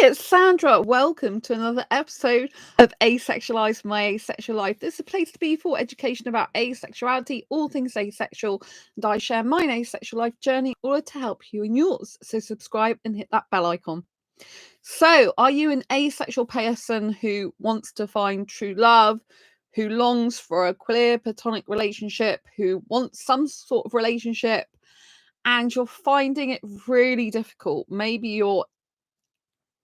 it's Sandra. Welcome to another episode of Asexualise, my asexual life. This is a place to be for education about asexuality, all things asexual, and I share my asexual life journey in order to help you in yours. So subscribe and hit that bell icon. So, are you an asexual person who wants to find true love, who longs for a clear platonic relationship, who wants some sort of relationship, and you're finding it really difficult? Maybe you're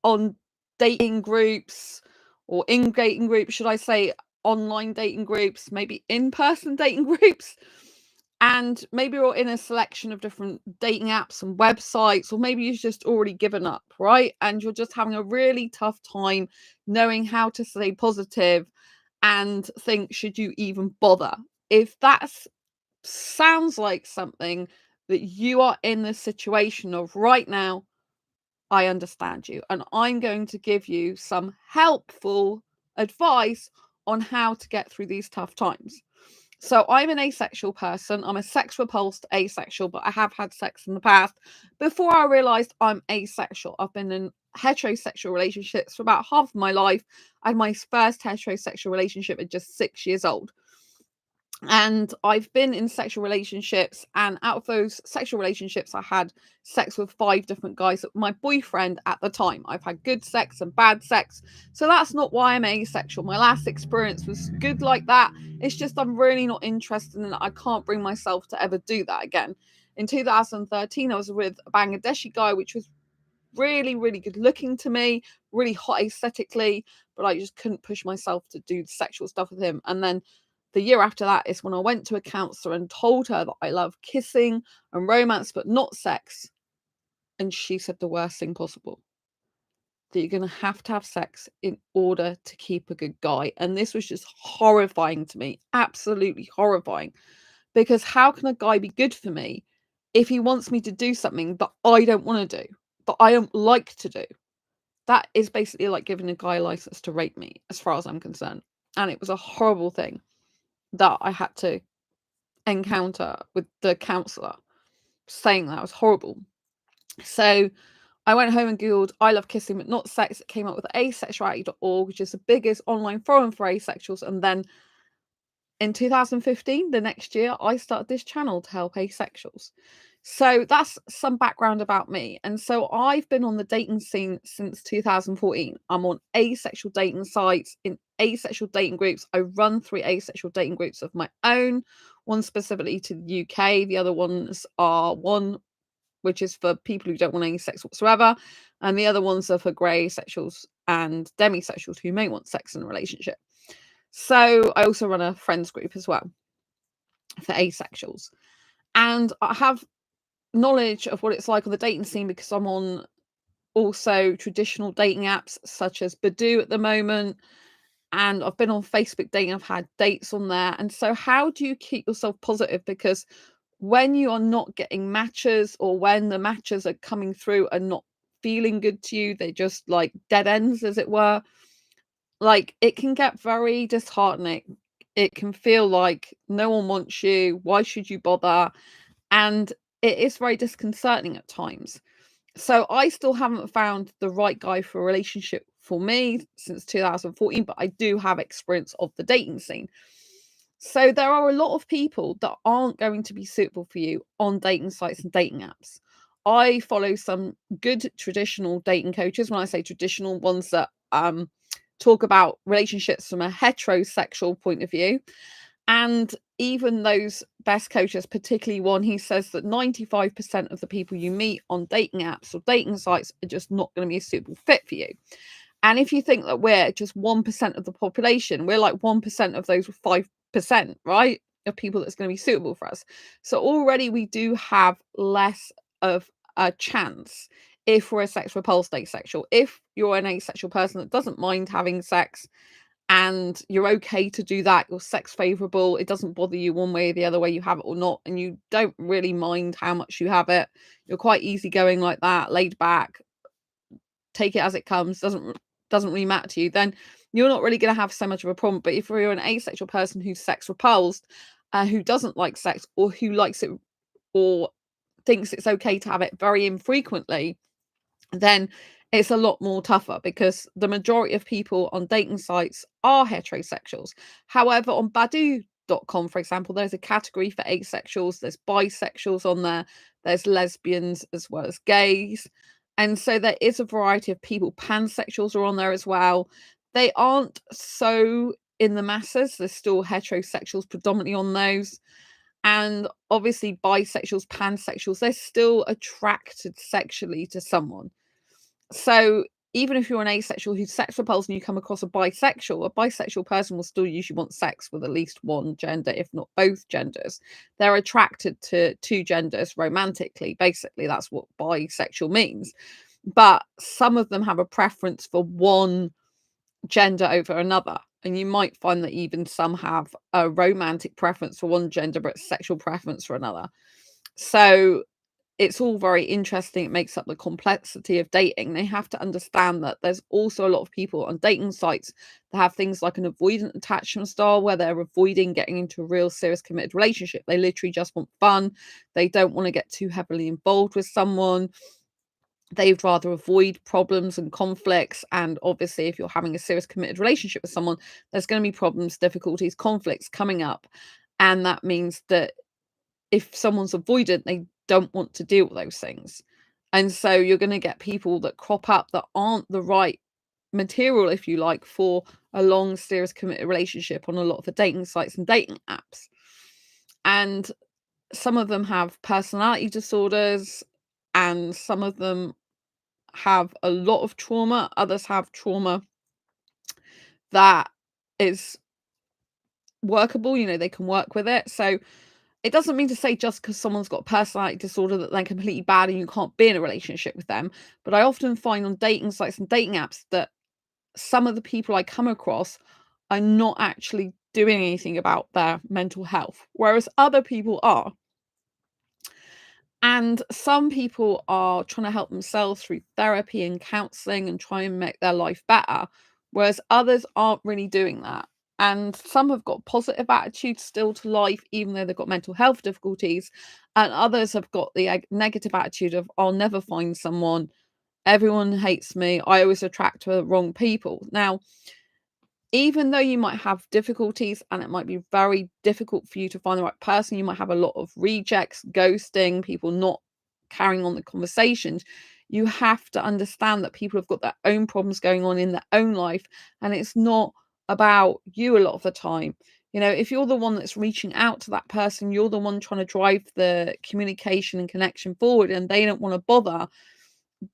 on dating groups or in dating groups, should I say, online dating groups, maybe in-person dating groups, and maybe you're in a selection of different dating apps and websites, or maybe you've just already given up, right? And you're just having a really tough time knowing how to stay positive and think, should you even bother? If that sounds like something that you are in the situation of right now, I understand you, and I'm going to give you some helpful advice on how to get through these tough times. So, I'm an asexual person. I'm a sex repulsed asexual, but I have had sex in the past before I realized I'm asexual. I've been in heterosexual relationships for about half of my life. I had my first heterosexual relationship at just 6 years old. And I've been in sexual relationships, and out of those sexual relationships, I had sex with 5 different guys. My boyfriend at the time. I've had good sex and bad sex, so that's not why I'm asexual. My last experience was good like that. It's just I'm really not interested in it. I can't bring myself to ever do that again. In 2013, I was with a Bangladeshi guy, which was really, really good looking to me, really hot aesthetically, but I just couldn't push myself to do sexual stuff with him. And then the year after that is when I went to a counselor and told her that I love kissing and romance, but not sex. And she said the worst thing possible, that you're going to have sex in order to keep a good guy. And this was just horrifying to me, absolutely horrifying. Because how can a guy be good for me if he wants me to do something that I don't want to do, that I don't like to do? That is basically like giving a guy a license to rape me, as far as I'm concerned. And it was a horrible thing that I had to encounter with the counselor, saying that was horrible. So I went home and googled I love kissing but not sex. It came up with asexuality.org, which is the biggest online forum for asexuals. And then in 2015, the next year, I started this channel to help asexuals. So that's some background about me. And so I've been on the dating scene since 2014. I'm on asexual dating sites, in asexual dating groups. I run 3 asexual dating groups of my own, one specifically to the UK. The other ones are one which is for people who don't want any sex whatsoever, and the other ones are for grey asexuals and demisexuals who may want sex in a relationship. So I also run a friends group as well for asexuals. And I have knowledge of what it's like on the dating scene because I'm on also traditional dating apps such as Badoo at the moment. And I've been on Facebook dating. I've had dates on there. And so how do you keep yourself positive? Because when you are not getting matches, or when the matches are coming through and not feeling good to you, they just like dead ends, as it were, like it can get very disheartening. It can feel like no one wants you. Why should you bother? And it is very disconcerting at times. So I still haven't found the right guy for a relationship for me since 2014, but I do have experience of the dating scene. So there are a lot of people that aren't going to be suitable for you on dating sites and dating apps. I follow some good traditional dating coaches. When I say traditional, ones that talk about relationships from a heterosexual point of view. And even those best coaches, particularly one, he says that 95% of the people you meet on dating apps or dating sites are just not going to be a suitable fit for you. And if you think that we're just 1% of the population, we're like 1% of those 5%, right? Of people that's going to be suitable for us. So already we do have less of a chance if we're a sex repulsed asexual. If you're an asexual person that doesn't mind having sex and you're okay to do that, you're sex favorable, it doesn't bother you one way or the other way you have it or not, and you don't really mind how much you have it, you're quite easygoing like that, laid back, take it as it comes, doesn't really matter to you, then you're not really going to have so much of a problem. But if you're an asexual person who's sex repulsed, who doesn't like sex, or who likes it or thinks it's okay to have it very infrequently, then it's a lot more tougher because the majority of people on dating sites are heterosexuals. However, on Badoo.com, for example, there's a category for asexuals, there's bisexuals on there, there's lesbians as well as gays. And so there is a variety of people. Pansexuals are on there as well. They aren't so in the masses. There's still heterosexuals predominantly on those. And obviously bisexuals, pansexuals, they're still attracted sexually to someone. So even if you're an asexual who's sex repulsed and you come across a bisexual person will still usually want sex with at least one gender, if not both genders. They're attracted to two genders romantically. Basically, that's what bisexual means. But some of them have a preference for one gender over another. And you might find that even some have a romantic preference for one gender, but sexual preference for another. So it's all very interesting. It makes up the complexity of dating. They have to understand that there's also a lot of people on dating sites that have things like an avoidant attachment style where they're avoiding getting into a real serious committed relationship. They literally just want fun. They don't want to get too heavily involved with someone. They'd rather avoid problems and conflicts. And obviously, if you're having a serious committed relationship with someone, there's going to be problems, difficulties, conflicts coming up. And that means that if someone's avoidant, they don't want to deal with those things. And so you're going to get people that crop up that aren't the right material, if you like, for a long, serious, committed relationship on a lot of the dating sites and dating apps. And some of them have personality disorders, and some of them have a lot of trauma. Others have trauma that is workable, they can work with it. So it doesn't mean to say just because someone's got a personality disorder that they're completely bad and you can't be in a relationship with them. But I often find on dating sites and dating apps that some of the people I come across are not actually doing anything about their mental health, whereas other people are. And some people are trying to help themselves through therapy and counseling and try and make their life better, whereas others aren't really doing that. And some have got positive attitudes still to life, even though they've got mental health difficulties. And others have got the negative attitude of, I'll never find someone. Everyone hates me. I always attract the wrong people. Now, even though you might have difficulties and it might be very difficult for you to find the right person, you might have a lot of rejects, ghosting, people not carrying on the conversations. You have to understand that people have got their own problems going on in their own life, and it's not about you a lot of the time. If you're the one that's reaching out to that person, you're the one trying to drive the communication and connection forward, and they don't want to bother.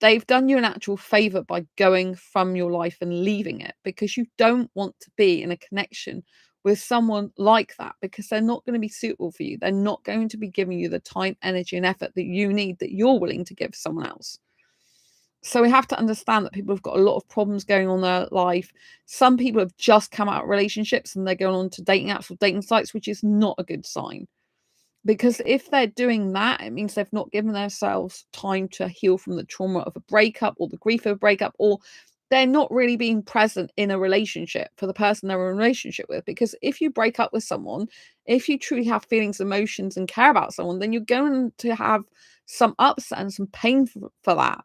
They've done you an actual favor by going from your life and leaving it, because you don't want to be in a connection with someone like that, because they're not going to be suitable for you. They're not going to be giving you the time, energy, and effort that you need, that you're willing to give someone else. So we have to understand that people have got a lot of problems going on in their life. Some people have just come out of relationships and they're going on to dating apps or dating sites, which is not a good sign. Because if they're doing that, it means they've not given themselves time to heal from the trauma of a breakup or the grief of a breakup, or they're not really being present in a relationship for the person they're in a relationship with. Because if you break up with someone, if you truly have feelings, emotions, and care about someone, then you're going to have some upset and some pain for that.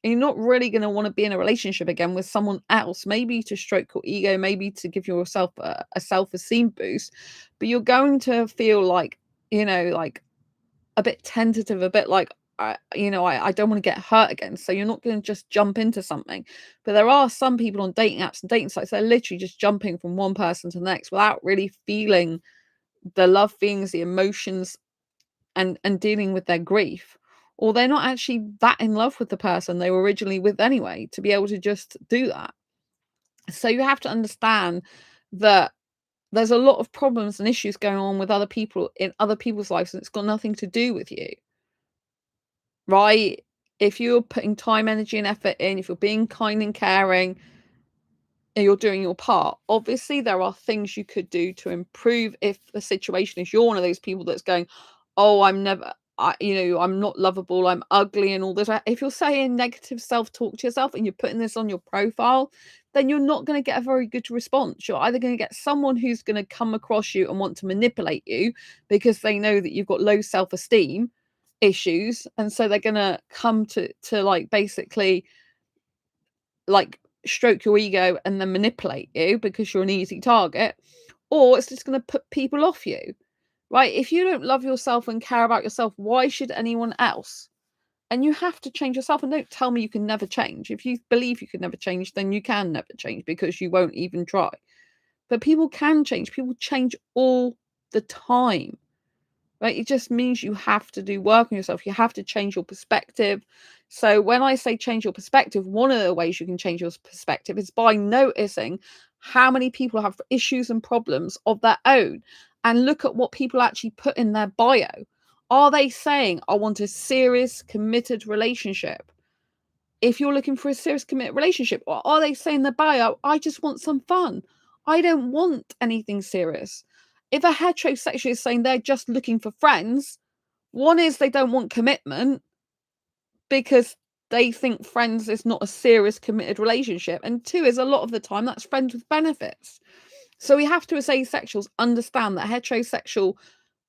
And you're not really going to want to be in a relationship again with someone else, maybe to stroke your ego, maybe to give yourself a self-esteem boost. But you're going to feel like, like a bit tentative, a bit like, I don't want to get hurt again. So you're not going to just jump into something. But there are some people on dating apps and dating sites, they're literally just jumping from one person to the next without really feeling the love feelings, the emotions, and dealing with their grief. Or they're not actually that in love with the person they were originally with anyway, to be able to just do that. So you have to understand that there's a lot of problems and issues going on with other people in other people's lives, and it's got nothing to do with you, right? If you're putting time, energy, and effort in, if you're being kind and caring, and you're doing your part, obviously there are things you could do to improve if the situation is you're one of those people that's going, oh, I'm not lovable, I'm ugly, and all this. If you're saying negative self-talk to yourself and you're putting this on your profile, then you're not going to get a very good response. You're either going to get someone who's going to come across you and want to manipulate you because they know that you've got low self-esteem issues, and so they're going to come to like basically like stroke your ego and then manipulate you because you're an easy target, or it's just going to put people off you, right? If you don't love yourself and care about yourself, why should anyone else? And you have to change yourself. And don't tell me you can never change. If you believe you can never change, then you can never change because you won't even try. But people can change. People change all the time. Right? It just means you have to do work on yourself. You have to change your perspective. So when I say change your perspective, one of the ways you can change your perspective is by noticing how many people have issues and problems of their own, and look at what people actually put in their bio. Are they saying, I want a serious, committed relationship? If you're looking for a serious, committed relationship, or are they saying in the bio, I just want some fun? I don't want anything serious. If a heterosexual is saying they're just looking for friends, one is they don't want commitment because they think friends is not a serious, committed relationship. And two is a lot of the time that's friends with benefits. So we have to, as asexuals, understand that heterosexual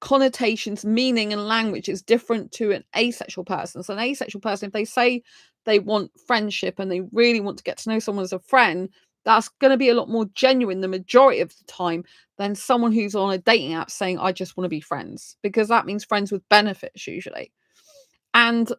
connotations, meaning, and language is different to an asexual person. So an asexual person, if they say they want friendship and they really want to get to know someone as a friend, that's going to be a lot more genuine the majority of the time than someone who's on a dating app saying, I just want to be friends, because that means friends with benefits usually. And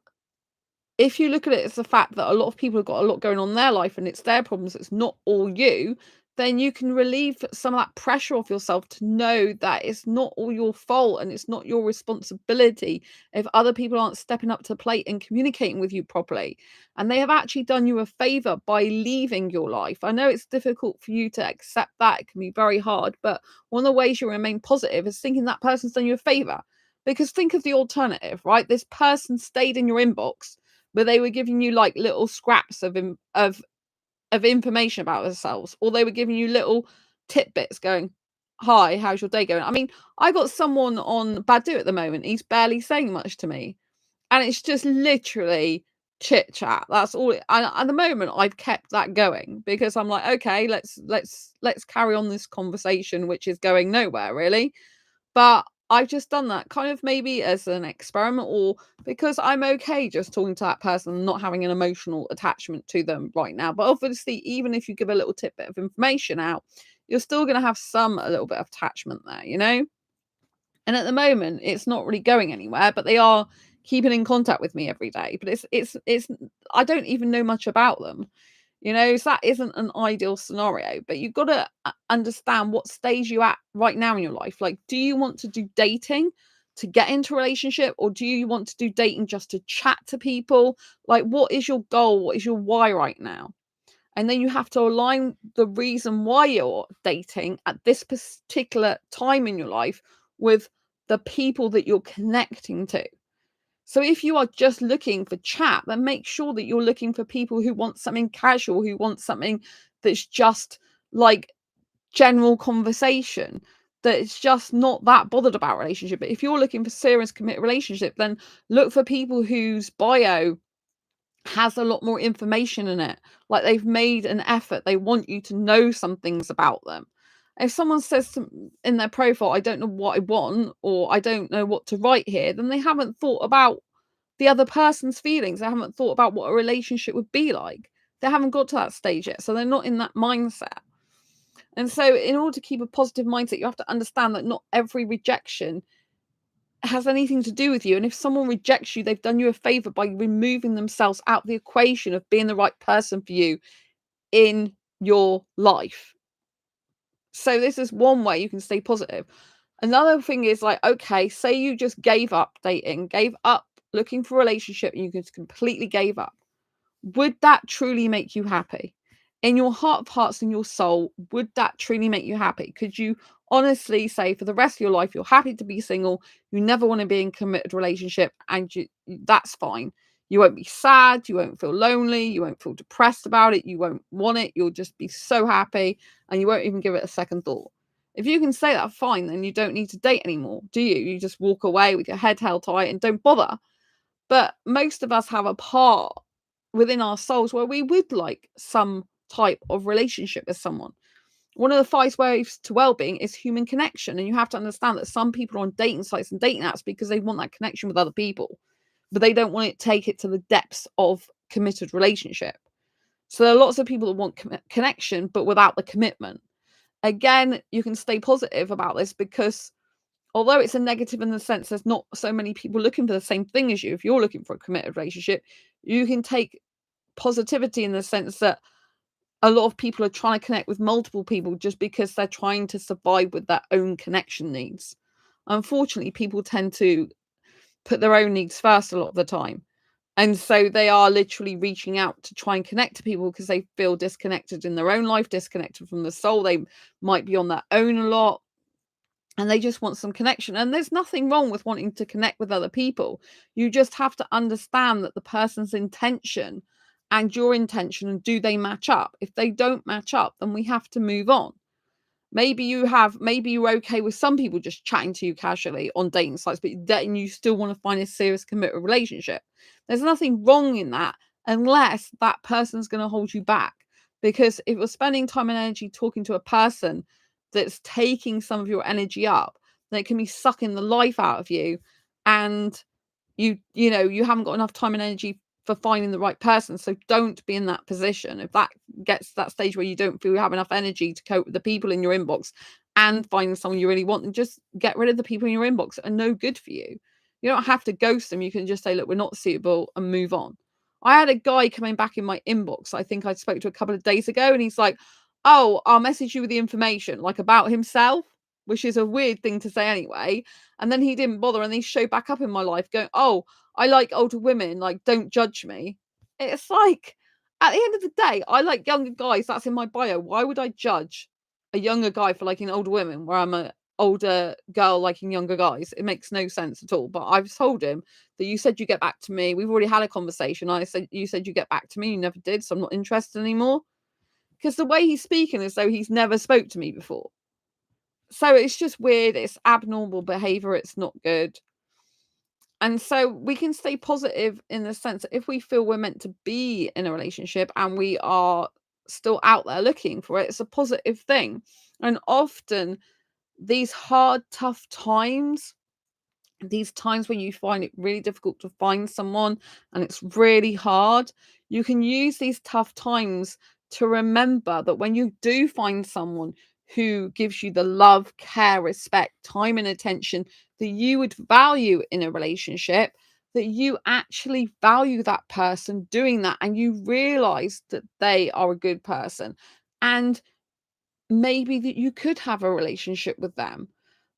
if you look at it as the fact that a lot of people have got a lot going on in their life and it's their problems, it's not all you, then you can relieve some of that pressure off yourself to know that it's not all your fault and it's not your responsibility if other people aren't stepping up to the plate and communicating with you properly. And they have actually done you a favor by leaving your life. I know it's difficult for you to accept that. It can be very hard, but one of the ways you remain positive is thinking that person's done you a favor. Because think of the alternative, right? This person stayed in your inbox, but they were giving you like little scraps of information about themselves, or they were giving you little tidbits going, hi, how's your day going? I mean, I got someone on Badu at the moment, he's barely saying much to me, and it's just literally chit chat. That's all at the moment. I've kept that going because I'm like, okay, let's carry on this conversation, which is going nowhere really. But I've just done that kind of maybe as an experiment, or because I'm okay just talking to that person and not having an emotional attachment to them right now. But obviously, even if you give a little tidbit of information out, you're still going to have a little bit of attachment there, you know? And at the moment, it's not really going anywhere, but they are keeping in contact with me every day. But it's I don't even know much about them. You know, so that isn't an ideal scenario, but you've got to understand what stage you're at right now in your life. Like, do you want to do dating to get into a relationship, or do you want to do dating just to chat to people? Like, what is your goal? What is your why right now? And then you have to align the reason why you're dating at this particular time in your life with the people that you're connecting to. So if you are just looking for chat, then make sure that you're looking for people who want something casual, who want something that's just like general conversation, that it's just not that bothered about relationship. But if you're looking for serious committed relationship, then look for people whose bio has a lot more information in it. Like they've made an effort. They want you to know some things about them. If someone says in their profile, I don't know what I want, or I don't know what to write here, then they haven't thought about the other person's feelings. They haven't thought about what a relationship would be like. They haven't got to that stage yet. So they're not in that mindset. And so in order to keep a positive mindset, you have to understand that not every rejection has anything to do with you. And if someone rejects you, they've done you a favor by removing themselves out of the equation of being the right person for you in your life. So this is one way you can stay positive. Another thing is like, okay, say you just gave up dating, gave up looking for a relationship, and you just completely gave up. Would that truly make you happy? In your heart of hearts and your soul, would that truly make you happy? Could you honestly say for the rest of your life, you're happy to be single, you never want to be in a committed relationship, and that's fine. You won't be sad, you won't feel lonely, you won't feel depressed about it, you won't want it, you'll just be so happy, and you won't even give it a second thought. If you can say that, fine, then you don't need to date anymore, do you? You just walk away with your head held tight and don't bother. But most of us have a part within our souls where we would like some type of relationship with someone. One of the 5 ways to well-being is human connection. And you have to understand that some people are on dating sites and dating apps because they want that connection with other people, but they don't want to take it to the depths of committed relationship. So there are lots of people that want connection, but without the commitment. Again, you can stay positive about this because although it's a negative in the sense there's not so many people looking for the same thing as you, if you're looking for a committed relationship, you can take positivity in the sense that a lot of people are trying to connect with multiple people just because they're trying to survive with their own connection needs. Unfortunately, people tend to put their own needs first a lot of the time. And so they are literally reaching out to try and connect to people because they feel disconnected in their own life, disconnected from the soul. They might be on their own a lot and they just want some connection. And there's nothing wrong with wanting to connect with other people. You just have to understand that the person's intention and your intention, and do they match up? If they don't match up, then we have to move on. Maybe you're okay with some people just chatting to you casually on dating sites, but then you still want to find a serious committed relationship. There's nothing wrong in that unless that person's going to hold you back. Because if you're spending time and energy talking to a person that's taking some of your energy up, then it can be sucking the life out of you, and you haven't got enough time and energy for finding the right person. So don't be in that position. If that gets to that stage where you don't feel you have enough energy to cope with the people in your inbox and finding someone you really want, and just get rid of the people in your inbox that are no good for you. You don't have to ghost them. You can just say, look, we're not suitable, and move on. I had a guy coming back in my inbox, I think I spoke to a couple of days ago, and he's like, oh, I'll message you with the information, like about himself, which is a weird thing to say anyway. And then he didn't bother, and he showed back up in my life going, oh, I like older women, like, don't judge me. It's like, at the end of the day, I like younger guys. That's in my bio. Why would I judge a younger guy for liking older women where I'm a older girl liking younger guys? It makes no sense at all. But I've told him that you said you get back to me. We've already had a conversation. You said you get back to me. You never did. So I'm not interested anymore. Because the way he's speaking is though he's never spoke to me before. So it's just weird. It's abnormal behavior. It's not good. And so we can stay positive in the sense that if we feel we're meant to be in a relationship and we are still out there looking for it, it's a positive thing. And often these hard, tough times, these times when you find it really difficult to find someone and it's really hard, you can use these tough times to remember that when you do find someone who gives you the love, care, respect, time, and attention that you would value in a relationship, that you actually value that person doing that and you realize that they are a good person. And maybe that you could have a relationship with them.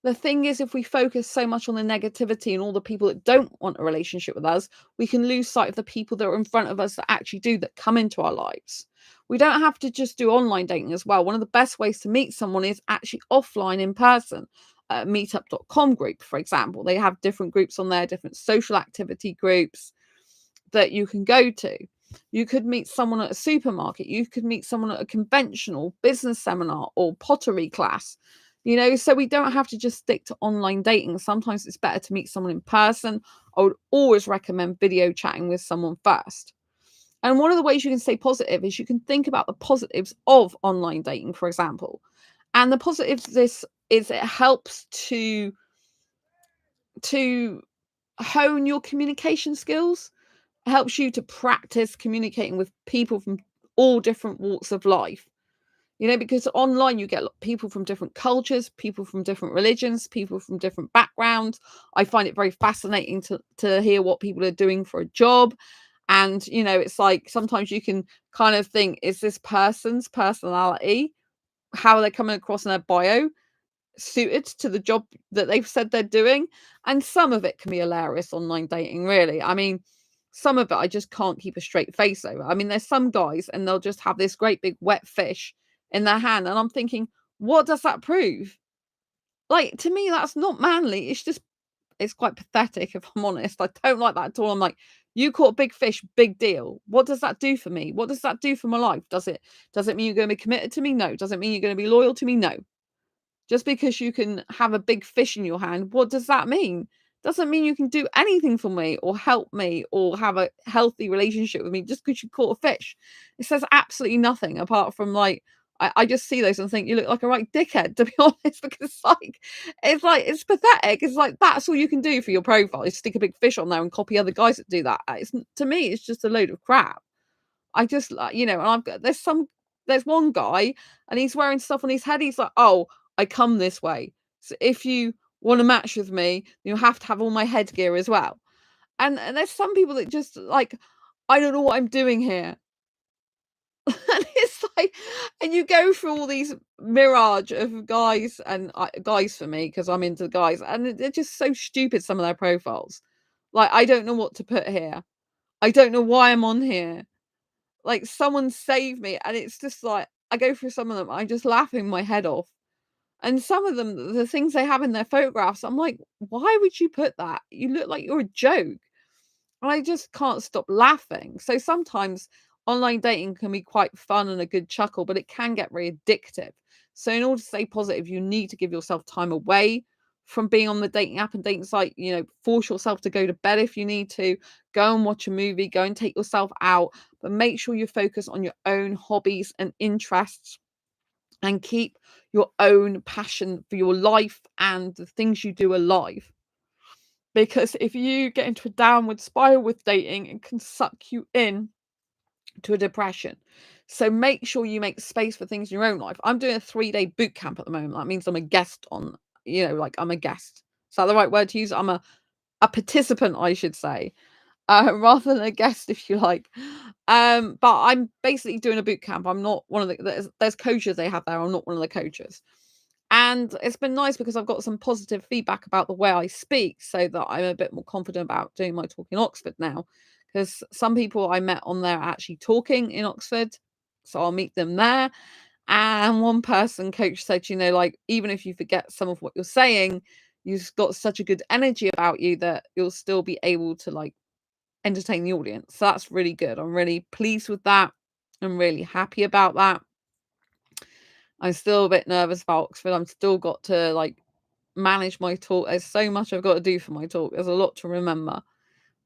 The thing is, if we focus so much on the negativity and all the people that don't want a relationship with us, we can lose sight of the people that are in front of us that actually do, that come into our lives. We don't have to just do online dating as well. One of the best ways to meet someone is actually offline, in person. Meetup.com group, for example. They have different groups on there, different social activity groups that you can go to. You could meet someone at a supermarket. You could meet someone at a conventional business seminar or pottery class. So we don't have to just stick to online dating. Sometimes it's better to meet someone in person. I would always recommend video chatting with someone first. And one of the ways you can stay positive is you can think about the positives of online dating, for example. And the positives this is, it helps to hone your communication skills. It helps you to practice communicating with people from all different walks of life. Because online you get people from different cultures, people from different religions, people from different backgrounds. I find it very fascinating to hear what people are doing for a job. And, it's like sometimes you can kind of think, is this person's personality, how they're coming across in their bio, suited to the job that they've said they're doing? And some of it can be hilarious online dating, really. I mean, some of it I just can't keep a straight face over. I mean, there's some guys and they'll just have this great big wet fish in their hand, and I'm thinking, what does that prove? Like, to me, that's not manly. It's quite pathetic, if I'm honest. I don't like that at all. I'm like, you caught a big fish, big deal. What does that do for me? What does that do for my life? Does it mean you're going to be committed to me? No. Does it mean you're going to be loyal to me? No. Just because you can have a big fish in your hand, what does that mean? Doesn't mean you can do anything for me or help me or have a healthy relationship with me just because you caught a fish. It says absolutely nothing apart from, like, I just see those and think you look like a right dickhead, to be honest, because it's pathetic. It's like, that's all you can do for your profile is stick a big fish on there and copy other guys that do that. To me, it's just a load of crap. I just like, and I've got there's one guy and he's wearing stuff on his head. He's like, "Oh, I come this way. So if you want to match with me, you have to have all my headgear as well." And there's some people that just like, I don't know what I'm doing here. And it's like, and you go through all these mirage of guys and guys for me because I'm into guys, and they're just so stupid. Some of their profiles, like, I don't know what to put here. I don't know why I'm on here. Like, someone save me, and it's just like I go through some of them, I'm just laughing my head off. And some of them, the things they have in their photographs, I'm like, why would you put that? You look like you're a joke. And I just can't stop laughing. So sometimes online dating can be quite fun and a good chuckle, but it can get very addictive. So in order to stay positive, you need to give yourself time away from being on the dating app and dating site. Force yourself to go to bed if you need to, go and watch a movie, go and take yourself out, but make sure you focus on your own hobbies and interests and keep your own passion for your life and the things you do alive. Because if you get into a downward spiral with dating, it can suck you in to a depression. So make sure you make space for things in your own life. I'm doing a 3-day boot camp at the moment. That means I'm a guest on, like I'm a guest. Is that the right word to use? I'm a participant, I should say, rather than a guest, if you like. But I'm basically doing a boot camp. I'm not one of there's coaches they have there. I'm not one of the coaches. And it's been nice because I've got some positive feedback about the way I speak, so that I'm a bit more confident about doing my talk in Oxford now. Because some people I met on there are actually talking in Oxford, so I'll meet them there. And one person coach said, like, even if you forget some of what you're saying, you've got such a good energy about you that you'll still be able to like entertain the audience. So that's really good. I'm really pleased with that. I'm really happy about that. I'm still a bit nervous about Oxford. I'm still got to like manage my talk. There's so much I've got to do for my talk. There's a lot to remember,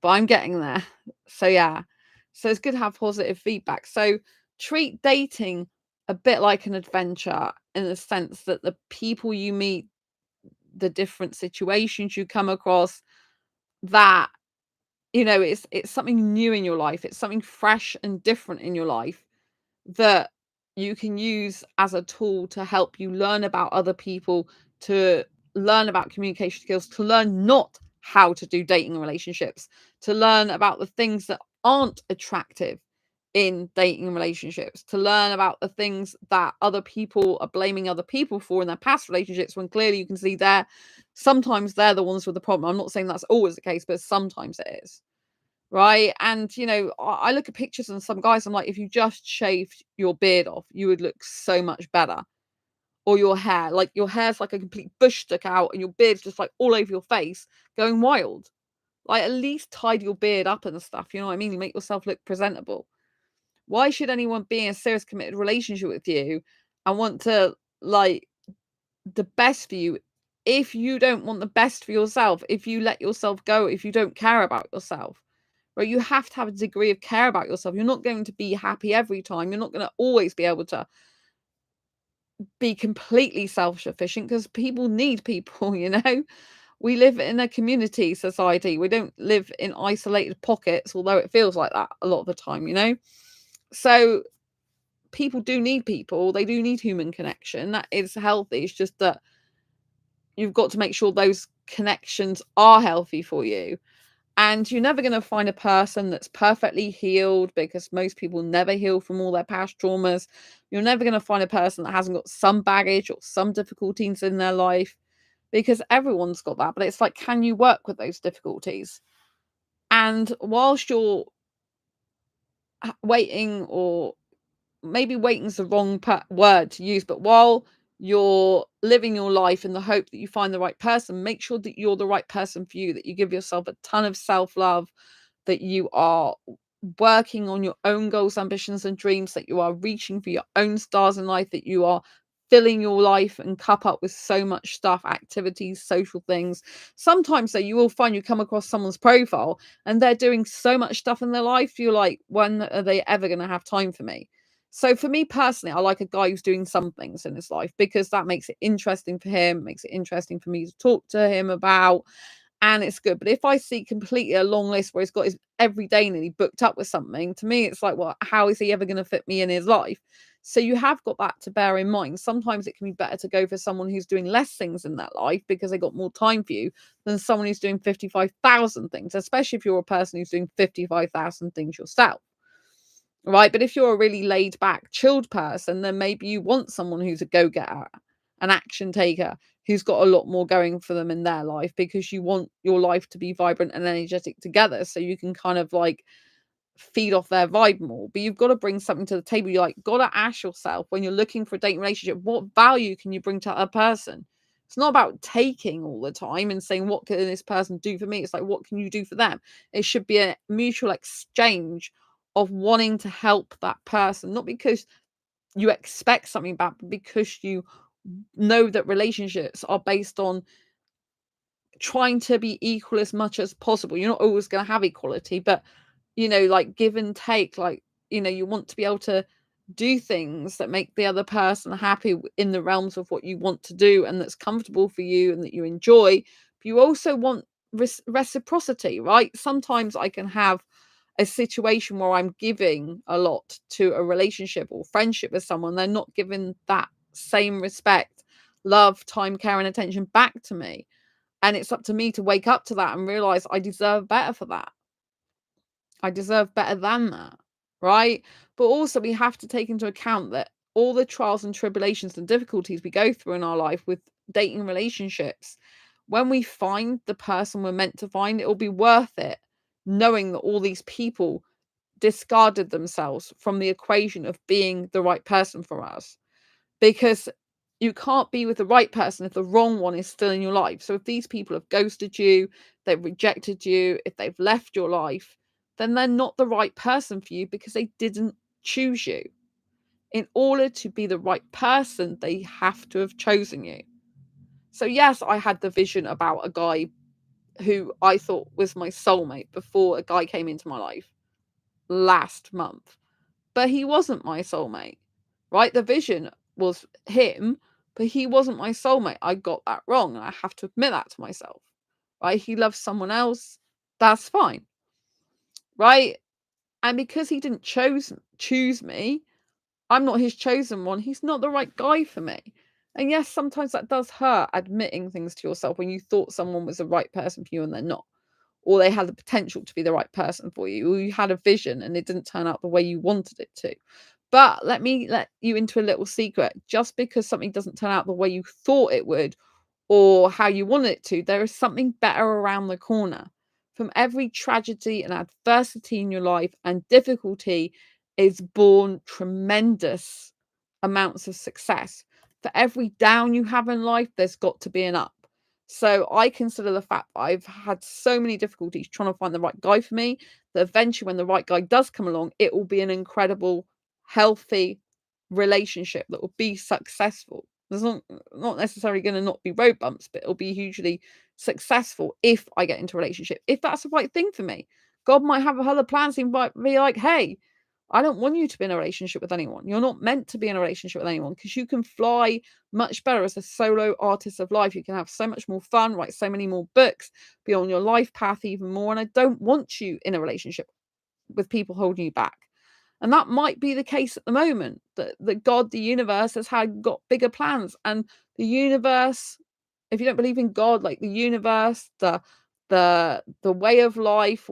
but I'm getting there. So yeah. So it's good to have positive feedback. So treat dating a bit like an adventure in the sense that the people you meet, the different situations you come across, that it's something new in your life. It's something fresh and different in your life that you can use as a tool to help you learn about other people, to learn about communication skills, to learn not how to do dating relationships, to learn about the things that aren't attractive in dating relationships, to learn about the things that other people are blaming other people for in their past relationships, when clearly you can see sometimes they're the ones with the problem. I'm not saying that's always the case, but sometimes it is. Right. And, I look at pictures and some guys, I'm like, if you just shaved your beard off, you would look so much better. Or your hair, like your hair's like a complete bush stuck out and your beard's just like all over your face going wild. Like, at least tidy your beard up and stuff. You know what I mean? You make yourself look presentable. Why should anyone be in a serious committed relationship with you and want to like the best for you if you don't want the best for yourself, if you let yourself go, if you don't care about yourself? Right? You have to have a degree of care about yourself. You're not going to be happy every time. You're not going to always be able to be completely self-sufficient because people need people, We live in a community society. We don't live in isolated pockets, although it feels like that a lot of the time. So people do need people. They do need human connection. That is healthy. It's just that you've got to make sure those connections are healthy for you. And you're never going to find a person that's perfectly healed, because most people never heal from all their past traumas. You're never going to find a person that hasn't got some baggage or some difficulties in their life, because everyone's got that. But it's like, can you work with those difficulties? And whilst you're waiting, or maybe waiting's the wrong word to use, but while you're living your life in the hope that you find the right person, make sure that you're the right person for you, that you give yourself a ton of self-love, that you are working on your own goals, ambitions, and dreams, that you are reaching for your own stars in life, that you are filling your life and cup up with so much stuff, activities, social things. Sometimes though, you will find you come across someone's profile and they're doing so much stuff in their life, you're like, when are they ever going to have time for me? So for me personally, I like a guy who's doing some things in his life, because that makes it interesting for him, makes it interesting for me to talk to him about. and it's good. But if I see completely a long list where he's got his every day nearly booked up with something, to me, it's like, well, how is he ever going to fit me in his life? So you have got that to bear in mind. Sometimes it can be better to go for someone who's doing less things in that life because they got more time for you than someone who's doing 55,000 things, especially if you're a person who's doing 55,000 things yourself. Right. But if you're a really laid back, chilled person, then maybe you want someone who's a go getter, an action taker, who's got a lot more going for them in their life because you want your life to be vibrant and energetic together. So you can kind of like feed off their vibe more. But you've got to bring something to the table. You like got to ask yourself when you're looking for a dating relationship, what value can you bring to a person? It's not about taking all the time and saying, what can this person do for me? It's like, what can you do for them? It should be a mutual exchange of wanting to help that person, not because you expect something back, but because you know that relationships are based on trying to be equal as much as possible. You're not always going to have equality, but like give and take, like, you want to be able to do things that make the other person happy in the realms of what you want to do and that's comfortable for you and that you enjoy. But you also want reciprocity, right? Sometimes I can have a situation where I'm giving a lot to a relationship or friendship with someone, they're not giving that same respect, love, time, care, and attention back to me. And it's up to me to wake up to that and realize I deserve better for that. I deserve better than that, right? But also, we have to take into account that all the trials and tribulations and difficulties we go through in our life with dating relationships, when we find the person we're meant to find, it'll be worth it, knowing that all these people discarded themselves from the equation of being the right person for us. Because you can't be with the right person if the wrong one is still in your life. So if these people have ghosted you, they've rejected you, if they've left your life, then they're not the right person for you because they didn't choose you. In order to be the right person, they have to have chosen you. So yes, I had the vision about a guy who I thought was my soulmate before a guy came into my life last month. But he wasn't my soulmate, right? The vision was him, but he wasn't my soulmate. I got that wrong, and I have to admit that to myself, right? He loves someone else. That's fine, right? And because he didn't choose me, I'm not his chosen one. He's not the right guy for me. And yes, sometimes that does hurt, admitting things to yourself when you thought someone was the right person for you and they're not, or they had the potential to be the right person for you, or you had a vision and it didn't turn out the way you wanted it to. But let me let you into a little secret. Just because something doesn't turn out the way you thought it would or how you want it to, there is something better around the corner. From every tragedy and adversity in your life and difficulty is born tremendous amounts of success. For every down you have in life, there's got to be an up. So I consider the fact that I've had so many difficulties trying to find the right guy for me, that eventually when the right guy does come along, it will be an incredible, healthy relationship that will be successful. There's not necessarily going to not be road bumps, but it'll be hugely successful if I get into a relationship. If that's the right thing for me, God might have other plans. He might be like, "Hey, I don't want you to be in a relationship with anyone. You're not meant to be in a relationship with anyone because you can fly much better as a solo artist of life. You can have so much more fun, write so many more books, be on your life path even more. And I don't want you in a relationship with people holding you back." And that might be the case at the moment, that God, the universe, has got bigger plans. And the universe, if you don't believe in God, like the universe, the way of life,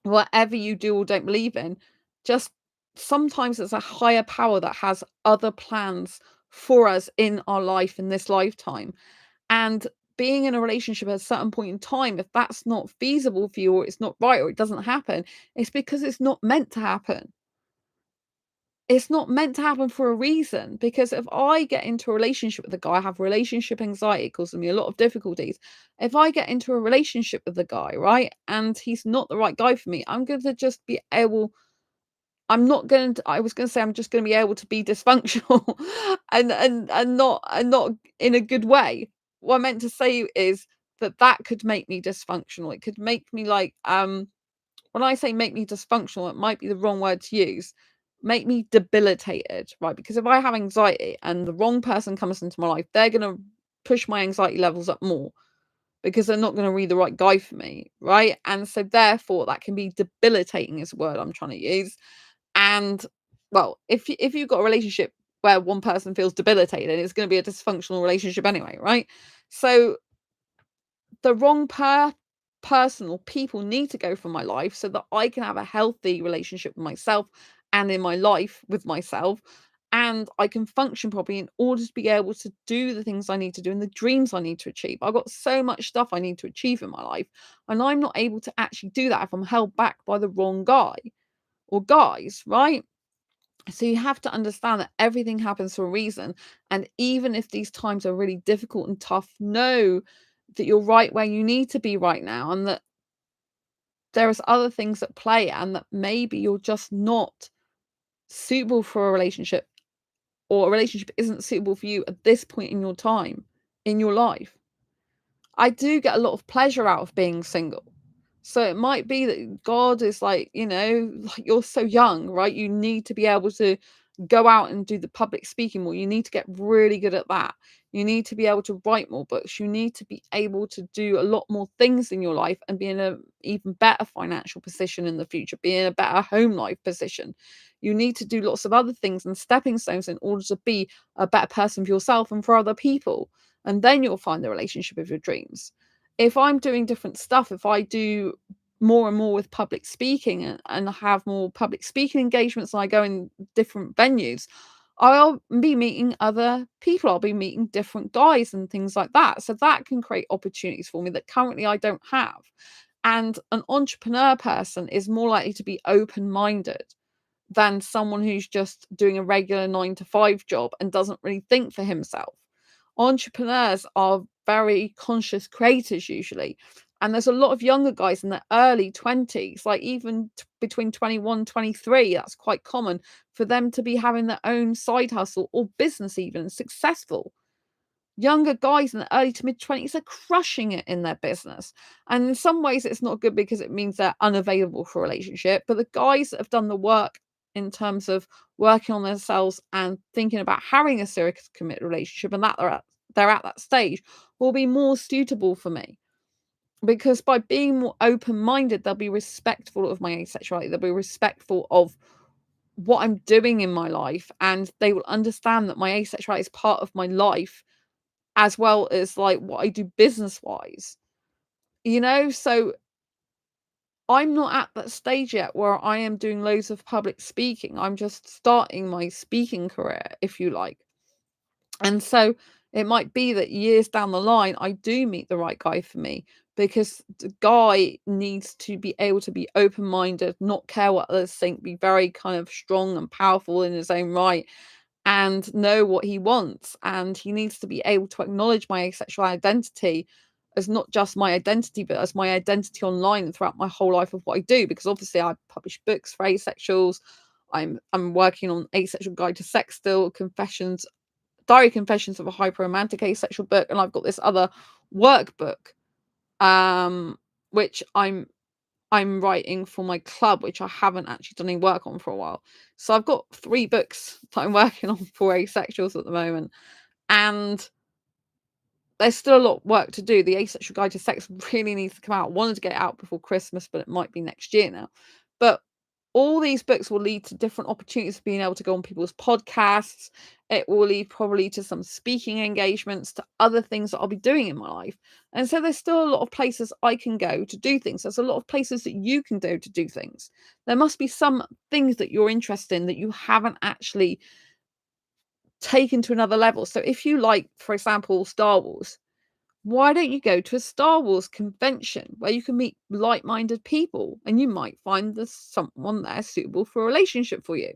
whatever you do or don't believe in, just sometimes it's a higher power that has other plans for us in our life in this lifetime. And being in a relationship at a certain point in time, if that's not feasible for you or it's not right or it doesn't happen, it's because it's not meant to happen. It's not meant to happen for a reason. Because if I get into a relationship with a guy, I have relationship anxiety, it causes me a lot of difficulties. If I get into a relationship with the guy, right, and he's not the right guy for me, I'm going to just be able I'm not going to I was going to say I'm just going to be able to be dysfunctional and not in a good way. What I meant to say is that could make me dysfunctional. It could make me like when I say make me dysfunctional, it might be the wrong word to use. Make me debilitated, right? Because if I have anxiety and the wrong person comes into my life, they're going to push my anxiety levels up more. because they're not going to be the right guy for me, right? And so therefore that can be debilitating is the word I'm trying to use. And well, if you've got a relationship where one person feels debilitated, it's going to be a dysfunctional relationship anyway, right? So the wrong person or people need to go from my life so that I can have a healthy relationship with myself and in my life with myself, and I can function properly in order to be able to do the things I need to do and the dreams I need to achieve. I've got so much stuff I need to achieve in my life, and I'm not able to actually do that if I'm held back by the wrong guy or guys, right? So you have to understand that everything happens for a reason. And even if these times are really difficult and tough, know that you're right where you need to be right now, and that there's other things at play, and that maybe you're just not suitable for a relationship, or a relationship isn't suitable for you at this point in your time in your life. I do get a lot of pleasure out of being single. So it might be that God is like, like, you're so young, right? You need to be able to go out and do the public speaking more. You need to get really good at that. You need to be able to write more books. You need to be able to do a lot more things in your life and be in an even better financial position in the future, be in a better home life position. You need to do lots of other things and stepping stones in order to be a better person for yourself and for other people. And then you'll find the relationship of your dreams. If I'm doing different stuff, if I do more and more with public speaking, and have more public speaking engagements, and I go in different venues, I'll be meeting other people. I'll be meeting different guys and things like that. So that can create opportunities for me that currently I don't have. And an entrepreneur person is more likely to be open-minded than someone who's just doing a regular 9 to 5 job and doesn't really think for himself. Entrepreneurs are very conscious creators usually. And there's a lot of younger guys in their early 20s, like even between 21, 23. That's quite common for them to be having their own side hustle or business, even successful. Younger guys in the early to mid 20s are crushing it in their business. And in some ways, it's not good because it means they're unavailable for a relationship. But the guys that have done the work in terms of working on themselves and thinking about having a serious committed relationship, and that they're at that stage, will be more suitable for me. Because by being more open-minded, they'll be respectful of my asexuality. They'll be respectful of what I'm doing in my life, and they will understand that my asexuality is part of my life, as well as like what I do business wise, so I'm not at that stage yet where I am doing loads of public speaking. I'm just starting my speaking career, if you like. And so it might be that years down the line, I do meet the right guy for me, because the guy needs to be able to be open-minded, not care what others think, be very kind of strong and powerful in his own right, and know what he wants. And he needs to be able to acknowledge my asexual identity as not just my identity, but as my identity online and throughout my whole life of what I do. Because obviously I publish books for asexuals. I'm working on Asexual Guide to Sex still, Diary Confessions of a Hyper-Romantic Asexual book, and I've got this other workbook, which I'm writing for my club, which I haven't actually done any work on for a while. So I've got 3 books that I'm working on for asexuals at the moment, and there's still a lot of work to do. The Asexual Guide to Sex really needs to come out. I wanted to get it out before Christmas, but it might be next year now. But all these books will lead to different opportunities of being able to go on people's podcasts. It will lead probably to some speaking engagements, to other things that I'll be doing in my life. And so there's still a lot of places I can go to do things. There's a lot of places that you can go to do things. There must be some things that you're interested in that you haven't actually taken to another level. So if you like, for example, Star Wars, why don't you go to a Star Wars convention where you can meet like-minded people, and you might find there's someone there suitable for a relationship for you?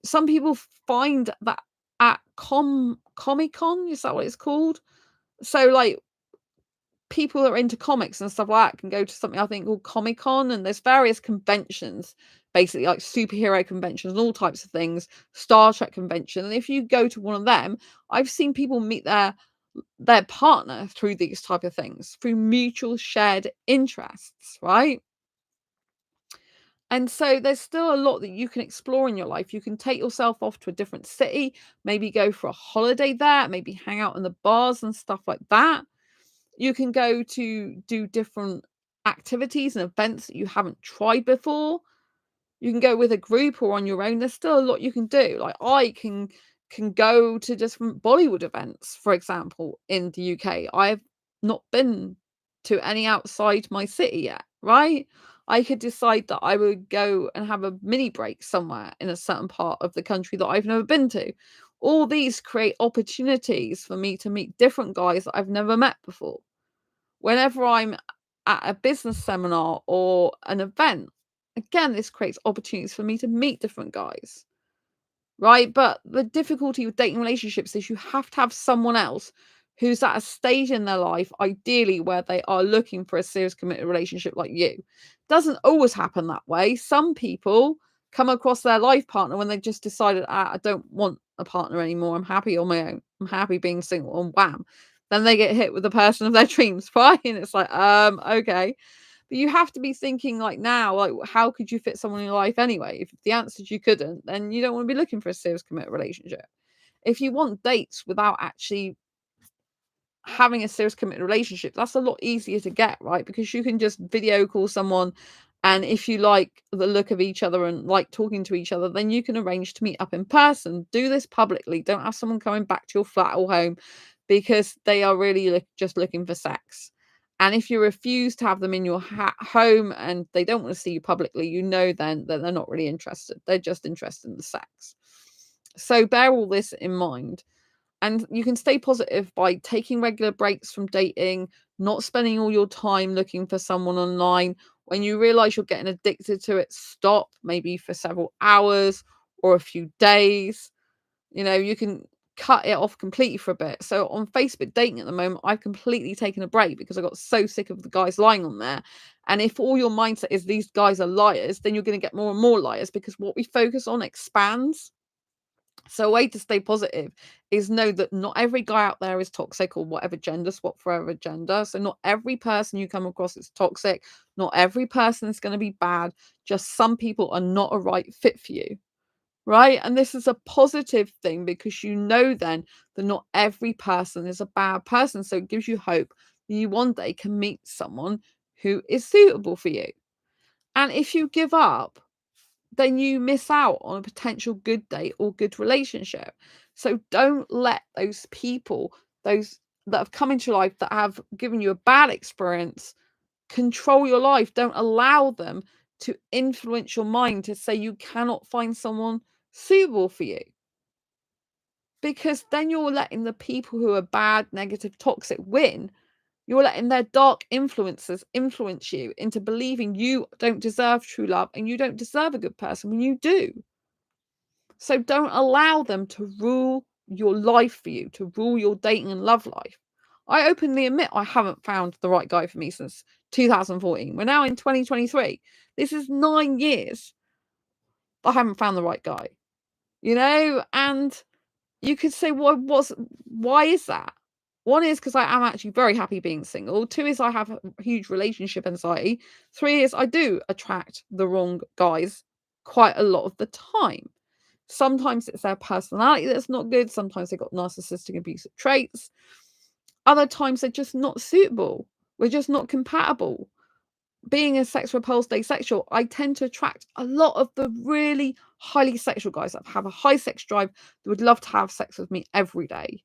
Some people find that at Comic-Con, is that what it's called? So, like, people that are into comics and stuff like that can go to something I think called Comic-Con, and there's various conventions, basically like superhero conventions and all types of things, Star Trek convention. And if you go to one of them, I've seen people meet their partner through these type of things, through mutual shared interests, right? And so there's still a lot that you can explore in your life. You can take yourself off to a different city, maybe go for a holiday there, maybe hang out in the bars and stuff like that. You can go to do different activities and events that you haven't tried before. You can go with a group or on your own. There's still a lot you can do. Like I can go to different Bollywood events, for example, in the UK. I've not been to any outside my city yet, right? I could decide that I would go and have a mini break somewhere in a certain part of the country that I've never been to. All these create opportunities for me to meet different guys that I've never met before. Whenever I'm at a business seminar or an event, again, this creates opportunities for me to meet different guys, right? But the difficulty with dating relationships is you have to have someone else who's at a stage in their life, ideally, where they are looking for a serious committed relationship like you. Doesn't always happen that way. Some people come across their life partner when they've just decided, I don't want a partner anymore. I'm happy on my own. I'm happy being single, and wham. Then they get hit with the person of their dreams, right? And it's like, okay. But you have to be thinking like now, like how could you fit someone in your life anyway? If the answer is you couldn't, then you don't want to be looking for a serious committed relationship. If you want dates without actually having a serious committed relationship, that's a lot easier to get, right? Because you can just video call someone, and if you like the look of each other and like talking to each other, then you can arrange to meet up in person. Do this publicly. Don't have someone coming back to your flat or home because they are really just looking for sex. And if you refuse to have them in your home and they don't want to see you publicly, you know then that they're not really interested. They're just interested in the sex. So bear all this in mind. And you can stay positive by taking regular breaks from dating, not spending all your time looking for someone online. When you realize you're getting addicted to it, stop, maybe for several hours or a few days. You can cut it off completely for a bit. So on Facebook dating at the moment, I've completely taken a break because I got so sick of the guys lying on there. And if all your mindset is these guys are liars, then you're going to get more and more liars, because what we focus on expands. So a way to stay positive is know that not every guy out there is toxic, or whatever gender, swap forever gender. So not every person you come across is toxic. Not every person is going to be bad. Just some people are not a right fit for you. Right? And this is a positive thing, because you know then that not every person is a bad person. So it gives you hope that you one day can meet someone who is suitable for you. And if you give up, then you miss out on a potential good date or good relationship. So don't let those people, those that have come into your life that have given you a bad experience, control your life. Don't allow them to influence your mind to say you cannot find someone suitable for you. Because then you're letting the people who are bad, negative, toxic win. You're letting their dark influences influence you into believing you don't deserve true love and you don't deserve a good person when you do. So don't allow them to rule your life for you, to rule your dating and love life. I openly admit I haven't found the right guy for me since 2014. We're now in 2023. This is 9 years I haven't found the right guy, and you could say, why is that? One is because I am actually very happy being single. Two is I have a huge relationship anxiety. Three is I do attract the wrong guys quite a lot of the time. Sometimes it's their personality that's not good. Sometimes they've got narcissistic abusive traits. Other times they're just not suitable. We're just not compatible. Being a sex repulsed asexual, I tend to attract a lot of the really highly sexual guys that have a high sex drive that would love to have sex with me every day.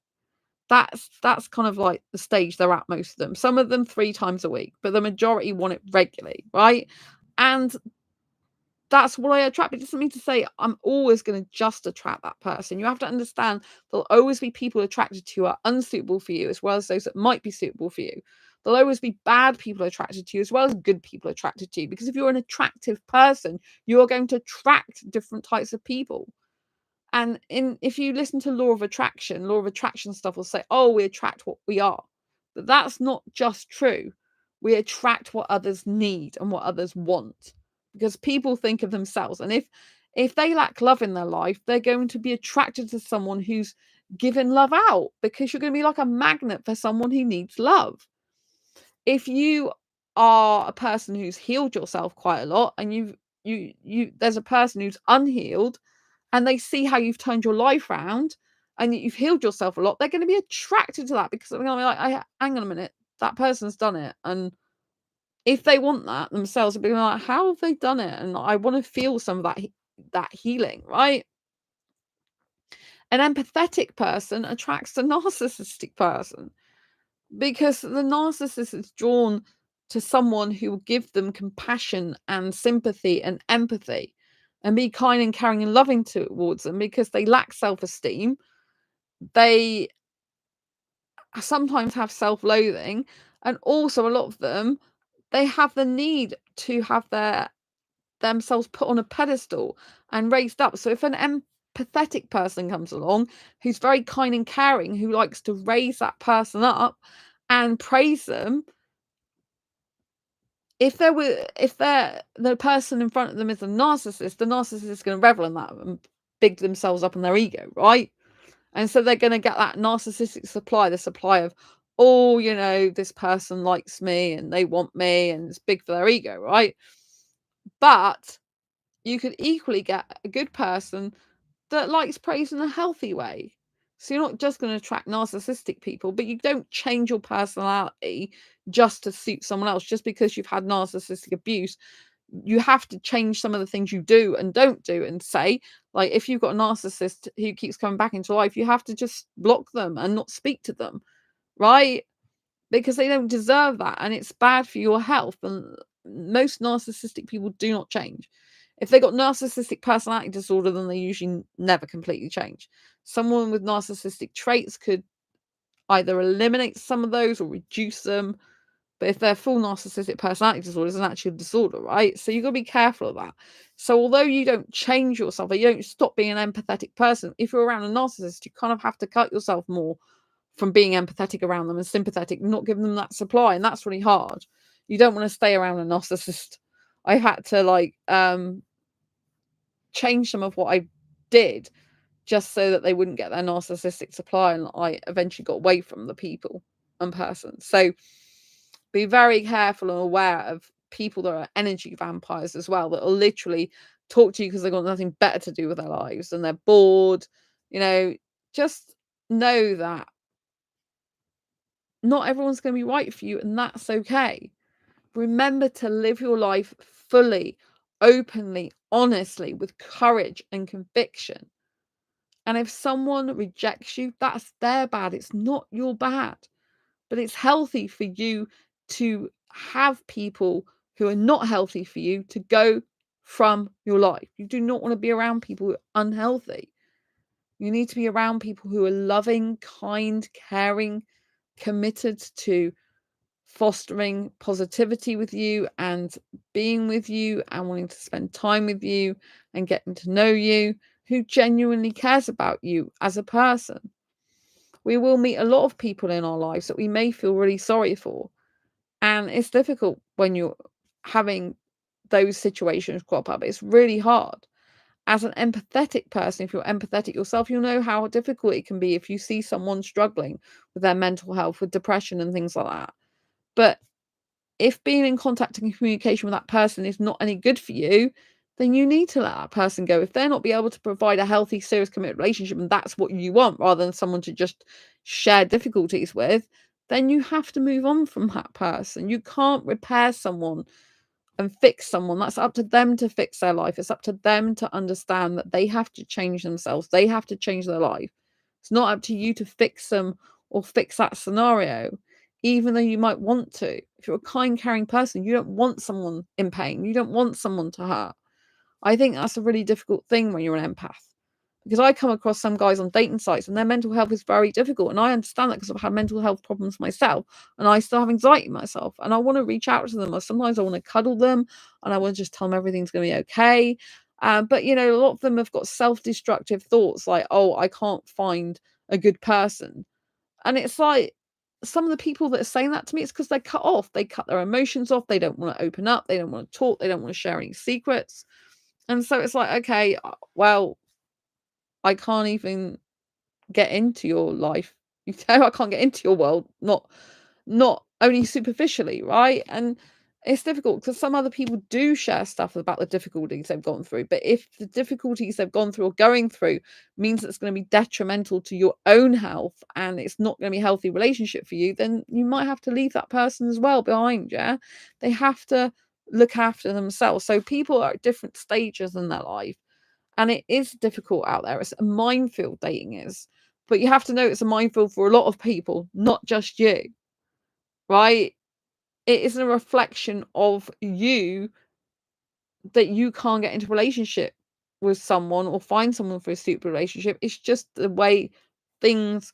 That's kind of like the stage they're at, most of them. Some of them 3 times a week, but the majority want it regularly, right? And that's what I attract. It doesn't mean to say I'm always going to just attract that person. You have to understand there'll always be people attracted to you who are unsuitable for you, as well as those that might be suitable for you. There'll always be bad people attracted to you, as well as good people attracted to you. Because if you're an attractive person, you are going to attract different types of people. And if you listen to law of attraction stuff will say, oh, we attract what we are. But that's not just true. We attract what others need and what others want, because people think of themselves. And if they lack love in their life, they're going to be attracted to someone who's giving love out, because you're going to be like a magnet for someone who needs love. If you are a person who's healed yourself quite a lot, and there's a person who's unhealed, and they see how you've turned your life around and you've healed yourself a lot, they're going to be attracted to that, because they're going to be like, hang on a minute, that person's done it. And if they want that themselves, they'll be like, how have they done it? And I want to feel some of that healing, right? An empathetic person attracts a narcissistic person because the narcissist is drawn to someone who will give them compassion and sympathy and empathy and be kind and caring and loving towards them, because they lack self-esteem. They sometimes have self-loathing, and also a lot of them, they have the need to have themselves put on a pedestal and raised up. So if an empathetic person comes along who's very kind and caring, who likes to raise that person up and praise them, if the person in front of them is a narcissist, the narcissist is going to revel in that and big themselves up in their ego, right? And so they're going to get that narcissistic supply, the supply of, oh, this person likes me and they want me, and it's big for their ego, right? But you could equally get a good person that likes praise in a healthy way. So you're not just going to attract narcissistic people, but you don't change your personality just to suit someone else. Just because you've had narcissistic abuse, you have to change some of the things you do and don't do, and say, like, if you've got a narcissist who keeps coming back into life, you have to just block them and not speak to them, right? Because they don't deserve that, and it's bad for your health. And most narcissistic people do not change. If they got narcissistic personality disorder, then they usually never completely change. Someone with narcissistic traits could either eliminate some of those or reduce them. But if they're full narcissistic personality disorder, it's an actual disorder, right? So you've got to be careful of that. So although you don't change yourself, or you don't stop being an empathetic person, if you're around a narcissist, you kind of have to cut yourself more from being empathetic around them and sympathetic, not giving them that supply. And that's really hard. You don't want to stay around a narcissist. I had to change some of what I did just so that they wouldn't get their narcissistic supply, and I eventually got away from the people and person. So be very careful and aware of people that are energy vampires as well, that will literally talk to you because they've got nothing better to do with their lives and they're bored. Just know that not everyone's going to be right for you, and that's okay. Remember to live your life fully, openly, honestly, with courage and conviction. And if someone rejects you, that's their bad. It's not your bad. But it's healthy for you to have people who are not healthy for you to go from your life. You do not want to be around people who are unhealthy. You need to be around people who are loving, kind, caring, committed to fostering positivity with you and being with you and wanting to spend time with you and getting to know you, who genuinely cares about you as a person. We will meet a lot of people in our lives that we may feel really sorry for. And it's difficult when you're having those situations crop up. It's really hard. As an empathetic person, if you're empathetic yourself, you'll know how difficult it can be if you see someone struggling with their mental health, with depression and things like that. But if being in contact and communication with that person is not any good for you, then you need to let that person go. If they're not be able to provide a healthy, serious, committed relationship, and that's what you want, rather than someone to just share difficulties with, then you have to move on from that person. You can't repair someone and fix someone. That's up to them to fix their life. It's up to them to understand that they have to change themselves. They have to change their life. It's not up to you to fix them or fix that scenario, even though you might want to. If you're a kind, caring person, you don't want someone in pain. You don't want someone to hurt. I think that's a really difficult thing when you're an empath. Because I come across some guys on dating sites and their mental health is very difficult. And I understand that because I've had mental health problems myself and I still have anxiety myself. And I want to reach out to them. Or sometimes I want to cuddle them and I want to just tell them everything's going to be okay. But, a lot of them have got self-destructive thoughts like, oh, I can't find a good person. And it's like, some of the people that are saying that to me, it's because they're cut off. They cut their emotions off. They don't want to open up. They don't want to talk. They don't want to share any secrets. And so it's like, okay, well, I can't even get into your life. I can't get into your world, not only superficially, right? And it's difficult because some other people do share stuff about the difficulties they've gone through. But if the difficulties they've gone through or going through means it's going to be detrimental to your own health and it's not going to be a healthy relationship for you, then you might have to leave that person as well behind. Yeah, they have to look after themselves. So people are at different stages in their life, and it is difficult out there. It's a minefield, dating is. But you have to know it's a minefield for a lot of people, not just you, right? It isn't a reflection of you that you can't get into a relationship with someone or find someone for a suitable relationship. It's just the way things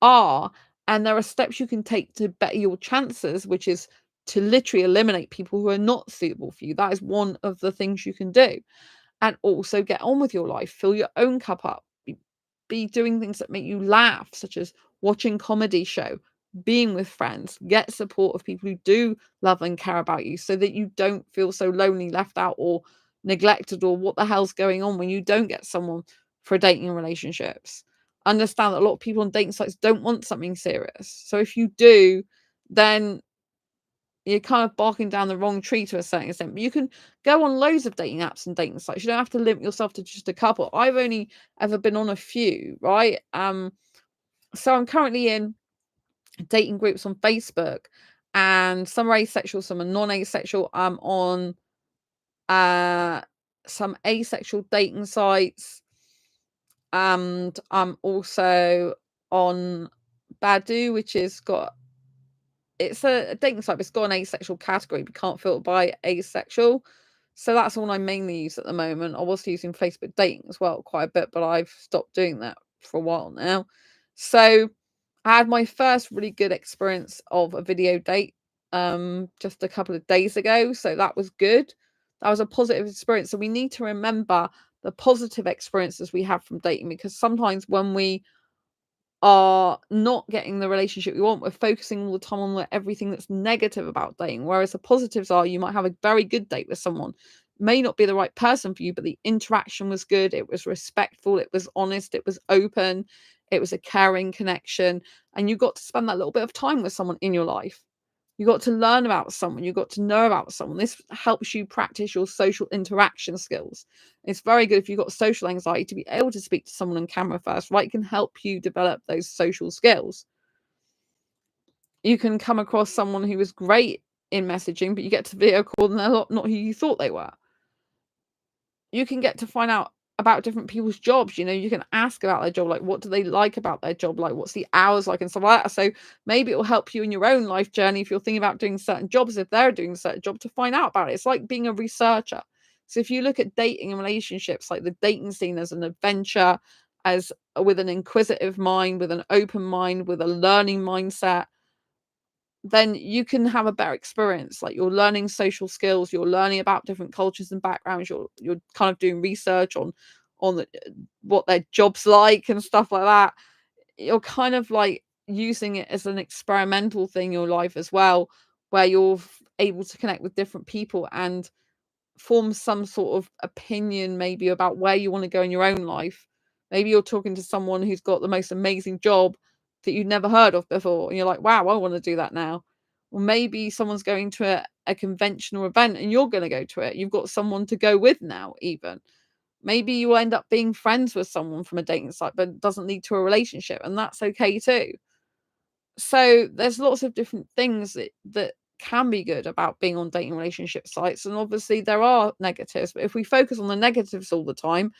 are. And there are steps you can take to better your chances, which is to literally eliminate people who are not suitable for you. That is one of the things you can do. And also get on with your life, fill your own cup up, be doing things that make you laugh, such as watching comedy show, being with friends, get support of people who do love and care about you so that you don't feel so lonely, left out, or neglected, or what the hell's going on when you don't get someone for dating and relationships. Understand that a lot of people on dating sites don't want something serious. So if you do, then you're kind of barking down the wrong tree to a certain extent. But you can go on loads of dating apps and dating sites. You don't have to limit yourself to just a couple. I've only ever been on a few, right? So I'm currently in dating groups on Facebook, and some are asexual, some are non-asexual. I'm on some asexual dating sites, and I'm also on Badu, which is got it's a dating site, but it's got an asexual category, but can't filter by asexual. So that's the one I mainly use at the moment. I was using Facebook dating as well quite a bit, but I've stopped doing that for a while now. So I had my first really good experience of a video date just a couple of days ago. So that was good. That was a positive experience. So we need to remember the positive experiences we have from dating, because sometimes when we are not getting the relationship we want, we're focusing all the time on everything that's negative about dating. Whereas the positives are, you might have a very good date with someone, may not be the right person for you, but the interaction was good, it was respectful, it was honest, it was open, it was a caring connection, and you got to spend that little bit of time with someone in your life. You got to learn about someone, you got to know about someone. This helps you practice your social interaction skills. It's very good if you've got social anxiety to be able to speak to someone on camera first, right? It can help you develop those social skills. You can come across someone who is great in messaging, but you get to video call and they're not who you thought they were. You can get to find out about different people's jobs. You can ask about their job, like what do they like about their job, like what's the hours like and stuff like that. So maybe it will help you in your own life journey if you're thinking about doing certain jobs, if they're doing a certain job, to find out about it. It's like being a researcher. So if you look at dating and relationships, like the dating scene as an adventure, as with an inquisitive mind, with an open mind, with a learning mindset, then you can have a better experience. Like, you're learning social skills, you're learning about different cultures and backgrounds, you're kind of doing research on what their jobs like and stuff like that. You're kind of like using it as an experimental thing in your life as well, where you're able to connect with different people and form some sort of opinion maybe about where you want to go in your own life. Maybe you're talking to someone who's got the most amazing job that you've never heard of before, and you're like, wow, I want to do that now. Or maybe someone's going to a conventional event and you're going to go to it. You've got someone to go with now, even. Maybe you end up being friends with someone from a dating site, but it doesn't lead to a relationship, and that's okay too. So there's lots of different things that can be good about being on dating relationship sites, and obviously there are negatives, but if we focus on the negatives all the time,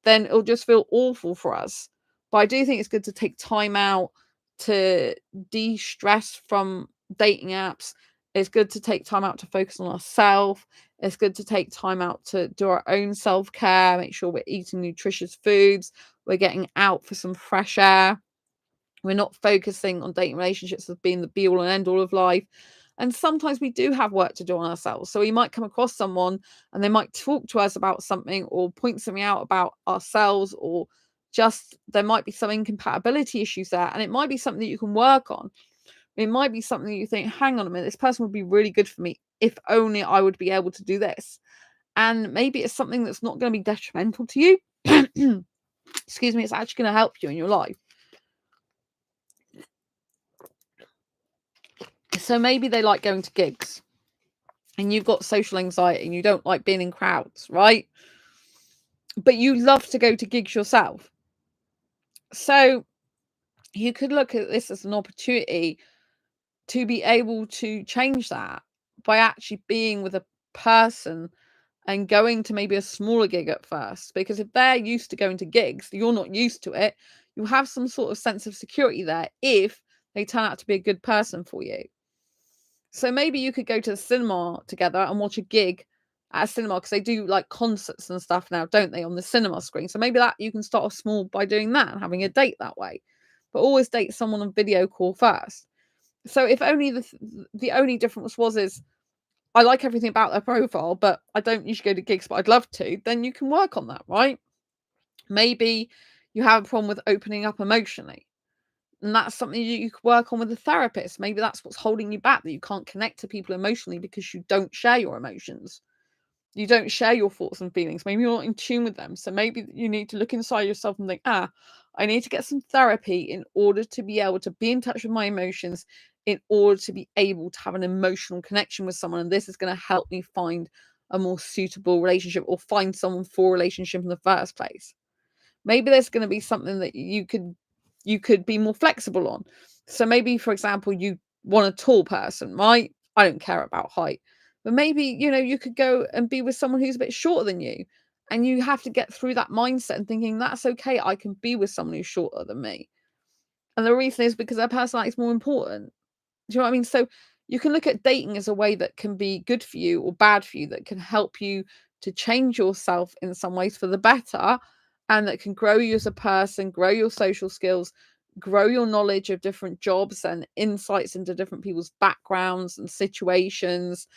then it'll just feel awful for us. But I do think it's good to take time out to de-stress from dating apps. It's good to take time out to focus on ourselves. It's good to take time out to do our own self-care, make sure we're eating nutritious foods, we're getting out for some fresh air. We're not focusing on dating relationships as being the be all and end all of life. And sometimes we do have work to do on ourselves. So we might come across someone and they might talk to us about something or point something out about ourselves, or just there might be some incompatibility issues there. And it might be something that you can work on. It might be something that you think, hang on a minute, this person would be really good for me if only I would be able to do this. And maybe it's something that's not going to be detrimental to you. Excuse me, it's actually going to help you in your life. So maybe they like going to gigs. and you've got social anxiety and you don't like being in crowds, right? But you love to go to gigs yourself. So you could look at this as an opportunity to be able to change that by actually being with a person and going to maybe a smaller gig at first. Because if they're used to going to gigs, you're not used to it, you'll have some sort of sense of security there if they turn out to be a good person for you. So maybe you could go to the cinema together and watch a gig at a cinema, because they do like concerts and stuff now, don't they, on the cinema screen? So maybe that you can start off small by doing that and having a date that way. But always date someone on video call first. So if only the only difference is I like everything about their profile, but I don't usually go to gigs, but I'd love to, then you can work on that, right? Maybe you have a problem with opening up emotionally, and that's something you could work on with a therapist. Maybe that's what's holding you back, that you can't connect to people emotionally because you don't share your emotions. You don't share your thoughts and feelings. Maybe you're not in tune with them. So maybe you need to look inside yourself and think, I need to get some therapy in order to be able to be in touch with my emotions, in order to be able to have an emotional connection with someone. And this is going to help me find a more suitable relationship, or find someone for a relationship in the first place. Maybe there's going to be something that you could be more flexible on. So maybe, for example, you want a tall person, right? I don't care about height. But maybe, you could go and be with someone who's a bit shorter than you. And you have to get through that mindset and thinking, that's okay, I can be with someone who's shorter than me. And the reason is because their personality is more important. Do you know what I mean? So you can look at dating as a way that can be good for you or bad for you, that can help you to change yourself in some ways for the better, and that can grow you as a person, grow your social skills, grow your knowledge of different jobs and insights into different people's backgrounds and situations.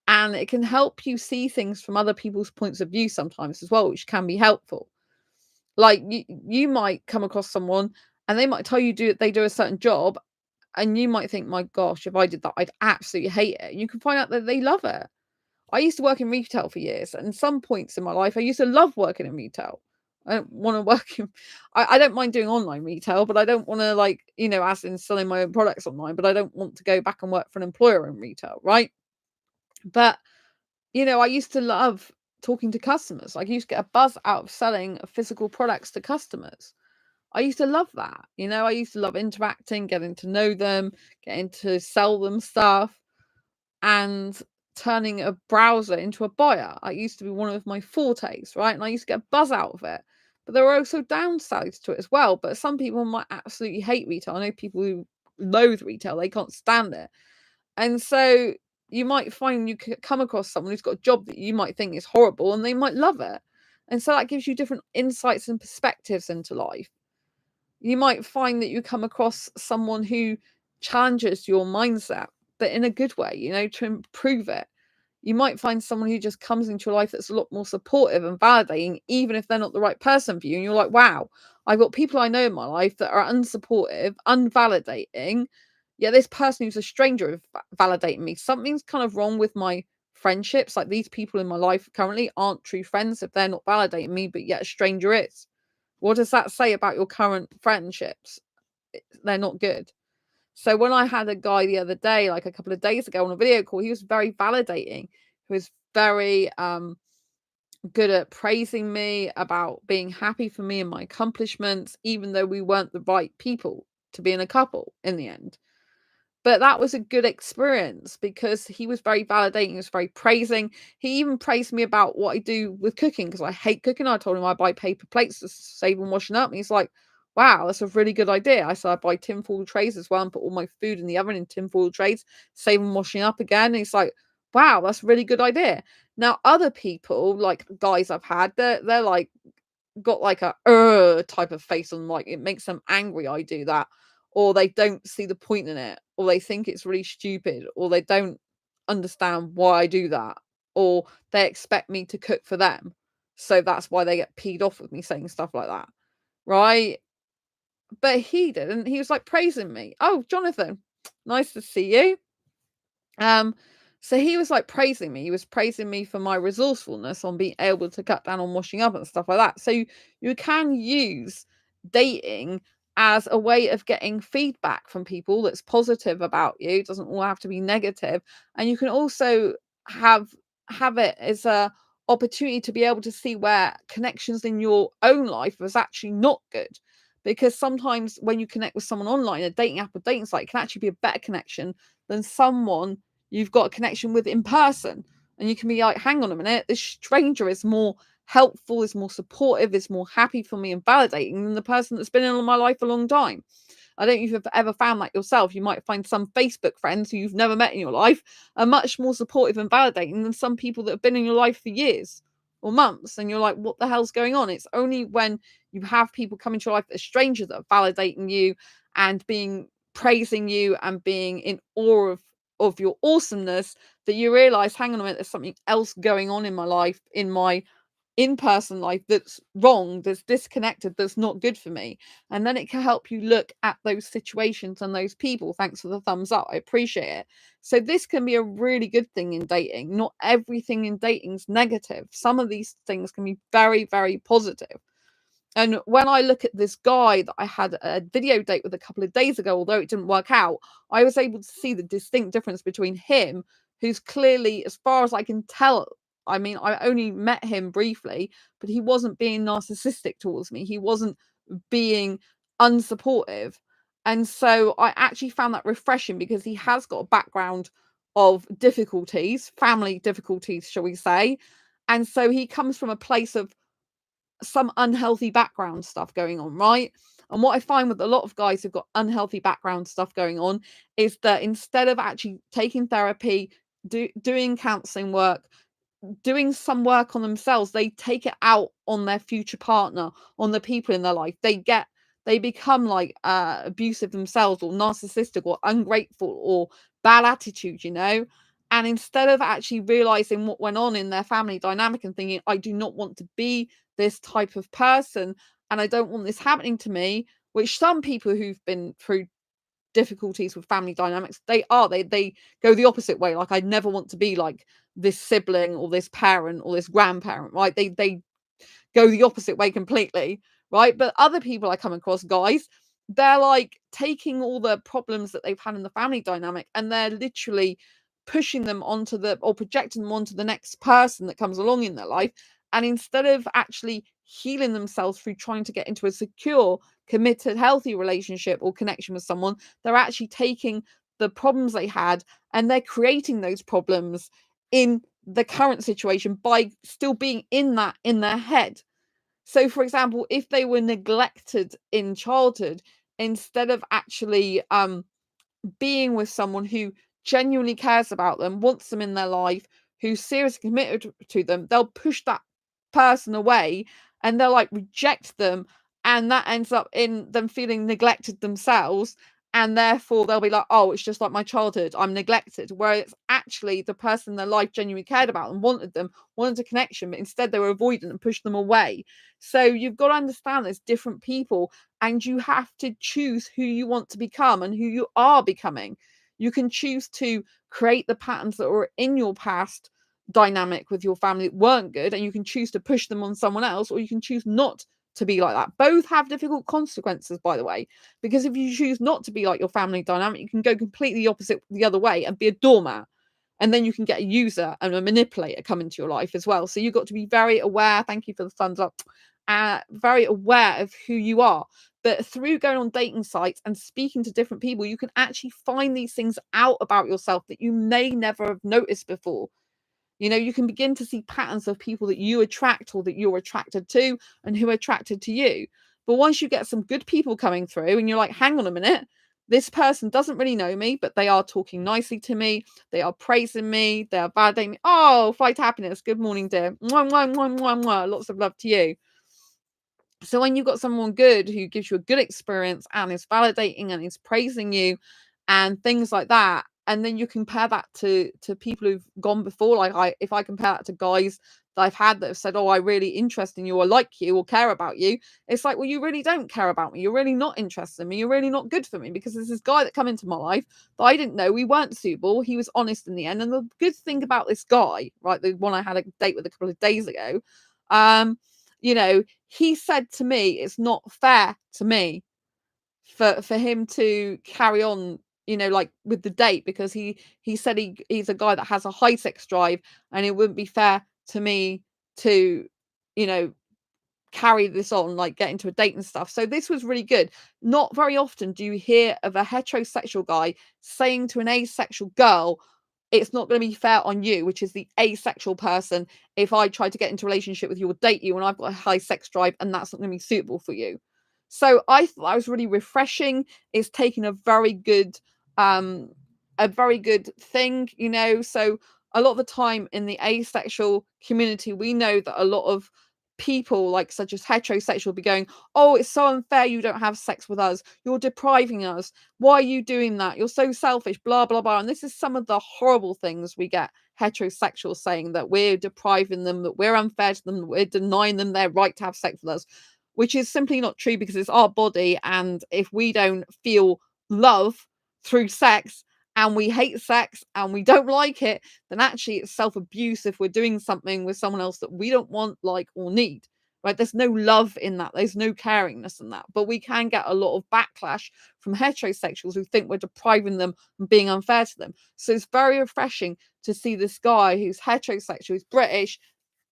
And it can help you see things from other people's points of view sometimes as well, which can be helpful. Like you might come across someone and they might tell you they do a certain job, and you might think, my gosh, if I did that, I'd absolutely hate it. And you can find out that they love it. I used to work in retail for years, and some points in my life, I used to love working in retail. I don't want to work in, I don't mind doing online retail, but I don't want to, like, as in selling my own products online, but I don't want to go back and work for an employer in retail, right? But, I used to love talking to customers. I used to get a buzz out of selling physical products to customers. I used to love that. I used to love interacting, getting to know them, getting to sell them stuff, and turning a browser into a buyer. I used to be one of my fortes, right? And I used to get a buzz out of it. But there were also downsides to it as well. But some people might absolutely hate retail. I know people who loathe retail, they can't stand it. And so you might find you come across someone who's got a job that you might think is horrible, and they might love it. And so that gives you different insights and perspectives into life. You might find that you come across someone who challenges your mindset, but in a good way, to improve it. You might find someone who just comes into your life that's a lot more supportive and validating, even if they're not the right person for you. And you're like, wow, I've got people I know in my life that are unsupportive, unvalidating. Yeah, this person who's a stranger is validating me. Something's kind of wrong with my friendships. Like, these people in my life currently aren't true friends if they're not validating me, but yet a stranger is. What does that say about your current friendships? They're not good. So when I had a guy the other day, like a couple of days ago, on a video call, he was very validating. He was very good at praising me, about being happy for me and my accomplishments, even though we weren't the right people to be in a couple in the end. But that was a good experience because he was very validating. He was very praising. He even praised me about what I do with cooking, because I hate cooking. I told him I buy paper plates to save on washing up. And he's like, wow, that's a really good idea. I said I buy tinfoil trays as well and put all my food in the oven in tinfoil trays, save on washing up again. And he's like, wow, that's a really good idea. Now, other people, like guys I've had, they're like, got like a type of face on, like it makes them angry I do that, or they don't see the point in it, or they think it's really stupid, or they don't understand why I do that, or they expect me to cook for them, so that's why they get peed off with me saying stuff like that, right? But he didn't. He was like praising me. Oh, Jonathan, nice to see you. So he was like praising me. He was praising me for my resourcefulness on being able to cut down on washing up and stuff like that. So you can use dating as a way of getting feedback from people that's positive about you. It doesn't all have to be negative. And you can also have it as a opportunity to be able to see where connections in your own life was actually not good. Because sometimes when you connect with someone online, a dating app or dating site can actually be a better connection than someone you've got a connection with in person. And you can be like, hang on a minute, this stranger is more helpful, is more supportive, is more happy for me and validating than the person that's been in my life a long time. I don't know if you've ever found that yourself. You might find some Facebook friends who you've never met in your life are much more supportive and validating than some people that have been in your life for years or months. And you're like, what the hell's going on? It's only when you have people come into your life that are strangers that are validating you and praising you and being in awe of your awesomeness that you realize, hang on a minute, there's something else going on in my life, in my in-person life, that's wrong, that's disconnected, that's not good for me. And then it can help you look at those situations and those people. Thanks for the thumbs up, I appreciate it. So this can be a really good thing in dating. Not everything in dating is negative. Some of these things can be very, very positive. And when I look at this guy that I had a video date with a couple of days ago, although it didn't work out, I was able to see the distinct difference between him, who's clearly, as far as I can tell, I mean, I only met him briefly, but he wasn't being narcissistic towards me. He wasn't being unsupportive. And so I actually found that refreshing because he has got a background of difficulties, family difficulties, shall we say. And so he comes from a place of some unhealthy background stuff going on, right? And what I find with a lot of guys who've got unhealthy background stuff going on is that instead of actually taking therapy, doing counseling work, doing some work on themselves, they take it out on their future partner, on the people in their life. They become like abusive themselves, or narcissistic, or ungrateful, or bad attitude, and instead of actually realizing what went on in their family dynamic and thinking, I do not want to be this type of person and I don't want this happening to me, which some people who've been through difficulties with family dynamics, they go the opposite way. Like, I never want to be like this sibling or this parent or this grandparent, right? They go the opposite way completely, right? But other people I come across, guys, they're like taking all the problems that they've had in the family dynamic and they're literally pushing them onto or projecting them onto the next person that comes along in their life. And instead of actually healing themselves through trying to get into a secure, committed, healthy relationship or connection with someone, they're actually taking the problems they had and they're creating those problems in the current situation by still being in their head. So, for example, if they were neglected in childhood, instead of actually being with someone who genuinely cares about them, wants them in their life, who's seriously committed to them, they'll push that person away and they'll like reject them. And that ends up in them feeling neglected themselves. And therefore they'll be like, oh, it's just like my childhood, I'm neglected. Whereas actually the person in their life genuinely cared about and wanted them, wanted a connection, but instead they were avoidant and pushed them away. So you've got to understand there's different people and you have to choose who you want to become and who you are becoming. You can choose to create the patterns that were in your past dynamic with your family that weren't good, and you can choose to push them on someone else, or you can choose not to be like that. Both have difficult consequences, by the way, because if you choose not to be like your family dynamic, you can go completely opposite the other way and be a doormat. And then you can get a user and a manipulator come into your life as well. So you've got to be very aware. Thank you for the thumbs up. Very aware of who you are. But through going on dating sites and speaking to different people, you can actually find these things out about yourself that you may never have noticed before. You can begin to see patterns of people that you attract or that you're attracted to and who are attracted to you. But once you get some good people coming through and you're like, hang on a minute, this person doesn't really know me, but they are talking nicely to me. They are praising me. They are validating me. Oh, fight happiness. Good morning, dear. Mwah, mwah, mwah, mwah, mwah. Lots of love to you. So when you've got someone good who gives you a good experience and is validating and is praising you and things like that, and then you compare that to people who've gone before, like if I compare that to guys that I've had that have said, oh, I really interest in you or like you or care about you, it's like, well, you really don't care about me. You're really not interested in me. You're really not good for me, because there's this guy that come into my life that I didn't know. We weren't suitable. He was honest in the end. And the good thing about this guy, right, the one I had a date with a couple of days ago, he said to me, it's not fair to me for him to carry on like with the date, because he said he's a guy that has a high sex drive, and it wouldn't be fair to me to, carry this on, like get into a date and stuff. So this was really good. Not very often do you hear of a heterosexual guy saying to an asexual girl, it's not going to be fair on you, which is the asexual person, if I try to get into a relationship with you or date you and I've got a high sex drive and that's not going to be suitable for you. So I thought that was really refreshing. It's taken a very good thing, So a lot of the time in the asexual community, we know that a lot of people, like such as heterosexual, be going, oh, it's so unfair you don't have sex with us, you're depriving us, why are you doing that, you're so selfish, blah blah blah. And this is some of the horrible things we get heterosexuals saying, that we're depriving them, that we're unfair to them, that we're denying them their right to have sex with us, which is simply not true, because it's our body, and if we don't feel love through sex, and we hate sex and we don't like it, then actually it's self-abuse if we're doing something with someone else that we don't want, like, or need. Right? There's no love in that. There's no caringness in that. But we can get a lot of backlash from heterosexuals who think we're depriving them and being unfair to them. So it's very refreshing to see this guy who's heterosexual, who's British,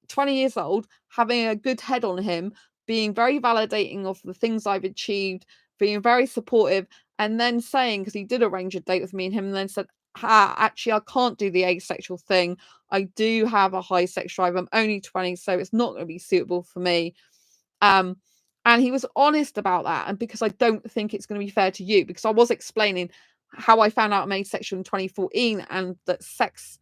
20 years old, having a good head on him, being very validating of the things I've achieved, being very supportive, and then saying, because he did arrange a date with me and him, and then said, actually, I can't do the asexual thing. I do have a high sex drive. I'm only 20, so it's not going to be suitable for me. And he was honest about that. And because I don't think it's going to be fair to you, because I was explaining how I found out I'm asexual in 2014, and that sex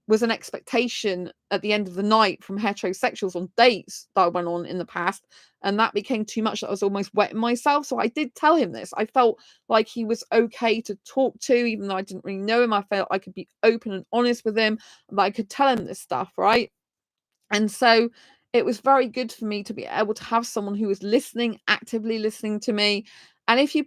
was an expectation at the end of the night from heterosexuals on dates that I went on in the past. And that became too much, that I was almost wetting myself. So I did tell him this. I felt like he was okay to talk to, even though I didn't really know him. I felt I could be open and honest with him, and I could tell him this stuff, right? And so it was very good for me to be able to have someone who was listening, actively listening to me. And if you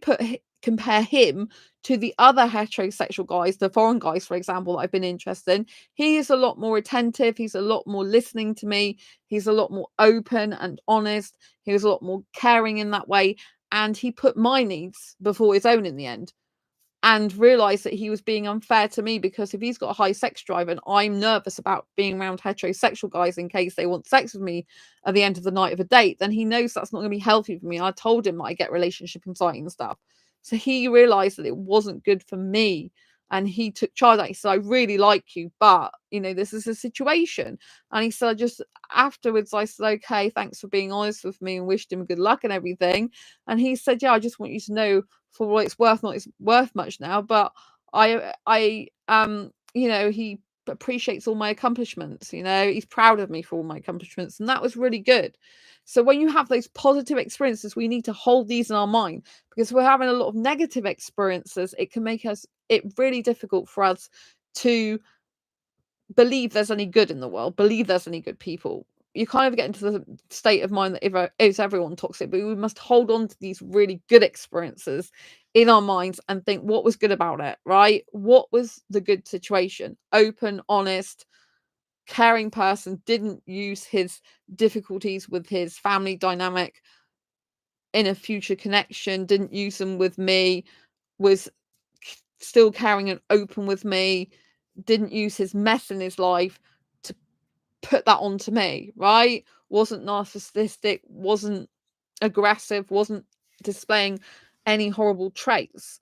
compare him to the other heterosexual guys, the foreign guys, for example, that I've been interested in, he is a lot more attentive. He's a lot more listening to me. He's a lot more open and honest. He was a lot more caring in that way. And he put my needs before his own in the end, and realized that he was being unfair to me, because if he's got a high sex drive and I'm nervous about being around heterosexual guys in case they want sex with me at the end of the night of a date, then he knows that's not going to be healthy for me. I told him I get relationship anxiety and stuff. So he realized that it wasn't good for me, and he took charge of that. He said, I really like you, but this is a situation. And he said, afterwards I said, okay, thanks for being honest with me, and wished him good luck and everything. And he said, yeah, I just want you to know, for what it's worth, not it's worth much now, but he appreciates all my accomplishments. He's proud of me for all my accomplishments, and that was really good. So when you have those positive experiences, we need to hold these in our mind, because if we're having a lot of negative experiences, it can make it really difficult for us to believe there's any good in the world, believe there's any good people. You kind of get into the state of mind that is everyone toxic, but we must hold on to these really good experiences in our minds and think, what was good about it, right? What was the good situation? Open, honest, caring person, didn't use his difficulties with his family dynamic in a future connection, didn't use them with me, was still caring and open with me, didn't use his mess in his life to put that onto me, right? Wasn't narcissistic, wasn't aggressive, wasn't displaying any horrible traits.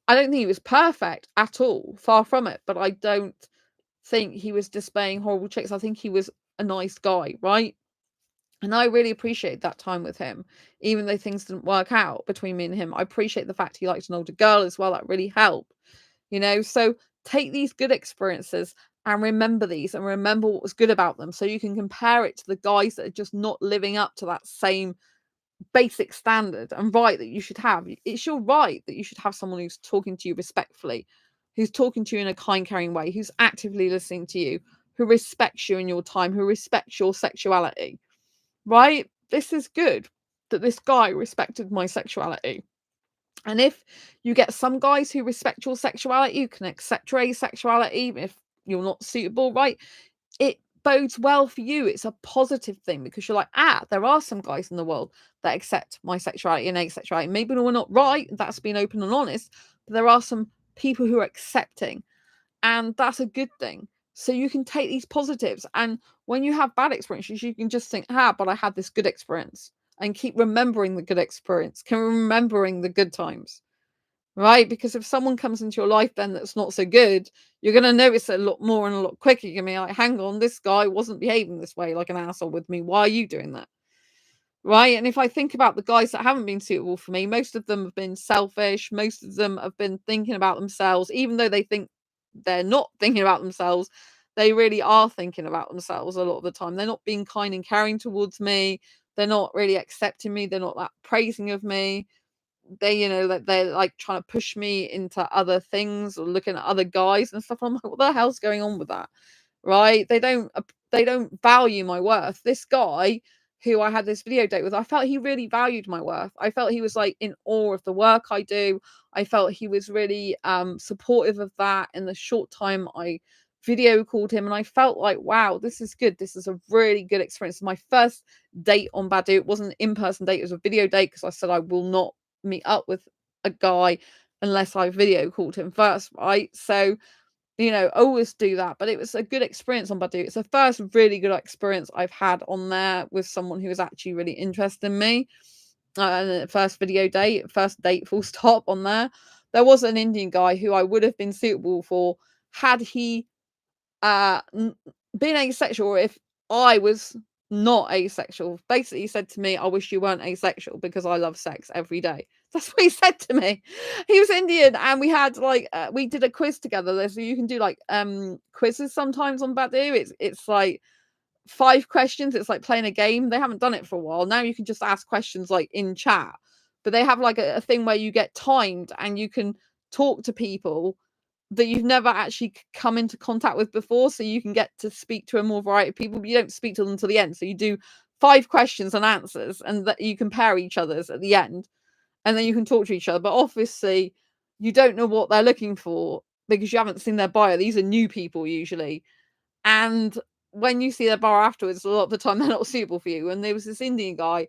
I don't think he was perfect at all, far from it, but I don't think he was displaying horrible traits. I think he was a nice guy, right? And I really appreciate that time with him, even though things didn't work out between me and him. I appreciate the fact he liked an older girl as well. That really helped, So take these good experiences and remember these, and remember what was good about them, so you can compare it to the guys that are just not living up to that same basic standard and right that you should have. It's your right that you should have someone who's talking to you respectfully, who's talking to you in a kind, caring way, who's actively listening to you, who respects you and your time, who respects your sexuality. Right? This is good that this guy respected my sexuality. And if you get some guys who respect your sexuality, you can accept your asexuality if you're not suitable, right? It bodes well for you. It's a positive thing, because you're like, there are some guys in the world that accept my sexuality and asexuality. Maybe we're not right, that's being open and honest, but there are some people who are accepting. And that's a good thing. So you can take these positives, and when you have bad experiences, you can just think, but I had this good experience, and keep remembering the good experience, keep remembering the good times, right? Because if someone comes into your life then that's not so good, you're going to notice it a lot more and a lot quicker. You're going to be like, hang on, this guy wasn't behaving this way like an asshole with me. Why are you doing that? Right? And if I think about the guys that haven't been suitable for me, most of them have been selfish. Most of them have been thinking about themselves, even though they think they're not thinking about themselves. They really are thinking about themselves a lot of the time. They're not being kind and caring towards me. They're not really accepting me. They're not that praising of me. They're like trying to push me into other things or looking at other guys and stuff. I'm like, what the hell's going on with that? Right? They don't value my worth. This guy who I had this video date with, I felt he really valued my worth. I felt he was like in awe of the work I do. I felt he was really supportive of that in the short time I video called him, and I felt like, wow, this is good. This is a really good experience. My first date on Badu, it wasn't an in-person date, it was a video date, because I said I will not meet up with a guy unless I video called him first, right? So always do that. But it was a good experience on Badu. It's the first really good experience I've had on there with someone who was actually really interested in me. And the first video date, first date full stop on there. There was an Indian guy who I would have been suitable for had he been asexual, or if I was not asexual. Basically, he said to me, I wish you weren't asexual because I love sex every day. That's what he said to me. He was Indian, and we had we did a quiz together. So you can do like quizzes sometimes on Badu. It's like 5 questions. It's like playing a game. They haven't done it for a while. Now you can just ask questions like in chat. But they have like a thing where you get timed and you can talk to people that you've never actually come into contact with before, so you can get to speak to a more variety of people, but you don't speak to them until the end. So you do 5 questions and answers, and that you compare each other's at the end, and then you can talk to each other. But obviously you don't know what they're looking for because you haven't seen their bio. These are new people usually, and when you see their bio afterwards, a lot of the time they're not suitable for you. And there was this Indian guy,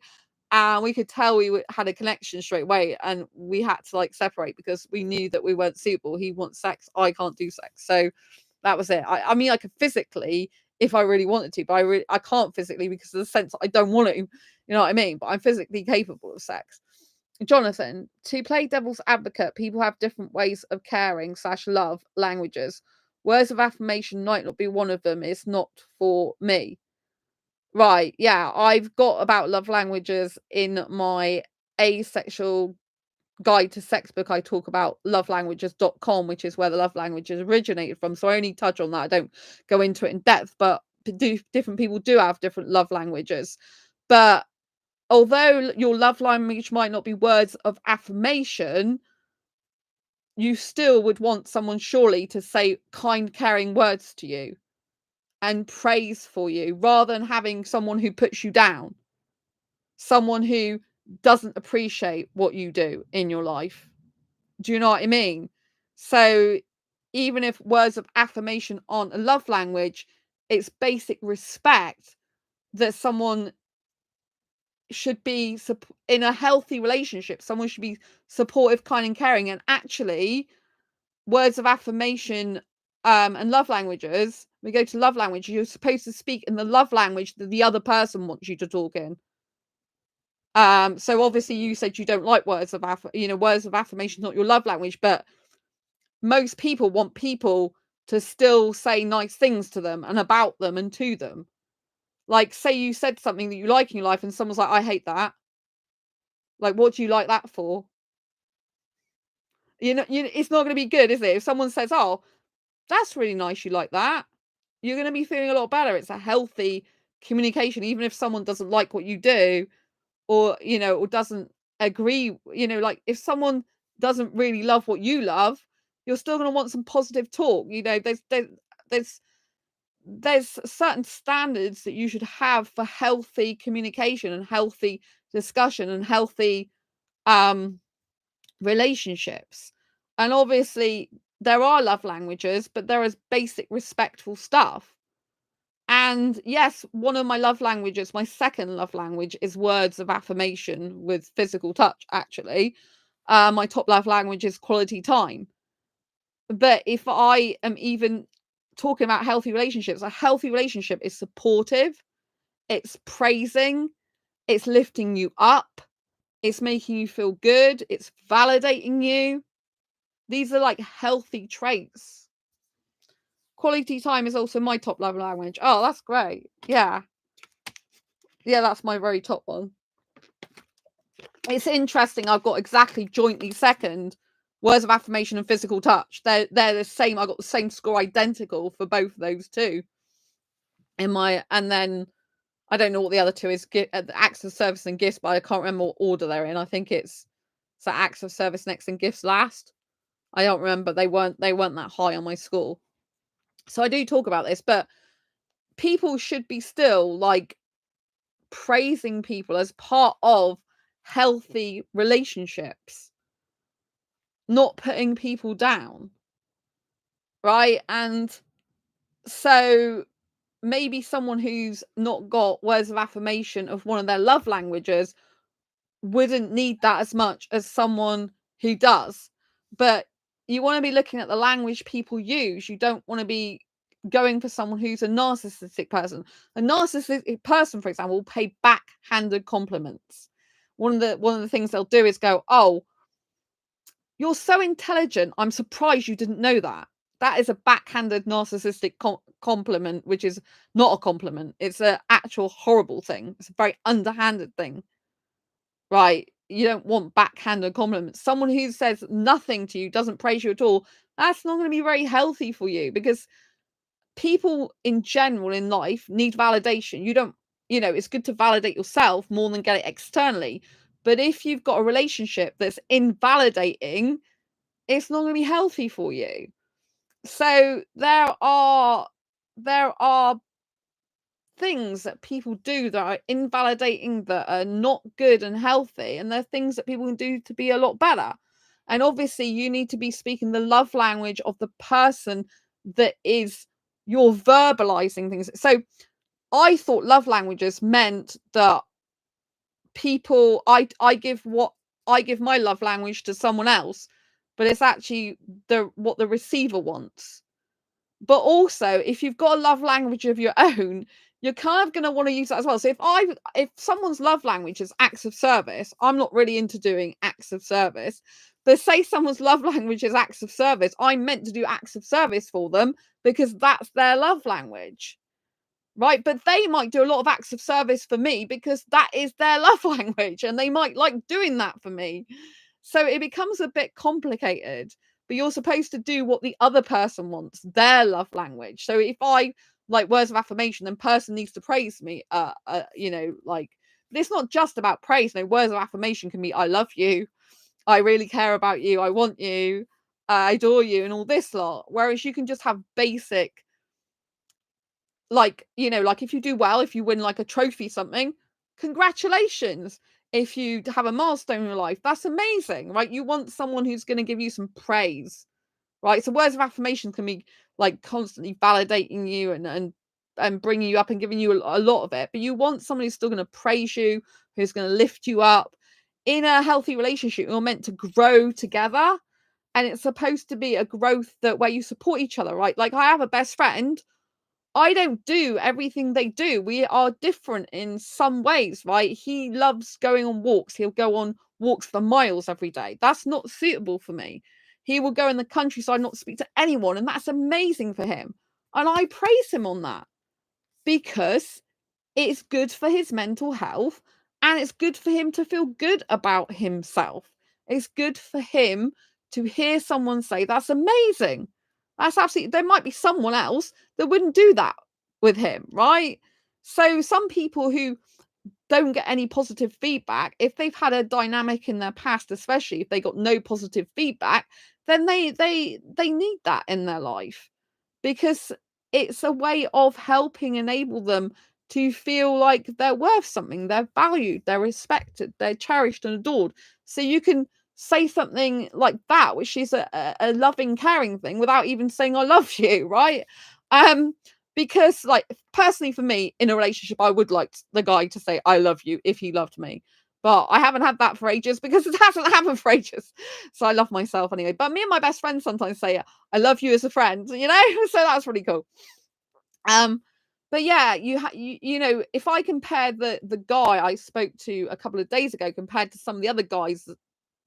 and we could tell we had a connection straight away, and we had to like separate because we knew that we weren't suitable. He wants sex, I can't do sex. So that was it. I mean, I could physically if I really wanted to, but I can't physically because of the sense I don't want to, you know what I mean? But I'm physically capable of sex. Jonathan, to play devil's advocate, people have different ways of caring / love languages. Words of affirmation might not be one of them. It's not for me. Right, yeah, I've got about love languages in my Asexual Guide to Sex book. I talk about lovelanguages.com, which is where the love languages originated from. So I only touch on that. I don't go into it in depth, but different people do have different love languages. But although your love language might not be words of affirmation, you still would want someone surely to say kind, caring words to you and praise for you, rather than having someone who puts you down, someone who doesn't appreciate what you do in your life. Do you know what I mean? So even if words of affirmation aren't a love language, it's basic respect that someone should be in a healthy relationship. Someone should be supportive, kind, and caring. And actually, words of affirmation and love languages, we go to love language, you're supposed to speak in the love language that the other person wants you to talk in. So obviously you said you don't like words of affirmation, not your love language, but most people want people to still say nice things to them and about them and to them. Like, say you said something that you like in your life and someone's like, I hate that. Like, what do you like that for? It's not going to be good, is it? If someone says, oh, that's really nice, you like that, you're going to be feeling a lot better. It's a healthy communication, even if someone doesn't like what you do, or or doesn't agree. Like, if someone doesn't really love what you love, you're still going to want some positive talk. There's certain standards that you should have for healthy communication and healthy discussion and healthy relationships. And obviously there are love languages, but there is basic respectful stuff. And yes, one of my love languages, my second love language, is words of affirmation with physical touch, actually. My top love language is quality time. But if I am even talking about healthy relationships, a healthy relationship is supportive, it's praising, it's lifting you up, it's making you feel good, it's validating you. These are like healthy traits. Quality time is also my top love language. Oh, that's great. Yeah. Yeah, that's my very top one. It's interesting. I've got exactly jointly second words of affirmation and physical touch. They're the same. I got the same score, identical for both of those two. And then I don't know what the other two is. Acts of service and gifts, but I can't remember what order they're in. I think it's so acts of service next and gifts last. I don't remember. They weren't that high on my score. So I do talk about this, but people should be still like praising people as part of healthy relationships, not putting people down, right? And so maybe someone who's not got words of affirmation of one of their love languages wouldn't need that as much as someone who does. But you want to be looking at the language people use. You don't want to be going for someone who's a narcissistic person. A narcissistic person, for example, will pay backhanded compliments. One of the things they'll do is go, "Oh, you're so intelligent. I'm surprised you didn't know that." That is a backhanded narcissistic compliment, which is not a compliment. It's an actual horrible thing. It's a very underhanded thing, right? You don't want backhanded compliments. Someone who says nothing to you, doesn't praise you at all, that's not going to be very healthy for you, because people in general in life need validation. It's good to validate yourself more than get it externally. But if you've got a relationship that's invalidating, it's not going to be healthy for you. So there are things that people do that are invalidating, that are not good and healthy, and they're things that people can do to be a lot better. And obviously you need to be speaking the love language of the person that is you're verbalizing things. So I thought love languages meant that people I give my love language to someone else, but it's actually what the receiver wants. But also, if you've got a love language of your own, you're kind of going to want to use that as well. So if someone's love language is acts of service, I'm not really into doing acts of service. But say someone's love language is acts of service, I'm meant to do acts of service for them because that's their love language, right? But they might do a lot of acts of service for me because that is their love language, and they might like doing that for me. So it becomes a bit complicated, but you're supposed to do what the other person wants, their love language. So if I like words of affirmation, then person needs to praise me. Like, but it's not just about praise. No, words of affirmation can be I love you, I really care about you, I want you, I adore you, and all this lot. Whereas you can just have basic, like, like if you do well, if you win like a trophy, something, congratulations. If you have a milestone in your life, that's amazing, right? You want someone who's going to give you some praise, right? So words of affirmation can be like constantly validating you and bringing you up and giving you a lot of it, but you want someone who's still going to praise you, who's going to lift you up. In a healthy relationship, you're meant to grow together, and it's supposed to be a growth that where you support each other, right? Like, I have a best friend, I don't do everything they do. We are different in some ways, right? He loves going on walks. He'll go on walks for miles every day. That's not suitable for me. He will go in the countryside, not speak to anyone, and that's amazing for him. And I praise him on that because it's good for his mental health, and it's good for him to feel good about himself. It's good for him to hear someone say, "That's amazing." That's absolutely, there might be someone else that wouldn't do that with him, right? So some people who don't get any positive feedback, if they've had a dynamic in their past, especially if they got no positive feedback, then they need that in their life, because it's a way of helping enable them to feel like they're worth something, they're valued, they're respected, they're cherished and adored. So you can say something like that, which is a loving, caring thing, without even saying I love you, right? Because, like, personally for me, in a relationship, I would like the guy to say I love you if he loved me. But I haven't had that for ages because it hasn't happened for ages. So I love myself anyway. But me and my best friend sometimes say, I love you as a friend, you know? So that's really cool. Um, but yeah, you know, if I compare the guy I spoke to a couple of days ago compared to some of the other guys,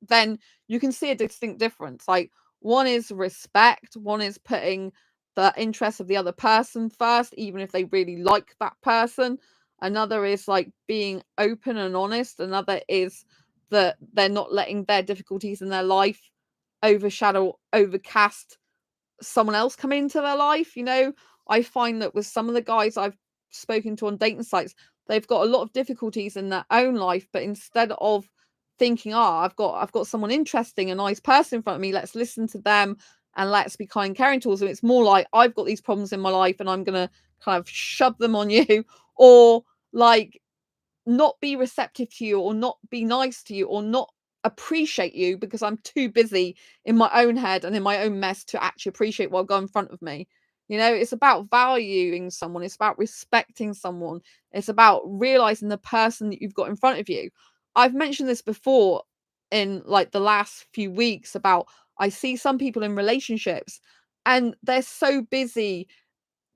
then you can see a distinct difference. Like, one is respect, one is putting the interest of the other person first, even if they really like that person. Another is like being open and honest. Another is that they're not letting their difficulties in their life overcast someone else come into their life. You know, I find that with some of the guys I've spoken to on dating sites, they've got a lot of difficulties in their own life, but instead of thinking, I've got someone interesting, a nice person in front of me, let's listen to them and let's be kind, caring towards them. It's more like, I've got these problems in my life and I'm gonna kind of shove them on you, or like not be receptive to you, or not be nice to you, or not appreciate you because I'm too busy in my own head and in my own mess to actually appreciate what got in front of me. You know, it's about valuing someone, it's about respecting someone, it's about realizing the person that you've got in front of you. I've mentioned this before in like the last few weeks about, I see some people in relationships and they're so busy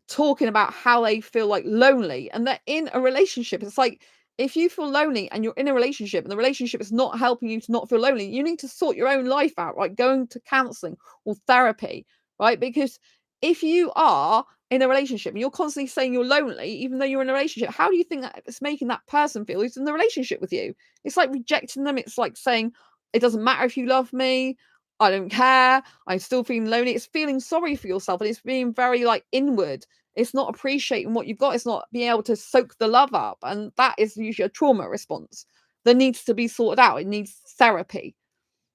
talking about how they feel like lonely, and they're in a relationship. It's like, if you feel lonely and you're in a relationship and the relationship is not helping you to not feel lonely, you need to sort your own life out, right? Going to counseling or therapy, right? Because if you are in a relationship and you're constantly saying you're lonely, even though you're in a relationship, how do you think that it's making that person feel who's in the relationship with you? It's like rejecting them. It's like saying, it doesn't matter if you love me. I don't care. I'm still feeling lonely. It's feeling sorry for yourself, and it's being very like inward. It's not appreciating what you've got. It's not being able to soak the love up. And that is usually a trauma response that needs to be sorted out. It needs therapy.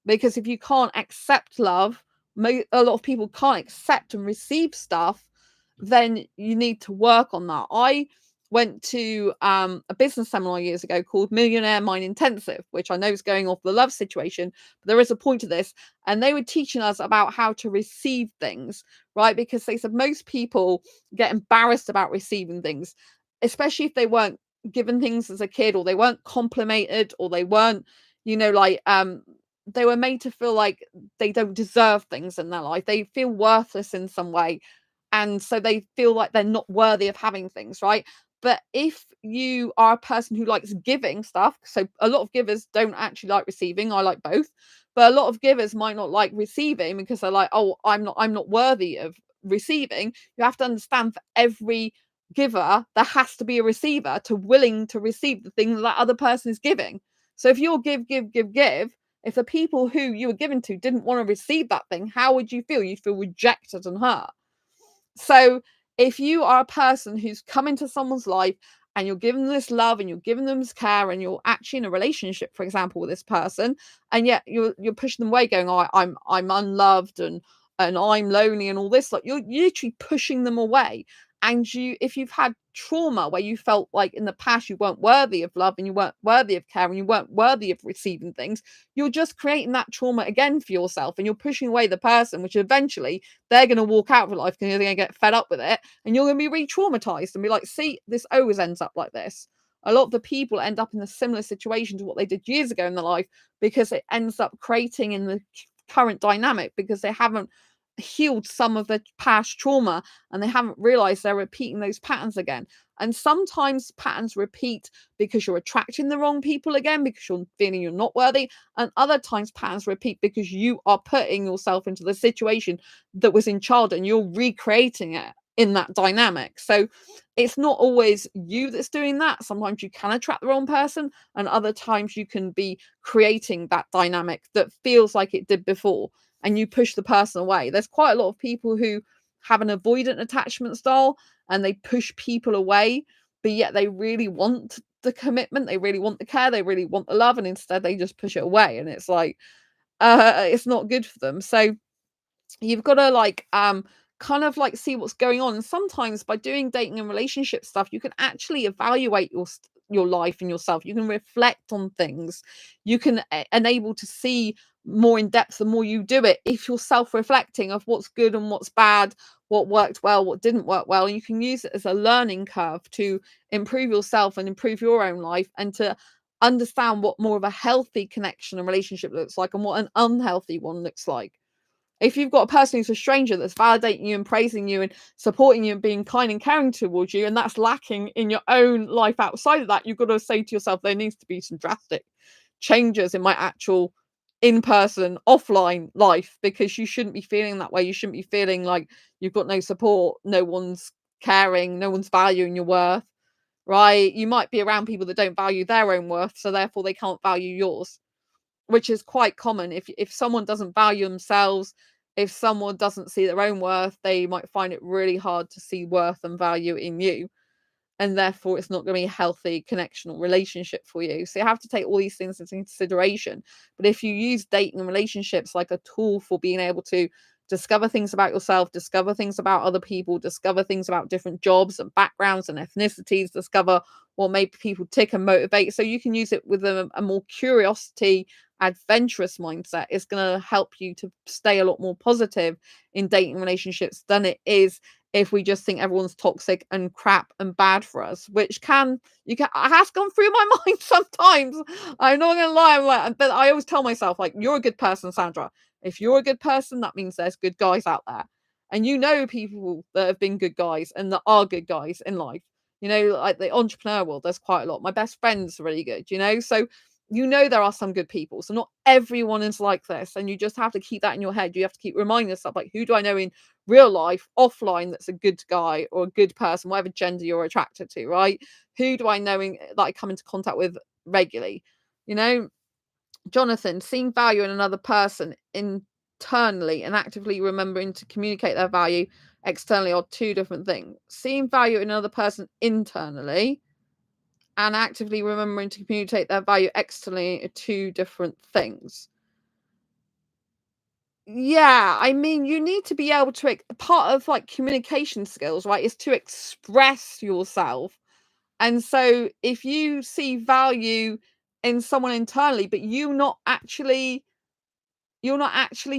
Because if you can't accept love, a lot of people can't accept and receive stuff, then you need to work on that. I went to a business seminar years ago called Millionaire Mind Intensive, which I know is going off the love situation, but there is a point to this. And they were teaching us about how to receive things, right? Because they said most people get embarrassed about receiving things, especially if they weren't given things as a kid, or they weren't complimented, or they weren't, you know, like they were made to feel like they don't deserve things in their life. They feel worthless in some way. And so they feel like they're not worthy of having things, right? But if you are a person who likes giving stuff, so a lot of givers don't actually like receiving. I like both. But a lot of givers might not like receiving because they're like, oh, I'm not worthy of receiving. You have to understand, for every giver, there has to be a receiver to willing to receive the thing that other person is giving. So if you're give, if the people who you were given to didn't want to receive that thing, how would you feel? You'd feel rejected and hurt. So if you are a person who's come into someone's life and you're giving them this love and you're giving them this care, and you're actually in a relationship, for example, with this person, and yet you're pushing them away, going, oh, I'm unloved and I'm lonely and all this, like, you're literally pushing them away. And if you've had trauma where you felt like in the past you weren't worthy of love and you weren't worthy of care and you weren't worthy of receiving things, you're just creating that trauma again for yourself, and you're pushing away the person, which eventually they're going to walk out of life because they're going to get fed up with it, and you're going to be re-traumatized and be like, see, this always ends up like this. A lot of the people end up in a similar situation to what they did years ago in their life, because it ends up creating in the current dynamic, because they haven't healed some of the past trauma and they haven't realized they're repeating those patterns again. And sometimes patterns repeat because you're attracting the wrong people again, because you're feeling you're not worthy. And other times patterns repeat because you are putting yourself into the situation that was in childhood and you're recreating it in that dynamic. So it's not always you that's doing that. Sometimes you can attract the wrong person, and other times you can be creating that dynamic that feels like it did before, and you push the person away. There's quite a lot of people who have an avoidant attachment style and they push people away, but yet they really want the commitment, they really want the care, they really want the love, and instead they just push it away. And it's like, it's not good for them. So you've got to like kind of like see what's going on. And sometimes by doing dating and relationship stuff, you can actually evaluate your life and yourself. You can reflect on things. You can enable to see more in depth the more you do it, if you're self-reflecting of what's good and what's bad, what worked well, what didn't work well. And you can use it as a learning curve to improve yourself and improve your own life, and to understand what more of a healthy connection and relationship looks like and what an unhealthy one looks like. If you've got a person who's a stranger that's validating you and praising you and supporting you and being kind and caring towards you, and that's lacking in your own life outside of that, you've got to say to yourself, there needs to be some drastic changes in my actual in-person, offline life, because you shouldn't be feeling that way. You shouldn't be feeling like you've got no support, no one's caring, no one's valuing your worth, right? You might be around people that don't value their own worth, so therefore they can't value yours, which is quite common. If someone doesn't value themselves, if someone doesn't see their own worth, they might find it really hard to see worth and value in you, and therefore it's not going to be a healthy connectional relationship for you. So you have to take all these things into consideration. But if you use dating and relationships like a tool for being able to discover things about yourself, discover things about other people, discover things about different jobs and backgrounds and ethnicities, discover what make people tick and motivate, so you can use it with a more curiosity, adventurous mindset, is going to help you to stay a lot more positive in dating relationships than it is if we just think everyone's toxic and crap and bad for us, which it has gone through my mind sometimes. I'm not gonna lie, I'm like, but I always tell myself, like, you're a good person, Sandra. If you're a good person, that means there's good guys out there. And you know people that have been good guys and that are good guys in life. You know, like the entrepreneur world, there's quite a lot. My best friend's really good, you know? So you know there are some good people. So not everyone is like this. And you just have to keep that in your head. You have to keep reminding yourself, like, who do I know in real life, offline, that's a good guy or a good person, whatever gender you're attracted to, right? Who do I know that I come into contact with regularly? You know, Jonathan, seeing value in another person internally and actively remembering to communicate their value externally are two different things. Seeing value in another person internally and actively remembering to communicate their value externally are two different things. Yeah, I mean, you need to be able to part of like communication skills, right, is to express yourself. And so if you see value in someone internally, but you're not actually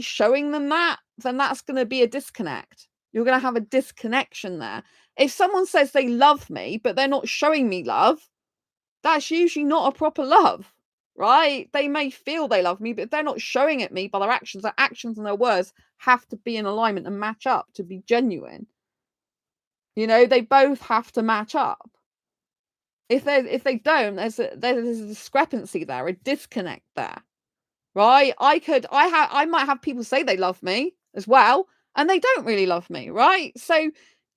showing them that, then that's going to be a disconnect. You're going to have a disconnection there. If someone says they love me, but they're not showing me love, that's usually not a proper love, right? They may feel they love me, but if they're not showing it me by their actions and their words have to be in alignment and match up to be genuine. You know, they both have to match up. If they don't, there's a discrepancy there, a disconnect there, right? I might have people say they love me as well, and they don't really love me, right? So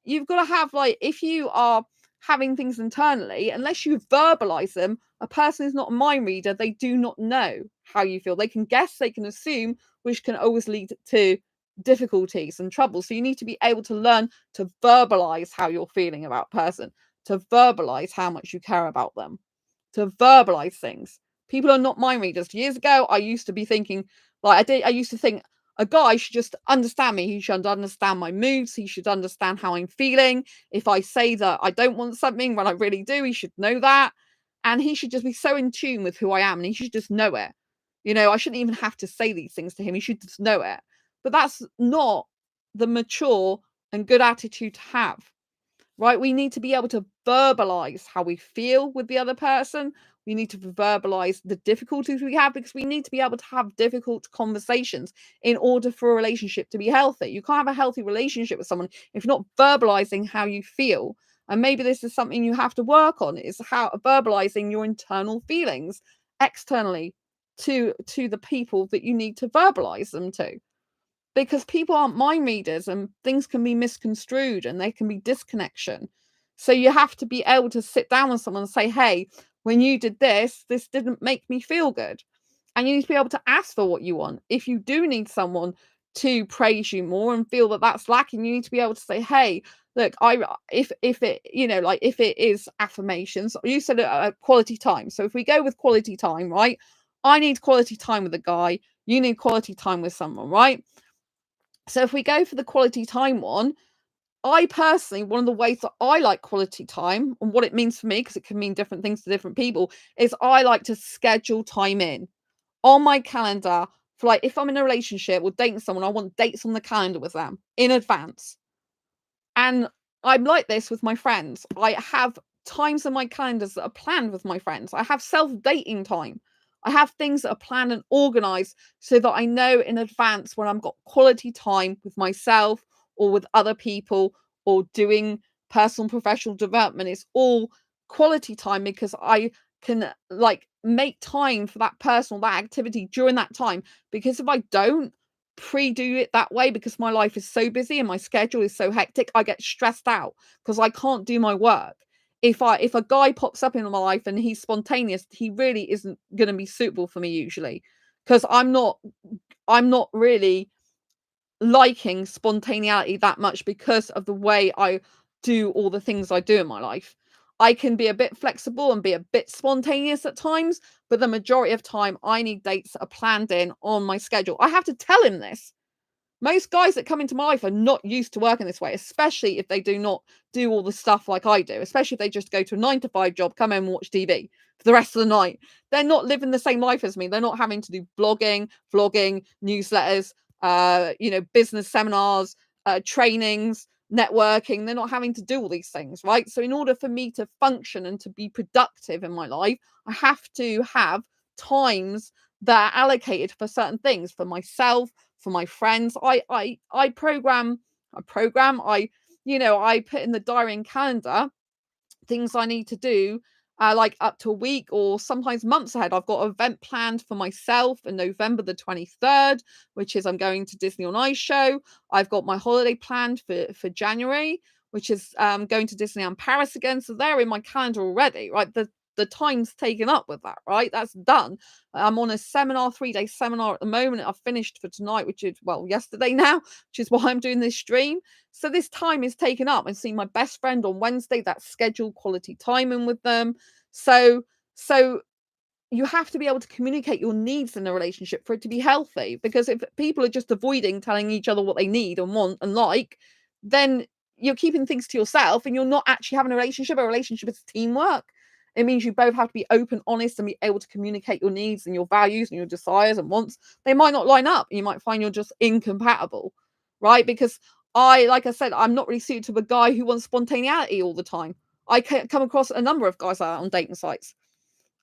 you've got to have, like, if you are having things internally, unless you verbalize them, a person is not a mind reader. They do not know how you feel. They can guess, they can assume, which can always lead to difficulties and trouble. So you need to be able to learn to verbalize how you're feeling about a person, to verbalize how much you care about them, to verbalize things. People are not mind readers. Years ago, I used to be thinking, I used to think a guy should just understand me. He should understand my moods. He should understand how I'm feeling. If I say that I don't want something when I really do, he should know that. And he should just be so in tune with who I am, and he should just know it. You know, I shouldn't even have to say these things to him. He should just know it. But that's not the mature and good attitude to have, right? We need to be able to verbalize how we feel with the other person. We need to verbalize the difficulties we have, because we need to be able to have difficult conversations in order for a relationship to be healthy. You can't have a healthy relationship with someone if you're not verbalizing how you feel. And maybe this is something you have to work on, is how verbalizing your internal feelings externally to the people that you need to verbalize them to, because people aren't mind readers and things can be misconstrued and there can be disconnection. So you have to be able to sit down with someone and say, hey, when you did this, this didn't make me feel good. And you need to be able to ask for what you want. If you do need someone to praise you more and feel that that's lacking, you need to be able to say, hey, look, if it, you know, like, if it is affirmations, you said quality time. So if we go with quality time, right? I need quality time with a guy. You need quality time with someone, right? So if we go for the quality time one, I personally, one of the ways that I like quality time and what it means for me, because it can mean different things to different people, is I like to schedule time in on my calendar for, like, if I'm in a relationship or dating someone, I want dates on the calendar with them in advance. And I'm like this with my friends. I have times in my calendars that are planned with my friends. I have self-dating time. I have things that are planned and organized so that I know in advance when I've got quality time with myself or with other people or doing personal and professional development. It's all quality time because I can like make time for that person or that activity during that time. Because if I don't pre-do it that way, because my life is so busy and my schedule is so hectic, I get stressed out because I can't do my work. If a guy pops up in my life and he's spontaneous, he really isn't going to be suitable for me usually, because I'm not really liking spontaneity that much because of the way I do all the things I do in my life. I can be a bit flexible and be a bit spontaneous at times, but the majority of time I need dates that are planned in on my schedule. I have to tell him this. Most guys that come into my life are not used to working this way, especially if they do not do all the stuff like I do, especially if they just go to a 9 to 5 job, come home and watch TV for the rest of the night. They're not living the same life as me. They're not having to do blogging, vlogging, newsletters, business seminars, trainings, networking. They're not having to do all these things, right? So in order for me to function and to be productive in my life, I have to have times that are allocated for certain things for myself, for my friends. I program, I put in the diary and calendar things I need to do, like up to a week or sometimes months ahead. I've got an event planned for myself in November the 23rd, which is I'm going to Disney on Ice show. I've got my holiday planned for January, which is going to Disneyland Paris again. So they're in my calendar already, right? The time's taken up with that, right? That's done. I'm on a seminar, 3-day seminar at the moment. I've finished for tonight, which is, well, yesterday now, which is why I'm doing this stream. So this time is taken up. I'm seeing my best friend on Wednesday. That's scheduled quality time in with them. So you have to be able to communicate your needs in a relationship for it to be healthy. Because if people are just avoiding telling each other what they need and want and like, then you're keeping things to yourself and you're not actually having a relationship. A relationship is teamwork. It means you both have to be open, honest, and be able to communicate your needs and your values and your desires and wants. They might not line up. You might find you're just incompatible, right? Because like I said, I'm not really suited to a guy who wants spontaneity all the time. I come across a number of guys like that on dating sites.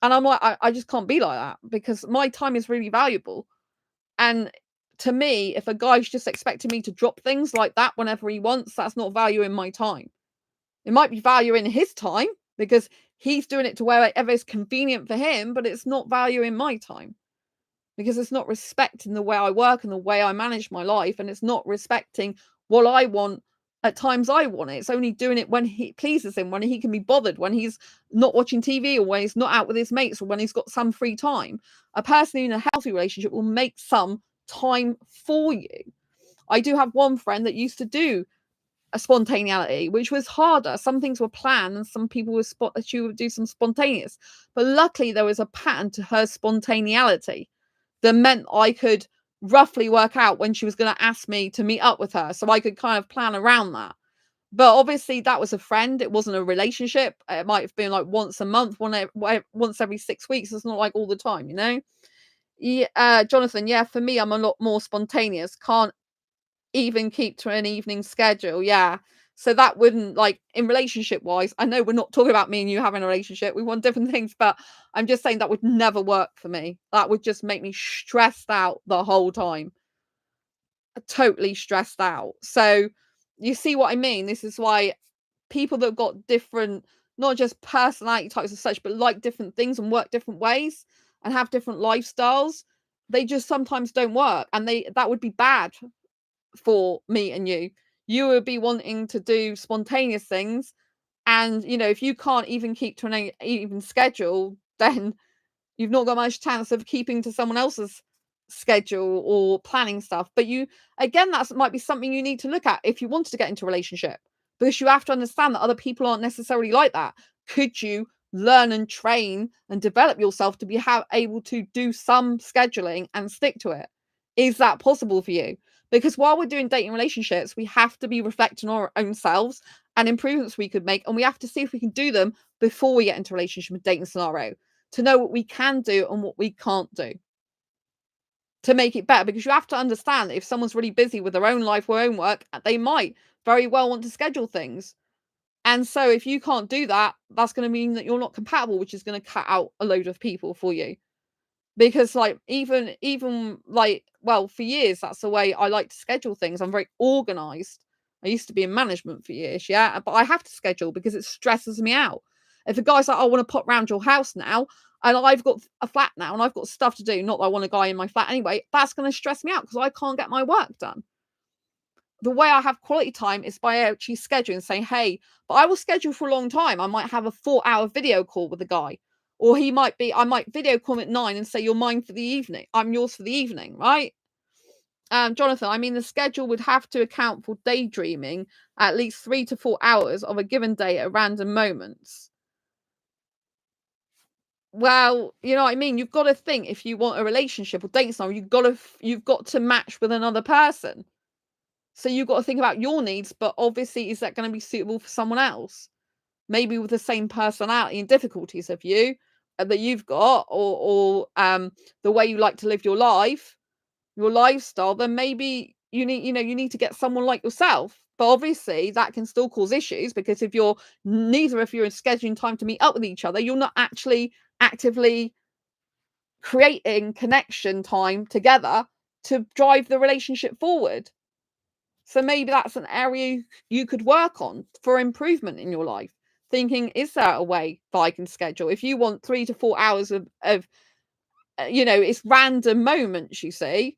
And I'm like, I just can't be like that because my time is really valuable. And to me, if a guy's just expecting me to drop things like that whenever he wants, that's not value in my time. It might be value in his time because he's doing it to wherever is convenient for him, but it's not value in my time because it's not respecting the way I work and the way I manage my life. And it's not respecting what I want at times I want it. It's only doing it when he pleases him, when he can be bothered, when he's not watching TV or when he's not out with his mates or when he's got some free time. A person in a healthy relationship will make some time for you. I do have one friend that used to do a spontaneity, which was harder. Some things were planned and some people were she would do some spontaneous. But luckily there was a pattern to her spontaneity that meant I could roughly work out when she was going to ask me to meet up with her. So I could kind of plan around that. But obviously that was a friend. It wasn't a relationship. It might have been like once a month, once every 6 weeks. It's not like all the time, you know? Yeah, Jonathan, yeah, for me, I'm a lot more spontaneous. Can't even keep to an evening schedule. Yeah. So that wouldn't like in relationship wise, I know we're not talking about me and you having a relationship. We want different things, but I'm just saying that would never work for me. That would just make me stressed out the whole time. Totally stressed out. So you see what I mean? This is why people that have got different, not just personality types as such, but like different things and work different ways and have different lifestyles, they just sometimes don't work. And that would be bad for me and you. You would be wanting to do spontaneous things. And, if you can't even keep to an even schedule, then you've not got much chance of keeping to someone else's schedule or planning stuff. But again, that might be something you need to look at if you wanted to get into a relationship, because you have to understand that other people aren't necessarily like that. Could you learn and train and develop yourself to be able to do some scheduling and stick to it? Is that possible for you? Because while we're doing dating relationships, we have to be reflecting on our own selves and improvements we could make. And we have to see if we can do them before we get into a relationship and dating scenario, to know what we can do and what we can't do to make it better. Because you have to understand that if someone's really busy with their own life or own work, they might very well want to schedule things. And so if you can't do that, that's going to mean that you're not compatible, which is going to cut out a load of people for you. Because like even like, well, for years that's the way I like to schedule things. I'm very organized. I used to be in management for years, yeah, but I have to schedule because it stresses me out. If a guy's like, I want to pop round your house now, and I've got a flat now and I've got stuff to do, not that I want a guy in my flat anyway, that's going to stress me out because I can't get my work done. The way I have quality time is by actually scheduling and saying, hey, but I will schedule for a long time. I might have a 4-hour video call with a guy. Or I might video call him at 9 and say, you're mine for the evening. I'm yours for the evening, right? Jonathan, I mean, the schedule would have to account for daydreaming at least 3 to 4 hours of a given day at random moments. Well, you know what I mean? You've got to think, if you want a relationship or dating someone, you've got to match with another person. So you've got to think about your needs, but obviously, is that going to be suitable for someone else? Maybe with the same personality and difficulties of you that you've got, or the way you like to live your life, your lifestyle, then maybe you need to get someone like yourself. But obviously, that can still cause issues because if you're scheduling time to meet up with each other, you're not actually actively creating connection time together to drive the relationship forward. So maybe that's an area you could work on for improvement in your life. Thinking, is there a way that I can schedule? If you want 3 to 4 hours of it's random moments, you see,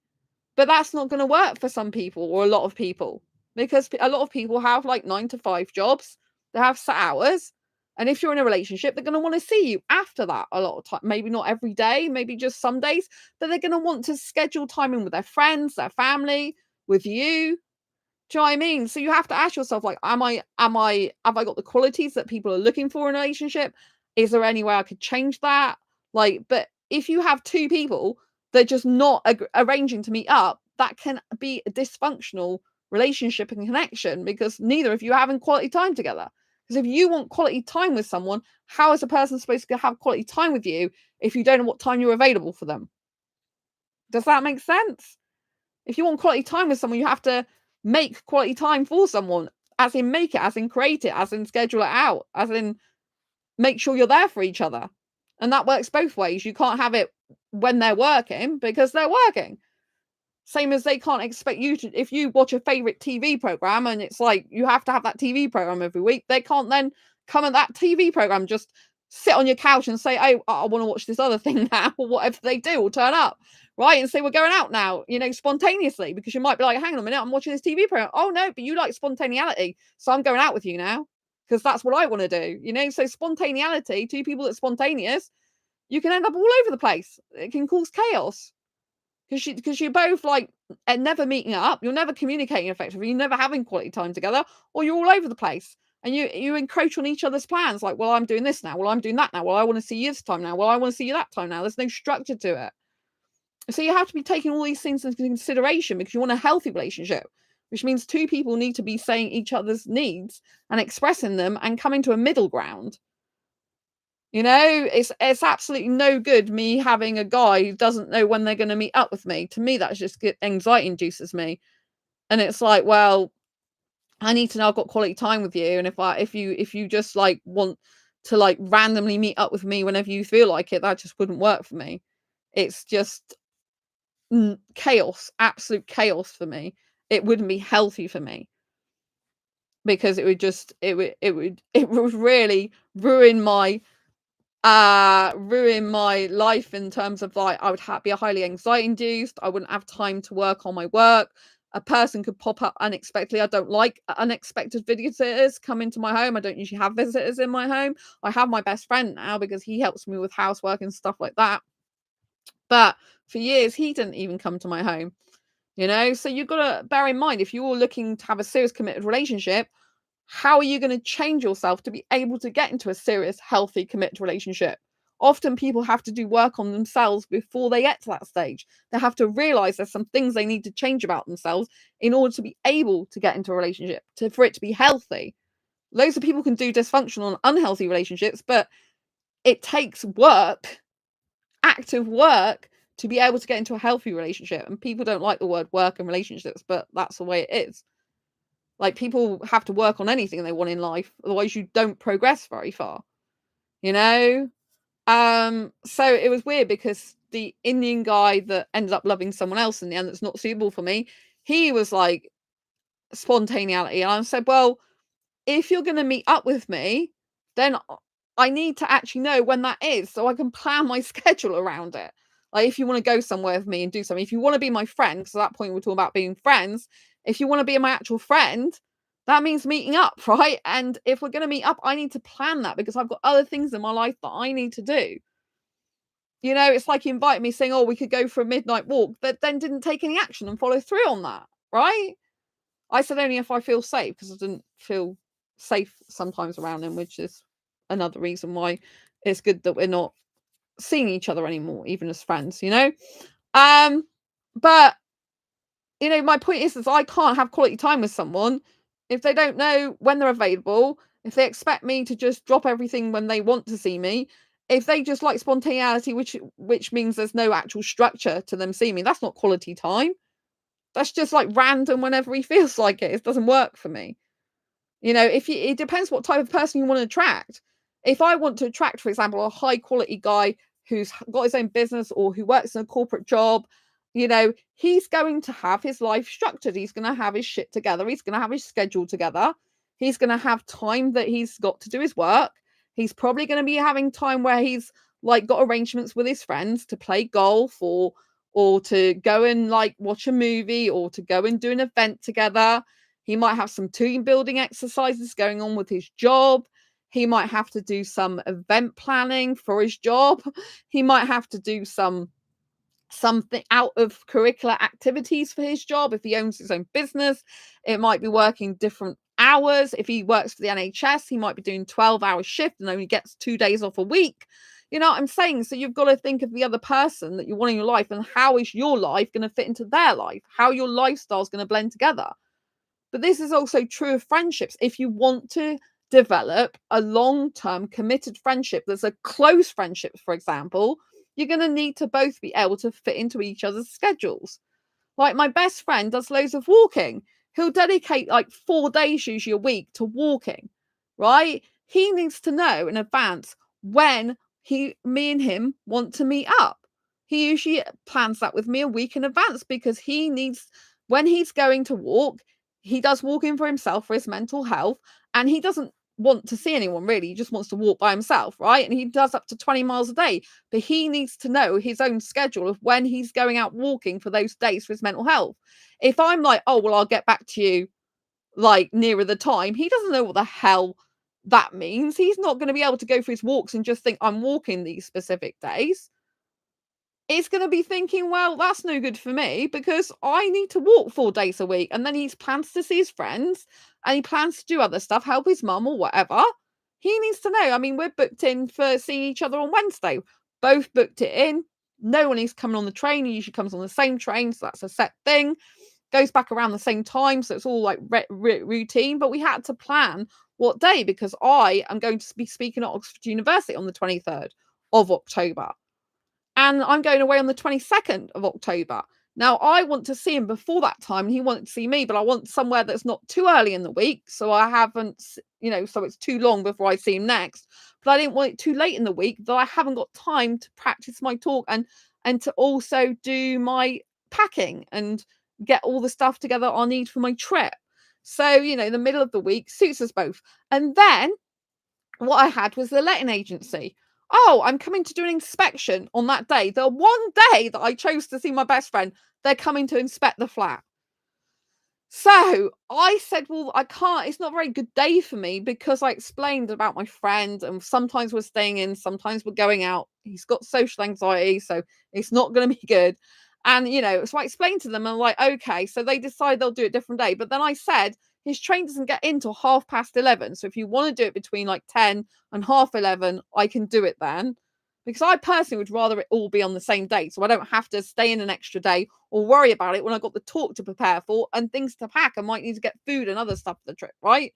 but that's not going to work for some people or a lot of people, because a lot of people have like 9 to 5 jobs. They have set hours. And if you're in a relationship, they're going to want to see you after that a lot of time. Maybe not every day, maybe just some days, but they're going to want to schedule time in with their friends, their family, with you. Do you know what I mean? So you have to ask yourself, like, have I got the qualities that people are looking for in a relationship? Is there any way I could change that? Like, but if you have 2 people that just not arranging to meet up, that can be a dysfunctional relationship and connection because neither of you are having quality time together. Because if you want quality time with someone, how is a person supposed to have quality time with you if you don't know what time you're available for them? Does that make sense? If you want quality time with someone, you have to make quality time for someone, as in make it, as in create it, as in schedule it out, as in make sure you're there for each other. And that works both ways. You can't have it when they're working because they're working. Same as they can't expect you to, if you watch a favorite TV program and it's like you have to have that TV program every week, they can't then come at that TV program, just sit on your couch and say, oh, I want to watch this other thing now, or whatever they do, or turn up, right? And say, we're going out now, spontaneously, because you might be like, hang on a minute, I'm watching this TV program. Oh, no, but you like spontaneity. So I'm going out with you now because that's what I want to do, So spontaneity, 2 people that's spontaneous, you can end up all over the place. It can cause chaos. Because you're both like never meeting up, you're never communicating effectively, you're never having quality time together, or you're all over the place and you encroach on each other's plans. Like, well, I'm doing this now. Well, I'm doing that now. Well, I want to see you this time now. Well, I want to see you that time now. There's no structure to it. So you have to be taking all these things into consideration because you want a healthy relationship, which means 2 people need to be saying each other's needs and expressing them and coming to a middle ground. It's absolutely no good me having a guy who doesn't know when they're going to meet up with me. To me, that's just anxiety induces me. And it's like, well, I need to know I've got quality time with you. And if you just like want to like randomly meet up with me whenever you feel like it, that just wouldn't work for me. It's just chaos, absolute chaos for me. It wouldn't be healthy for me because it would really ruin my life in terms of like I would be a highly anxiety induced. I wouldn't have time to work on my work. A person could pop up unexpectedly. I don't like unexpected visitors come into my home. I don't usually have visitors in my home. I have my best friend now because he helps me with housework and stuff like that. But for years, he didn't even come to my home, So you've got to bear in mind, if you're looking to have a serious committed relationship, how are you going to change yourself to be able to get into a serious, healthy, committed relationship? Often people have to do work on themselves before they get to that stage. They have to realize there's some things they need to change about themselves in order to be able to get into a relationship, for it to be healthy. Loads of people can do dysfunctional and unhealthy relationships, but it takes work, active work, to be able to get into a healthy relationship. And people don't like the word work and relationships, but that's the way it is. Like, people have to work on anything they want in life, otherwise you don't progress very far, you know? So it was weird because the Indian guy that ended up loving someone else in the end that's not suitable for me, he was like spontaneity. And I said, well, if you're going to meet up with me, then I need to actually know when that is so I can plan my schedule around it. Like, if you want to go somewhere with me and do something, if you want to be my friend, because at that point we're talking about being friends, if you want to be my actual friend, that means meeting up, right? And if we're going to meet up, I need to plan that because I've got other things in my life that I need to do. You know, it's like you invite me saying, oh, we could go for a midnight walk, but then didn't take any action and follow through on that, right? I said only if I feel safe, because I didn't feel safe sometimes around him, which is another reason why it's good that we're not seeing each other anymore, even as friends, you know? But you know, my point is I can't have quality time with someone if they don't know when they're available, if they expect me to just drop everything when they want to see me, if they just like spontaneity, which means there's no actual structure to them seeing me. That's not quality time. That's just like random whenever he feels like it. It doesn't work for me. You know, it depends what type of person you want to attract. If I want to attract, for example, a high quality guy who's got his own business or who works in a corporate job, you know, he's going to have his life structured. He's going to have his shit together. He's going to have his schedule together. He's going to have time that he's got to do his work. He's probably going to be having time where he's like got arrangements with his friends to play golf or to go and like watch a movie or to go and do an event together. He might have some team building exercises going on with his job. He might have to do some event planning for his job. He might have to do something out of curricular activities for his job. If he owns his own business, it might be working different hours. If he works for the NHS, he might be doing 12-hour shift and only gets 2 days off a week. You know what I'm saying? So you've got to think of the other person that you want in your life and how is your life going to fit into their life? How your lifestyle is going to blend together? But this is also true of friendships. If you want to develop a long-term committed friendship that's a close friendship, for example, you're going to need to both be able to fit into each other's schedules. Like, my best friend does loads of walking. He'll dedicate like 4 days usually a week to walking, right? He needs to know in advance when me and him want to meet up. He usually plans that with me a week in advance because he needs, when he's going to walk, he does walking for himself, for his mental health, and he doesn't want to see anyone really. He just wants to walk by himself, right? And he does up to 20 miles a day. But he needs to know his own schedule of when he's going out walking for those days for his mental health. If I'm like, oh, well, I'll get back to you like nearer the time, he doesn't know what the hell that means. He's not going to be able to go for his walks and just think I'm walking these specific days. It's going to be thinking, well, that's no good for me because I need to walk 4 days a week. And then he plans to see his friends and he plans to do other stuff, help his mum or whatever. He needs to know. I mean, we're booked in for seeing each other on Wednesday. Both booked it in. No one is coming on the train. He usually comes on the same train. So that's a set thing. Goes back around the same time. So it's all like routine. But we had to plan what day because I am going to be speaking at Oxford University on the 23rd of October. And I'm going away on the 22nd of October. Now, I want to see him before that time, and he wanted to see me, but I want somewhere that's not too early in the week. So I haven't, you know, so it's too long before I see him next. But I didn't want it too late in the week that I haven't got time to practice my talk and to also do my packing and get all the stuff together I need for my trip. So, you know, the middle of the week suits us both. And then what I had was the letting agency. Oh, I'm coming to do an inspection on that day. The one day that I chose to see my best friend, they're coming to inspect the flat. So I said, well, I can't, it's not a very good day for me because I explained about my friend and sometimes we're staying in, sometimes we're going out. He's got social anxiety, so it's not going to be good. And, you know, so I explained to them and I'm like, okay, so they decide they'll do it a different day. But then I said, his train doesn't get in till 11:30. So if you want to do it between like 10 and 11:30, I can do it then. Because I personally would rather it all be on the same date. So I don't have to stay in an extra day or worry about it when I've got the talk to prepare for and things to pack. I might need to get food and other stuff for the trip, right?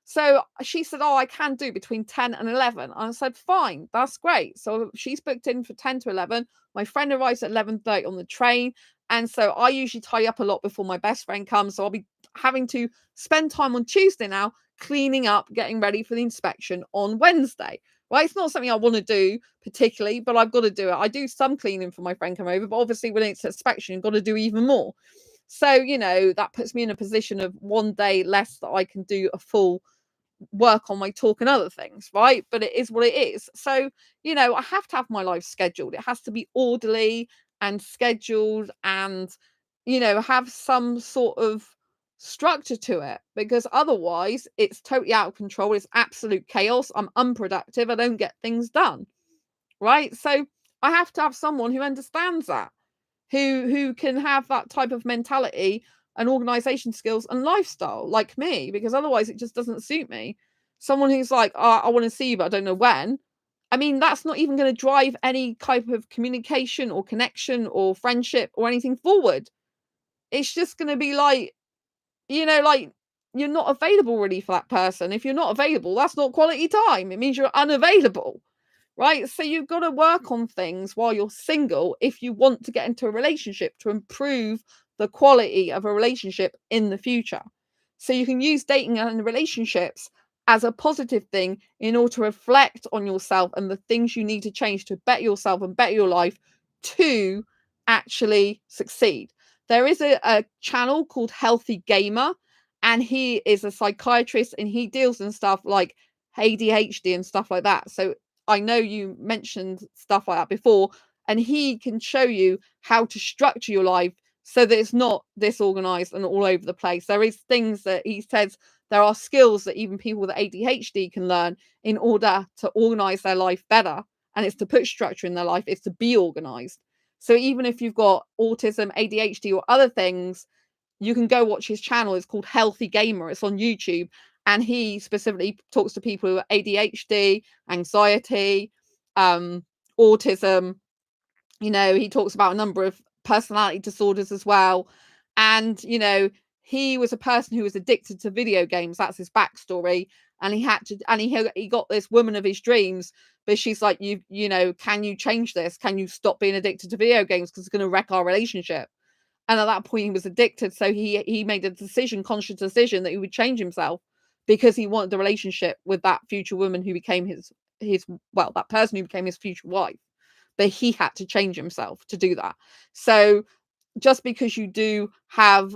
So she said, oh, I can do between 10 and 11. And I said, fine, that's great. So she's booked in for 10 to 11. My friend arrives at 11:30 on the train. And so I usually tie up a lot before my best friend comes. So having to spend time on Tuesday now cleaning up, getting ready for the inspection on Wednesday. Right? It's not something I want to do particularly, but I've got to do it. I do some cleaning for my friend come over, but obviously when it's inspection, you've got to do even more. So, that puts me in a position of one day less that I can do a full work on my talk and other things, right? But it is what it is. So, I have to have my life scheduled. It has to be orderly and scheduled and, have some sort of structure to it, because otherwise it's totally out of control. It's absolute chaos. I'm unproductive. I don't get things done, right? So I have to have someone who understands that, who can have that type of mentality and organization skills and lifestyle like me, because otherwise it just doesn't suit me. Someone who's like, oh, I want to see you, but I don't know when. I mean, that's not even going to drive any type of communication or connection or friendship or anything forward. It's just going to be like, like you're not available really for that person. If you're not available, that's not quality time. It means you're unavailable. Right? So you've got to work on things while you're single if you want to get into a relationship to improve the quality of a relationship in the future. So you can use dating and relationships as a positive thing in order to reflect on yourself and the things you need to change to better yourself and better your life to actually succeed. There is a channel called Healthy Gamer, and he is a psychiatrist and he deals in stuff like ADHD and stuff like that. So I know you mentioned stuff like that before, and he can show you how to structure your life so that it's not disorganized and all over the place. There is things that he says, there are skills that even people with ADHD can learn in order to organize their life better. And it's to put structure in their life, it's to be organized. So even if you've got autism, ADHD, or other things, you can go watch his channel. It's called Healthy Gamer. It's on YouTube. And he specifically talks to people who have ADHD, anxiety, autism. He talks about a number of personality disorders as well. And, he was a person who was addicted to video games. That's his backstory. And he got this woman of his dreams, but she's like, can you change this? Can you stop being addicted to video games? Because it's going to wreck our relationship. And at that point, he was addicted. So he made a conscious decision that he would change himself because he wanted the relationship with that future woman who became that person who became his future wife. But he had to change himself to do that. So just because you do have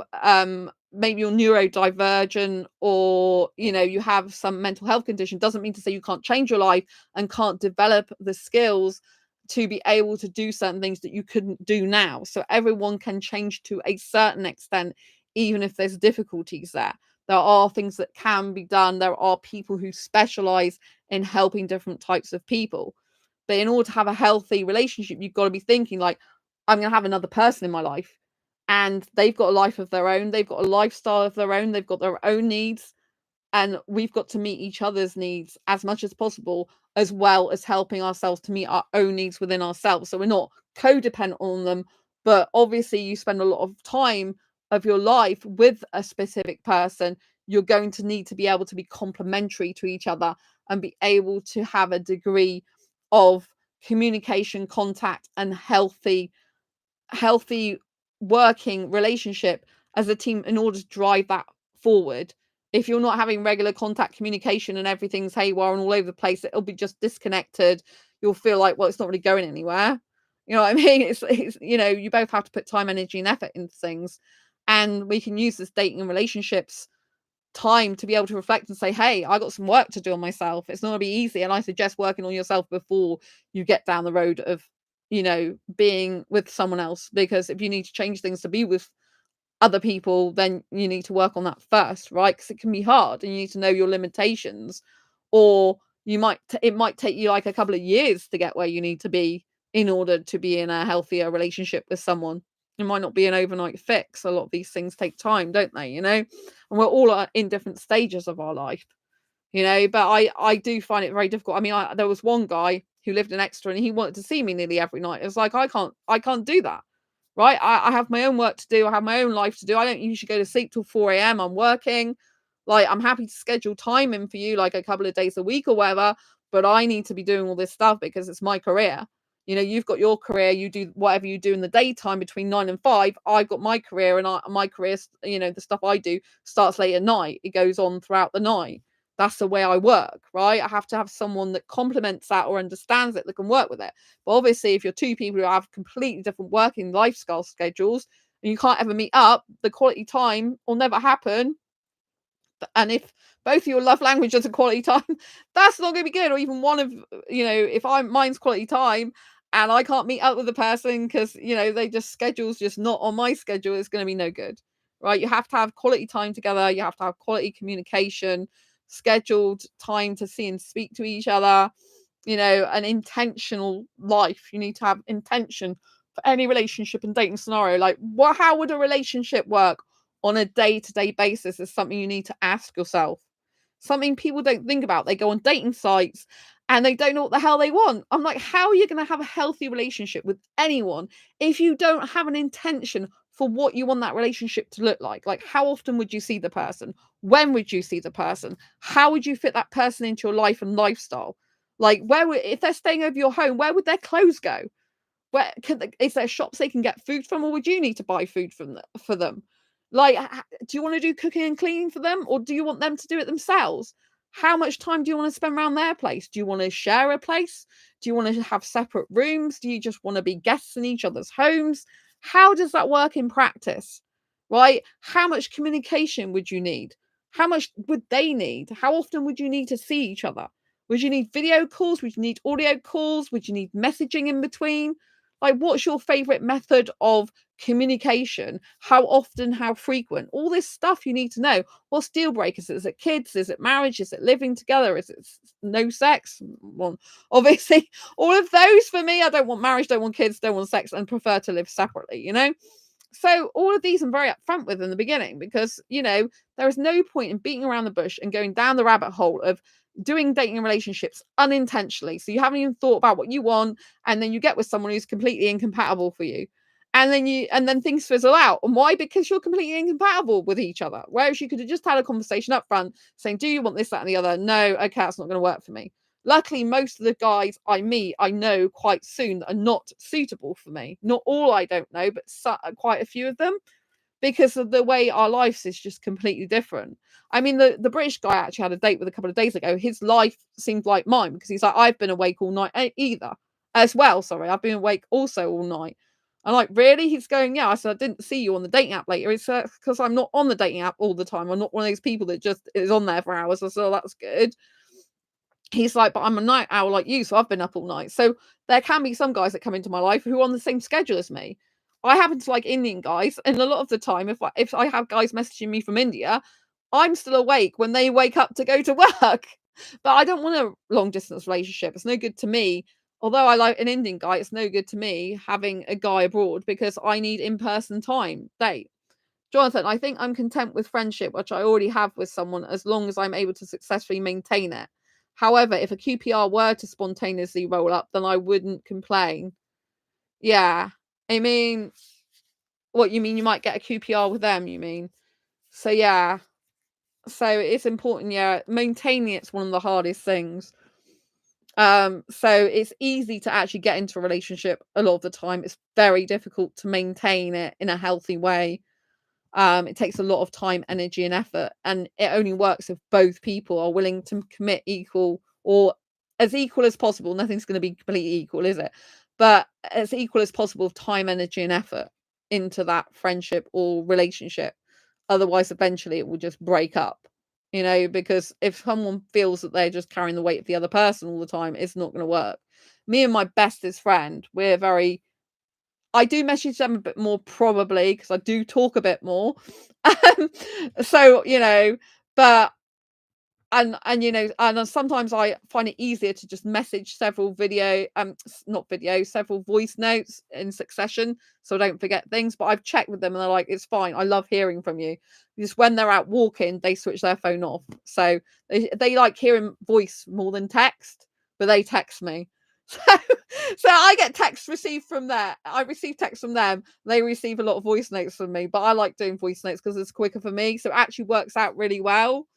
maybe you're neurodivergent or you have some mental health condition doesn't mean to say you can't change your life and can't develop the skills to be able to do certain things that you couldn't do now. So everyone can change to a certain extent, even if there's difficulties there. There are things that can be done. There are people who specialize in helping different types of people. But in order to have a healthy relationship, you've got to be thinking like, I'm going to have another person in my life and they've got a life of their own. They've got a lifestyle of their own. They've got their own needs. And we've got to meet each other's needs as much as possible, as well as helping ourselves to meet our own needs within ourselves. So we're not codependent on them. But obviously, you spend a lot of time of your life with a specific person. You're going to need to be able to be complementary to each other and be able to have a degree of communication, contact, and healthy working relationship as a team in order to drive that forward. If you're not having regular contact communication and everything's haywire and all over the place, it'll be just disconnected. You'll feel like, well, it's not really going anywhere. You know what I mean? It's you both have to put time, energy, and effort into things. And we can use this dating and relationships time to be able to reflect and say, hey, I got some work to do on myself. It's not going to be easy. And I suggest working on yourself before you get down the road of, being with someone else. Because if you need to change things to be with other people, then you need to work on that first, right? Because it can be hard and you need to know your limitations, or it might take you like a couple of years to get where you need to be in order to be in a healthier relationship with someone. It might not be an overnight fix. A lot of these things take time, don't they? And we're all in different stages of our life, but I do find it very difficult. I mean, there was one guy who lived in Exeter and he wanted to see me nearly every night. It was like, I can't do that. Right. I have my own work to do. I have my own life to do. I don't usually go to sleep till 4 a.m. I'm working. Like, I'm happy to schedule time in for you, like a couple of days a week or whatever, but I need to be doing all this stuff because it's my career. You know, you've got your career, you do whatever you do in the daytime between 9 and 5. I've got my career, and my career, you know, the stuff I do starts late at night. It goes on throughout the night. That's the way I work, right? I have to have someone that complements that or understands it, that can work with it. But obviously, if you're two people who have completely different working lifestyle schedules and you can't ever meet up, the quality time will never happen. And if both of your love languages are quality time, that's not going to be good. Or even one of, you know, if mine's quality time and I can't meet up with the person because, you know, they just schedule's just not on my schedule, it's going to be no good, right? You have to have quality time together. You have to have quality communication, scheduled time to see and speak to each other, you know, an intentional life. You need to have intention for any relationship and dating scenario. Like, how would a relationship work on a day-to-day basis is something you need to ask yourself. Something people don't think about. They go on dating sites and they don't know what the hell they want. I'm like, how are you going to have a healthy relationship with anyone if you don't have an intention for what you want that relationship to look like? Like, how often would you see the person? When would you see the person? How would you fit that person into your life and lifestyle? Like, if they're staying over your home, where would their clothes go? Is there shops they can get food from, or would you need to buy food for them? Like, do you want to do cooking and cleaning for them, or do you want them to do it themselves? How much time do you want to spend around their place? Do you want to share a place? Do you want to have separate rooms? Do you just want to be guests in each other's homes? How does that work in practice? Right? How much communication would you need? How much would they need? How often would you need to see each other? Would you need video calls? Would you need audio calls? Would you need messaging in between? Like, what's your favorite method of communication? How often? How frequent? All this stuff you need to know. What's deal breakers? Is it kids? Is it marriage? Is it living together? Is it no sex? Well, obviously, all of those for me. I don't want marriage, don't want kids, don't want sex, and prefer to live separately, you know? So all of these I'm very upfront with in the beginning because, you know, there is no point in beating around the bush and going down the rabbit hole of doing dating and relationships unintentionally. So you haven't even thought about what you want, and then you get with someone who's completely incompatible for you. And then things fizzle out. And why? Because you're completely incompatible with each other. Whereas you could have just had a conversation up front saying, do you want this, that, and the other? No, okay, that's not going to work for me. Luckily, most of the guys I meet, I know quite soon that are not suitable for me. Not all, I don't know, but quite a few of them, because of the way our lives is just completely different. I mean, the British guy I actually had a date with a couple of days ago. His life seemed like mine because he's like, I've been awake all night either. As well, sorry, I've been awake also all night. I'm like, really? He's going, yeah. I said, I didn't see you on the dating app later. It's because I'm not on the dating app all the time. I'm not one of those people that just is on there for hours. I said, oh, that's good. He's like, but I'm a night owl like you, so I've been up all night. So there can be some guys that come into my life who are on the same schedule as me. I happen to like Indian guys, and a lot of the time, if I have guys messaging me from India, I'm still awake when they wake up to go to work. But I don't want a long distance relationship. It's no good to me. Although I like an Indian guy, it's no good to me having a guy abroad because I need in person time date. Jonathan, I think I'm content with friendship, which I already have with someone, as long as I'm able to successfully maintain it. However, if a QPR were to spontaneously roll up, then I wouldn't complain. Yeah. I mean, what you mean? You might get a QPR with them, you mean? So, yeah. So it's important, yeah. Maintaining it's one of the hardest things. So it's easy to actually get into a relationship a lot of the time. It's very difficult to maintain it in a healthy way. It takes a lot of time, energy, and effort, and it only works if both people are willing to commit equal, or as equal as possible. Nothing's going to be completely equal, is it? But as equal as possible of time, energy, and effort into that friendship or relationship. Otherwise, eventually it will just break up, you know, because if someone feels that they're just carrying the weight of the other person all the time, it's not going to work. Me and my bestest friend, we're very, I do message them a bit more probably because I do talk a bit more. So, you know, but and you know, and sometimes I find it easier to just message several not video, several voice notes in succession so I don't forget things. But I've checked with them and they're like, it's fine. I love hearing from you. Because when they're out walking, they switch their phone off. So they like hearing voice more than text, but they text me. So, so I get text received from there. I receive text from them. They receive a lot of voice notes from me, but I like doing voice notes because it's quicker for me. So it actually works out really well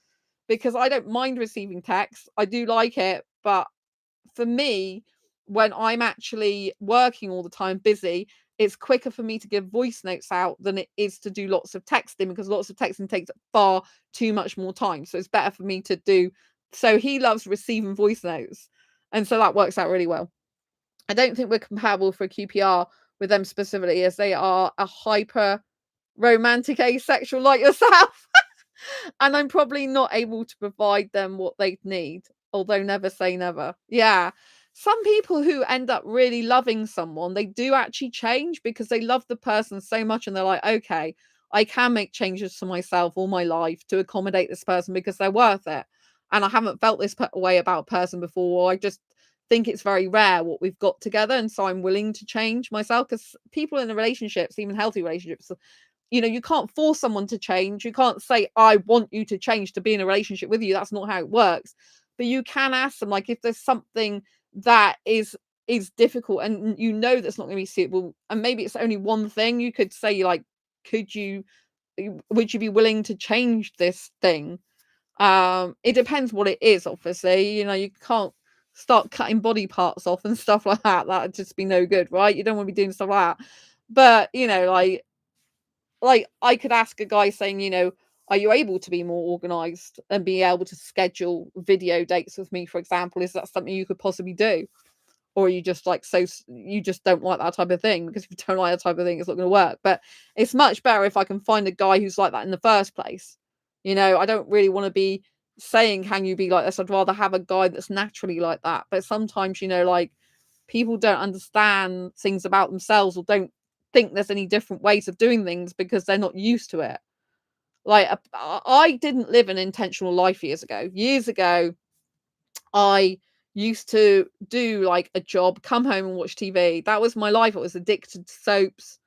because I don't mind receiving text. I do like it, but for me, when I'm actually working all the time, busy, it's quicker for me to give voice notes out than it is to do lots of texting, because lots of texting takes far too much more time. So it's better for me to do. So he loves receiving voice notes. And so that works out really well. I don't think we're compatible for QPR with them specifically, as they are a hyper romantic asexual like yourself. And I'm probably not able to provide them what they need, although never say never. Yeah. Some people who end up really loving someone, they do actually change because they love the person so much and they're like, okay, I can make changes to myself all my life to accommodate this person because they're worth it. And I haven't felt this way about a person before. I just think it's very rare what we've got together. And so I'm willing to change myself, because people in the relationships, even healthy relationships, you can't force someone to change. You can't say, I want you to change to be in a relationship with you. That's not how it works. But you can ask them, like, if there's something that is difficult and that's not going to be suitable, and maybe it's only one thing, you could say, like, would you be willing to change this thing? It depends what it is, obviously. You can't start cutting body parts off and stuff like that. That'd just be no good, right? You don't want to be doing stuff like that. But like I could ask a guy saying, are you able to be more organized and be able to schedule video dates with me, for example? Is that something you could possibly do? Or are you just like, so you just don't like that type of thing? Because if you don't like that type of thing, it's not going to work. But it's much better if I can find a guy who's like that in the first place. I don't really want to be saying, can you be like this? I'd rather have a guy that's naturally like that. But sometimes, like, people don't understand things about themselves, or don't think there's any different ways of doing things because they're not used to it. Like, I didn't live an intentional life years ago. Years ago, I used to do like a job, come home and watch TV. That was my life. I was addicted to soaps.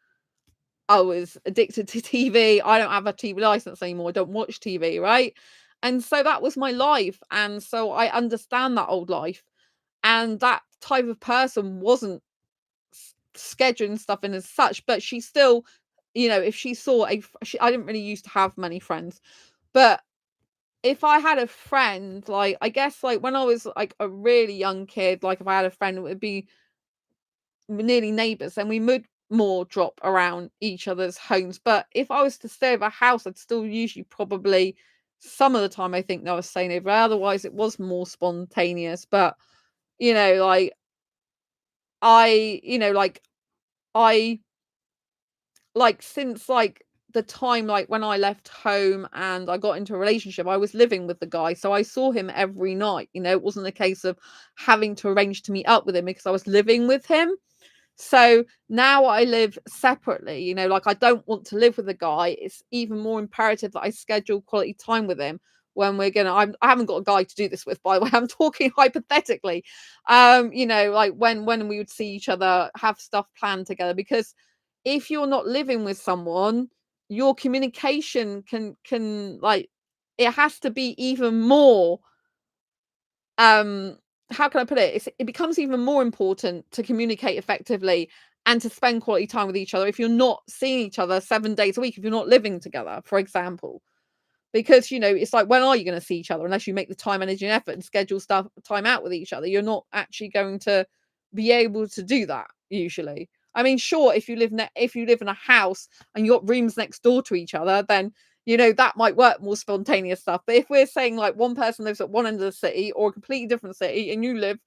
I was addicted to TV. I don't have a TV license anymore. I don't watch TV, right? And so that was my life. And so I understand that old life. And that type of person wasn't scheduling stuff in as such, but she still, if she saw I didn't really used to have many friends, but if I had a friend, like, I guess, like, when I was like a really young kid, like, if I had a friend, it would be nearly neighbors, and we would more drop around each other's homes. But if I was to stay over a house, I'd still usually probably, some of the time, I think, I was staying over. Otherwise it was more spontaneous. But like, I like, since like the time, like, when I left home and I got into a relationship, I was living with the guy, so I saw him every night. It wasn't a case of having to arrange to meet up with him because I was living with him. So now I live separately, like, I don't want to live with a guy. It's even more imperative that I schedule quality time with him when I haven't got a guy to do this with, by the way. I'm talking hypothetically. Like, when we would see each other, have stuff planned together, because if you're not living with someone, your communication can like, it has to be even more, how can I put it? It becomes even more important to communicate effectively and to spend quality time with each other if you're not seeing each other 7 days a week, if you're not living together, for example. Because it's like, when are you going to see each other? Unless you make the time, energy and effort and schedule time out with each other, you're not actually going to be able to do that usually. I mean, sure, if you live in a house and you got rooms next door to each other, then that might work, more spontaneous stuff. But if we're saying, like, one person lives at one end of the city or a completely different city, and you live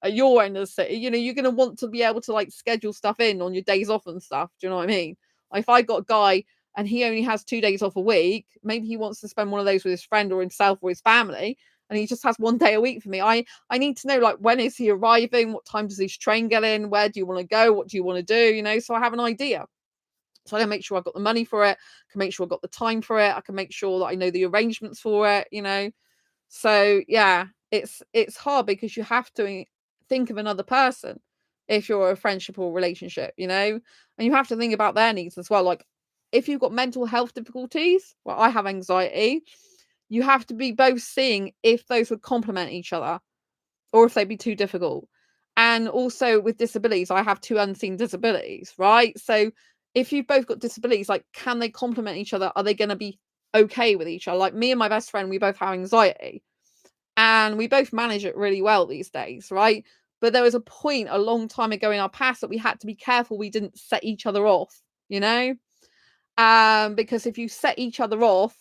at your end of the city, you're going to want to be able to, like, schedule stuff in on your days off and stuff. Do you know what I mean? Like, if I got a guy and he only has 2 days off a week, maybe he wants to spend one of those with his friend or himself or his family, and he just has 1 day a week for me. I need to know, like, when is he arriving? What time does his train get in? Where do you want to go? What do you want to do? So I have an idea. So I can make sure I've got the money for it. I can make sure I've got the time for it. I can make sure that I know the arrangements for it. So yeah, it's hard because you have to think of another person if you're a friendship or relationship, and you have to think about their needs as well. Like, if you've got mental health difficulties, well, I have anxiety, you have to be both seeing if those would complement each other or if they'd be too difficult. And also with disabilities, I have 2 unseen disabilities, right? So if you've both got disabilities, like, can they complement each other? Are they going to be okay with each other? Like, me and my best friend, we both have anxiety and we both manage it really well these days, right? But there was a point a long time ago in our past that we had to be careful we didn't set each other off, you know? Because if you set each other off,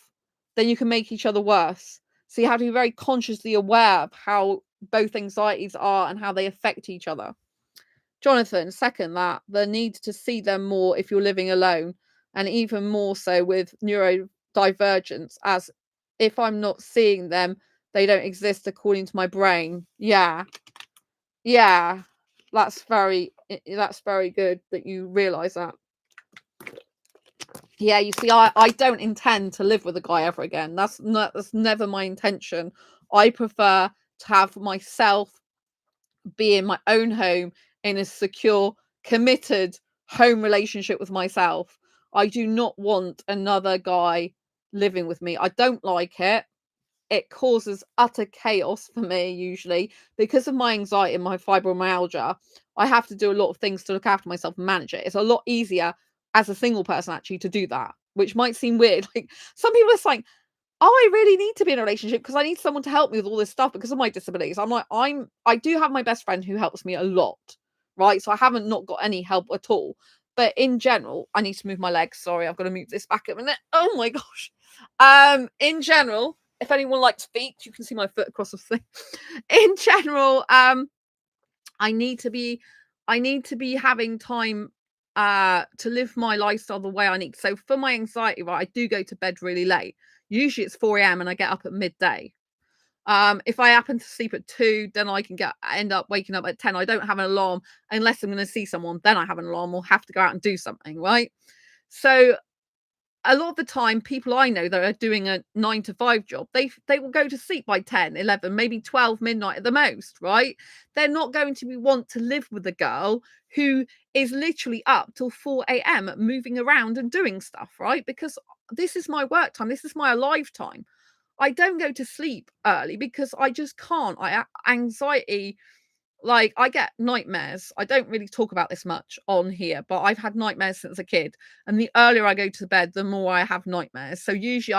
then you can make each other worse. So you have to be very consciously aware of how both anxieties are and how they affect each other. Jonathan, second that, the need to see them more if you're living alone, and even more so with neurodivergence, as if I'm not seeing them, they don't exist according to my brain. Yeah. That's very good that you realize that. Yeah, you see, I don't intend to live with a guy ever again. That's never my intention. I prefer to have myself be in my own home in a secure, committed home relationship with myself. I do not want another guy living with me. I don't like it. It causes utter chaos for me usually because of my anxiety and my fibromyalgia. I have to do a lot of things to look after myself and manage it. It's a lot easier as a single person actually to do that, which might seem weird. Like some people are saying, oh, I really need to be in a relationship because I need someone to help me with all this stuff because of my disabilities. I'm like, I do have my best friend who helps me a lot, right? So I haven't not got any help at all. But in general, I need to move my legs. Sorry, I've got to move this back a minute. Oh my gosh. In general, if anyone likes feet, you can see my foot across the thing. In general, I need to be having time to live my lifestyle the way I need. So for my anxiety, right, I do go to bed really late. Usually it's 4 a.m. and I get up at midday. If I happen to sleep at 2, then I can end up waking up at 10. I don't have an alarm unless I'm going to see someone. Then I have an alarm or have to go out and do something, right? So a lot of the time, people I know that are doing a 9 to 5 job, they will go to sleep by 10, 11, maybe 12 midnight at the most, right? They're not going to want to live with a girl who is literally up till 4 a.m. moving around and doing stuff, right? Because this is my work time. This is my alive time. I don't go to sleep early because I just can't. Anxiety, like I get nightmares. I don't really talk about this much on here, but I've had nightmares since a kid. And the earlier I go to bed, the more I have nightmares. So usually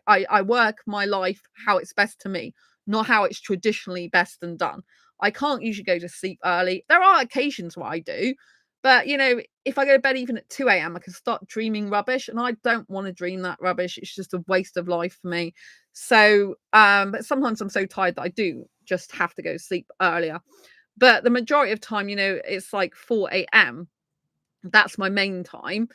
I work my life how it's best to me, not how it's traditionally best and done. I can't usually go to sleep early. There are occasions where I do, but if I go to bed even at 2 a.m., I can start dreaming rubbish, and I don't want to dream that rubbish. It's just a waste of life for me. So, but sometimes I'm so tired that I do just have to go to sleep earlier. But the majority of time, it's like 4 a.m. That's my main time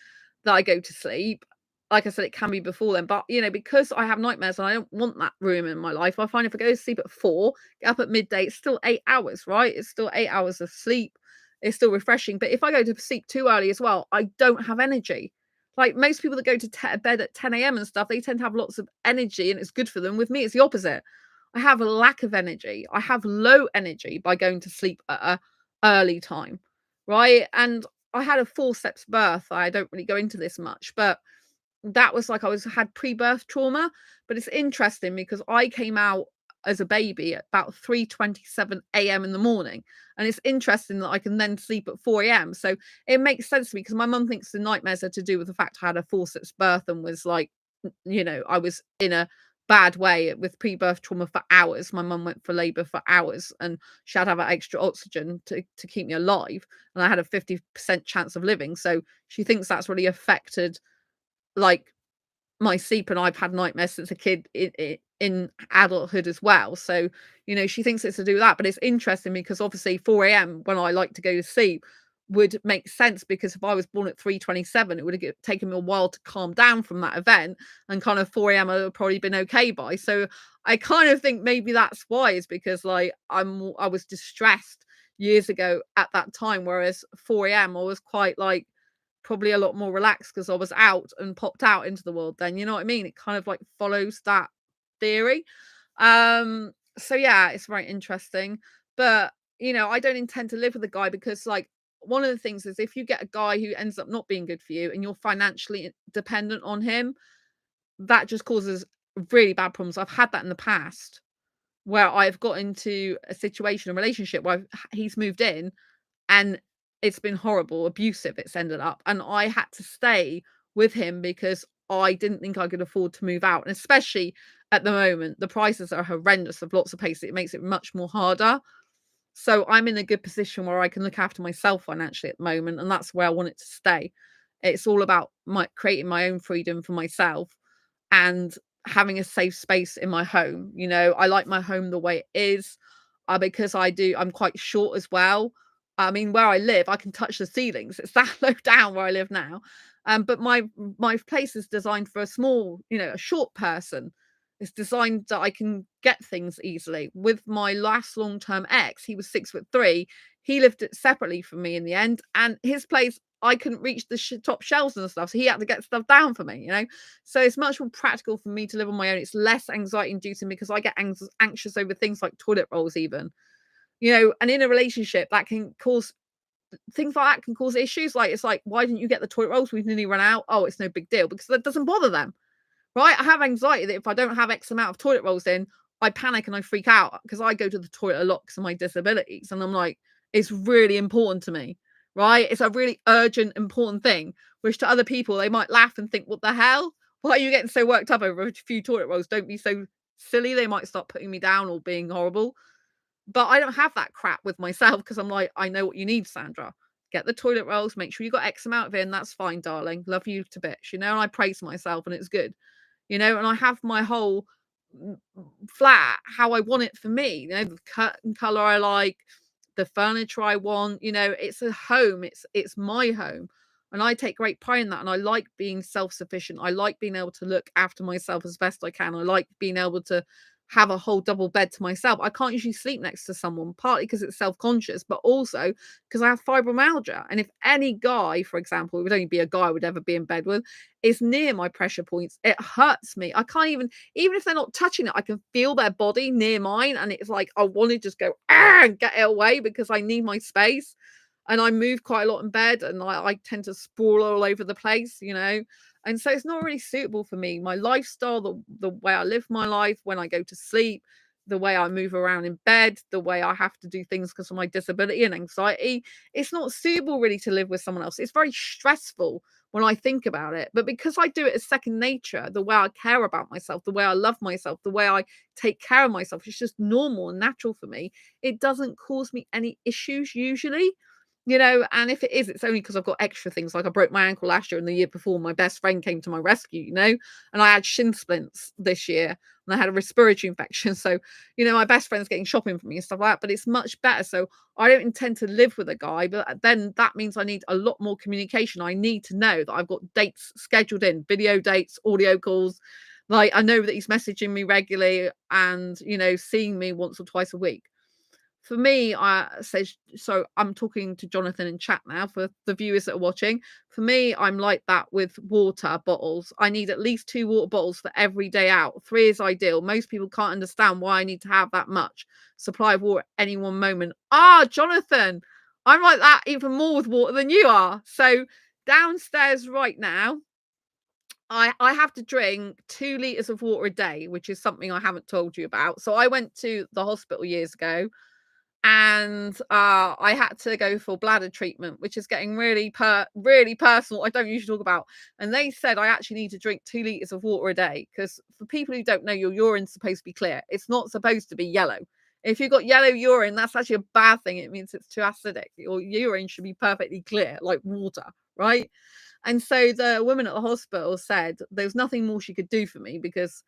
that I go to sleep. Like I said, it can be before then, but because I have nightmares and I don't want that room in my life, I find if I go to sleep at 4, get up at midday, it's still 8 hours, right? It's still 8 hours of sleep. It's still refreshing. But if I go to sleep too early as well, I don't have energy. Like most people that go to bed at 10 a.m. and stuff, they tend to have lots of energy and it's good for them. With me, it's the opposite. I have a lack of energy. I have low energy by going to sleep at an early time, right? And I had a forceps birth. I don't really go into this much, but that was like had pre-birth trauma. But it's interesting because I came out as a baby at about 3:27 a.m. in the morning, and it's interesting that I can then sleep at 4 a.m. So it makes sense to me because my mum thinks the nightmares are to do with the fact I had a forceps birth and was like, I was in a bad way with pre-birth trauma for hours. My mum went for labor for hours and she had to have extra oxygen to keep me alive, and I had a 50% chance of living. So she thinks that's really affected like my sleep, and I've had nightmares since a kid in adulthood as well. So she thinks it's to do with that. But it's interesting because obviously 4 a.m. when I like to go to sleep would make sense, because if I was born at 3:27, it would have taken me a while to calm down from that event, and kind of 4 a.m. I would have probably been okay by. So I kind of think maybe that's why, is because like I was distressed years ago at that time, whereas 4 a.m. I was quite like probably a lot more relaxed because I was out and popped out into the world then. You know what I mean? It kind of like follows that theory. So yeah, it's very interesting. But I don't intend to live with a guy because like one of the things is, if you get a guy who ends up not being good for you and you're financially dependent on him, that just causes really bad problems. I've had that in the past where I've got into a situation, a relationship where he's moved in and it's been horrible, abusive, it's ended up. And I had to stay with him because I didn't think I could afford to move out. And especially at the moment, the prices are horrendous of lots of places. It makes it much more harder. So I'm in a good position where I can look after myself financially at the moment, and that's where I want it to stay. It's all about creating my own freedom for myself and having a safe space in my home. I like my home the way it is, because I'm quite short as well. I mean, where I live, I can touch the ceilings. It's that low down where I live now. But my place is designed for a small, a short person. It's designed that I can get things easily. With my last long-term ex, he was 6'3". He lived it separately from me in the end, and his place, I couldn't reach the top shelves and stuff, so he had to get stuff down for me. So it's much more practical for me to live on my own. It's less anxiety inducing because I get anxious over things like toilet rolls even. And in a relationship that can cause things like that, can cause issues. Like, it's like, why didn't you get the toilet rolls? We've nearly run out. Oh, it's no big deal, because that doesn't bother them. Right? I have anxiety that if I don't have X amount of toilet rolls in, I panic and I freak out, because I go to the toilet a lot because of my disabilities. And I'm like, it's really important to me, right? It's a really urgent, important thing, which to other people, they might laugh and think, what the hell? Why are you getting so worked up over a few toilet rolls? Don't be so silly. They might start putting me down or being horrible. But I don't have that crap with myself, because I'm like, I know what you need, Sandra. Get the toilet rolls, make sure you got X amount of in. That's fine, darling. Love you to bits, and I praise myself and it's good. And I have my whole flat how I want it for me, the curtain color I like, the furniture I want. It's a home, it's my home, and I take great pride in that. And I like being self-sufficient. I like being able to look after myself as best I can. I like being able to have a whole double bed to myself. I can't usually sleep next to someone, partly because it's self-conscious, but also because I have fibromyalgia. And if any guy, for example, it would only be a guy I would ever be in bed with, is near my pressure points, it hurts me. I can't even if they're not touching it, I can feel their body near mine, and it's like I want to just go and get it away, because I need my space. And I move quite a lot in bed, and I tend to sprawl all over the place. And so it's not really suitable for me. My lifestyle, the way I live my life, when I go to sleep, the way I move around in bed, the way I have to do things because of my disability and anxiety, it's not suitable really to live with someone else. It's very stressful when I think about it. But because I do it as second nature, the way I care about myself, the way I love myself, the way I take care of myself, it's just normal and natural for me. It doesn't cause me any issues usually. And if it is, it's only because I've got extra things. Like, I broke my ankle last year, and the year before, my best friend came to my rescue, and I had shin splints this year, and I had a respiratory infection. So, my best friend's getting shopping for me and stuff like that, but it's much better. So I don't intend to live with a guy, but then that means I need a lot more communication. I need to know that I've got dates scheduled in, video dates, audio calls. Like, I know that he's messaging me regularly and, seeing me once or twice a week. For me, so I'm talking to Jonathan in chat now for the viewers that are watching. For me, I'm like that with water bottles. I need at least 2 water bottles for every day out. 3 is ideal. Most people can't understand why I need to have that much supply of water at any one moment. Jonathan, I'm like that even more with water than you are. So downstairs right now, I have to drink 2 liters of water a day, which is something I haven't told you about. So I went to the hospital years ago, and I had to go for bladder treatment, which is getting really personal. I don't usually talk about. And they said I actually need to drink 2 liters of water a day, because for people who don't know, your urine's supposed to be clear. It's not supposed to be yellow. If you've got yellow urine, that's actually a bad thing. It means it's too acidic. Your urine should be perfectly clear, like water, right? And so the woman at the hospital said there was nothing more she could do for me, because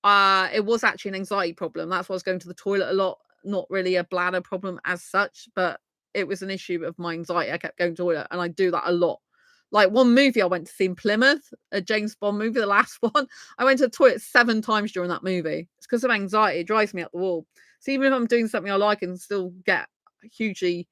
it was actually an anxiety problem. That's why I was going to the toilet a lot. Not really a bladder problem as such, but it was an issue of my anxiety. I kept going to the toilet, and I do that a lot. Like, one movie I went to see in Plymouth, a James Bond movie, the last one, I went to the toilet 7 times during that movie. It's because of anxiety. It drives me up the wall. So even if I'm doing something I like, I can still get hugely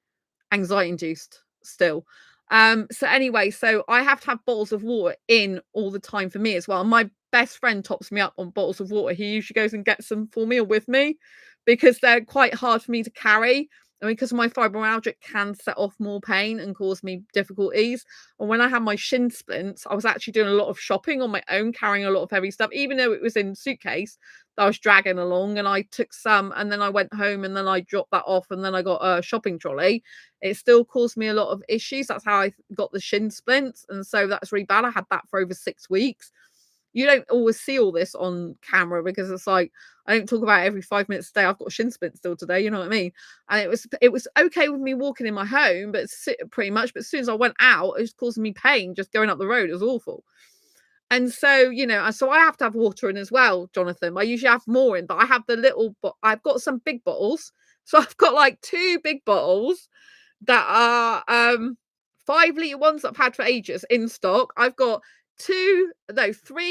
anxiety induced still. So anyway, so I have to have bottles of water in all the time for me as well. My best friend tops me up on bottles of water. He usually goes and gets them for me or with me, because they're quite hard for me to carry. I mean, because of my fibromyalgia, it can set off more pain and cause me difficulties. And when I had my shin splints, I was actually doing a lot of shopping on my own, carrying a lot of heavy stuff, even though it was in suitcase that I was dragging along. And I took some, and then I went home, and then I dropped that off, and then I got a shopping trolley. It still caused me a lot of issues. That's how I got the shin splints. And so that's really bad. I had that for over 6 weeks. You don't always see all this on camera because it's like I don't talk about it every 5 minutes a day. I've got a shin splint still today, you know what I mean? And it was okay with me walking in my home, but pretty much. But as soon as I went out, it was causing me pain just going up the road. It was awful. And so, so I have to have water in as well, Jonathan. I usually have more in, but I have the little, but I've got some big bottles. So I've got like 2 big bottles that are 5 litre ones that I've had for ages in stock. I've got 3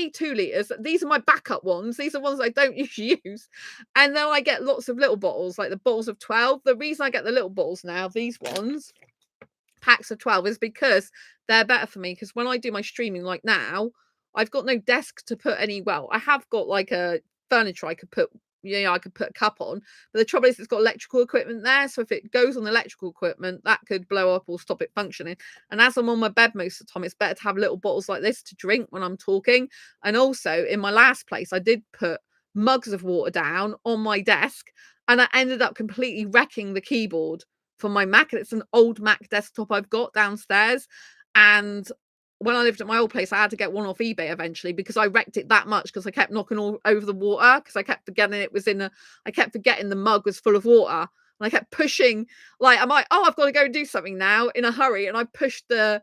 2 litres. These are my backup ones. These are ones I don't usually use. And then I get lots of little bottles, like the bottles of 12. The reason I get the little bottles now, these ones, packs of 12, is because they're better for me. Because when I do my streaming like now, I've got no desk to put any, well, I have got like a furniture I could put, I could put a cup on, but the trouble is it's got electrical equipment there, so if it goes on electrical equipment, that could blow up or stop it functioning. And as I'm on my bed most of the time, it's better to have little bottles like this to drink when I'm talking. And also in my last place, I did put mugs of water down on my desk, and I ended up completely wrecking the keyboard for my Mac. And it's an old Mac desktop I've got downstairs, and when I lived at my old place, I had to get one off eBay eventually because I wrecked it that much because I kept knocking all over the water because I kept forgetting it was I kept forgetting the mug was full of water, and I kept pushing, like, I'm like, oh, I've got to go and do something now in a hurry, and I pushed the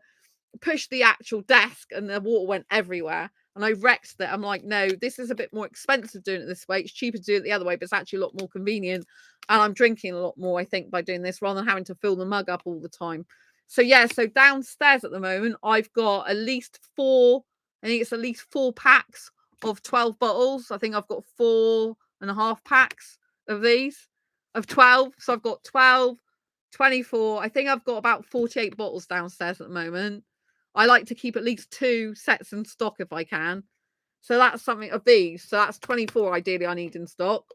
actual desk and the water went everywhere and I wrecked it. I'm like, no, this is a bit more expensive doing it this way. It's cheaper to do it the other way, but it's actually a lot more convenient, and I'm drinking a lot more, I think, by doing this rather than having to fill the mug up all the time. So yeah, so downstairs at the moment, I've got at least 4, I think it's at least 4 packs of 12 bottles. I think I've got 4.5 packs of these, of 12. So I've got 12, 24. I think I've got about 48 bottles downstairs at the moment. I like to keep at least 2 sets in stock if I can. So that's something of these. So that's 24 ideally I need in stock.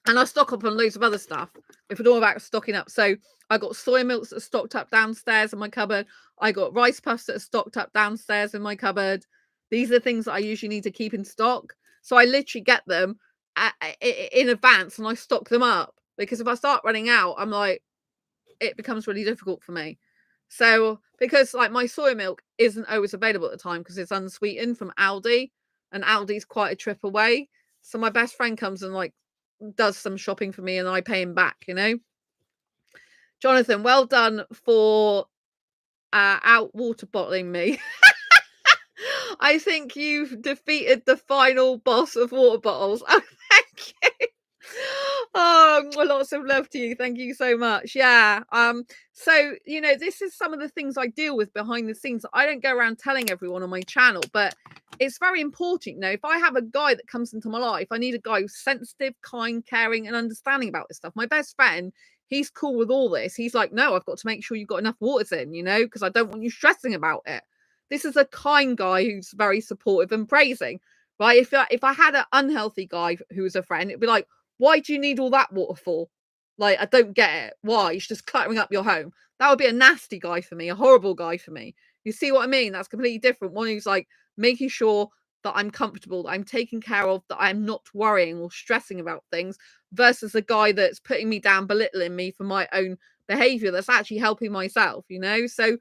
And I stock up on loads of other stuff. If we're talking about stocking up. So I got soy milks that are stocked up downstairs in my cupboard. I got rice puffs that are stocked up downstairs in my cupboard. These are things that I usually need to keep in stock. So I literally get them in advance and I stock them up. Because if I start running out, I'm like, it becomes really difficult for me. So because like my soy milk isn't always available at the time because it's unsweetened from Aldi, and Aldi's quite a trip away. So my best friend comes and like does some shopping for me and I pay him back, Jonathan, well done for out water bottling me. I think you've defeated the final boss of water bottles. Oh, thank you. Oh, lots of love to you. Thank you so much. Yeah. So, this is some of the things I deal with behind the scenes. I don't go around telling everyone on my channel, but it's very important. If I have a guy that comes into my life, I need a guy who's sensitive, kind, caring, and understanding about this stuff. My best friend, he's cool with all this. He's like, no, I've got to make sure you've got enough waters in, because I don't want you stressing about it. This is a kind guy who's very supportive and praising, right? If I had an unhealthy guy who was a friend, it'd be like, why do you need all that water for? Like, I don't get it. Why? You're just cluttering up your home. That would be a nasty guy for me, a horrible guy for me. You see what I mean? That's completely different. One who's like making sure that I'm comfortable, that I'm taken care of, that I'm not worrying or stressing about things, versus a guy that's putting me down, belittling me for my own behavior that's actually helping myself, So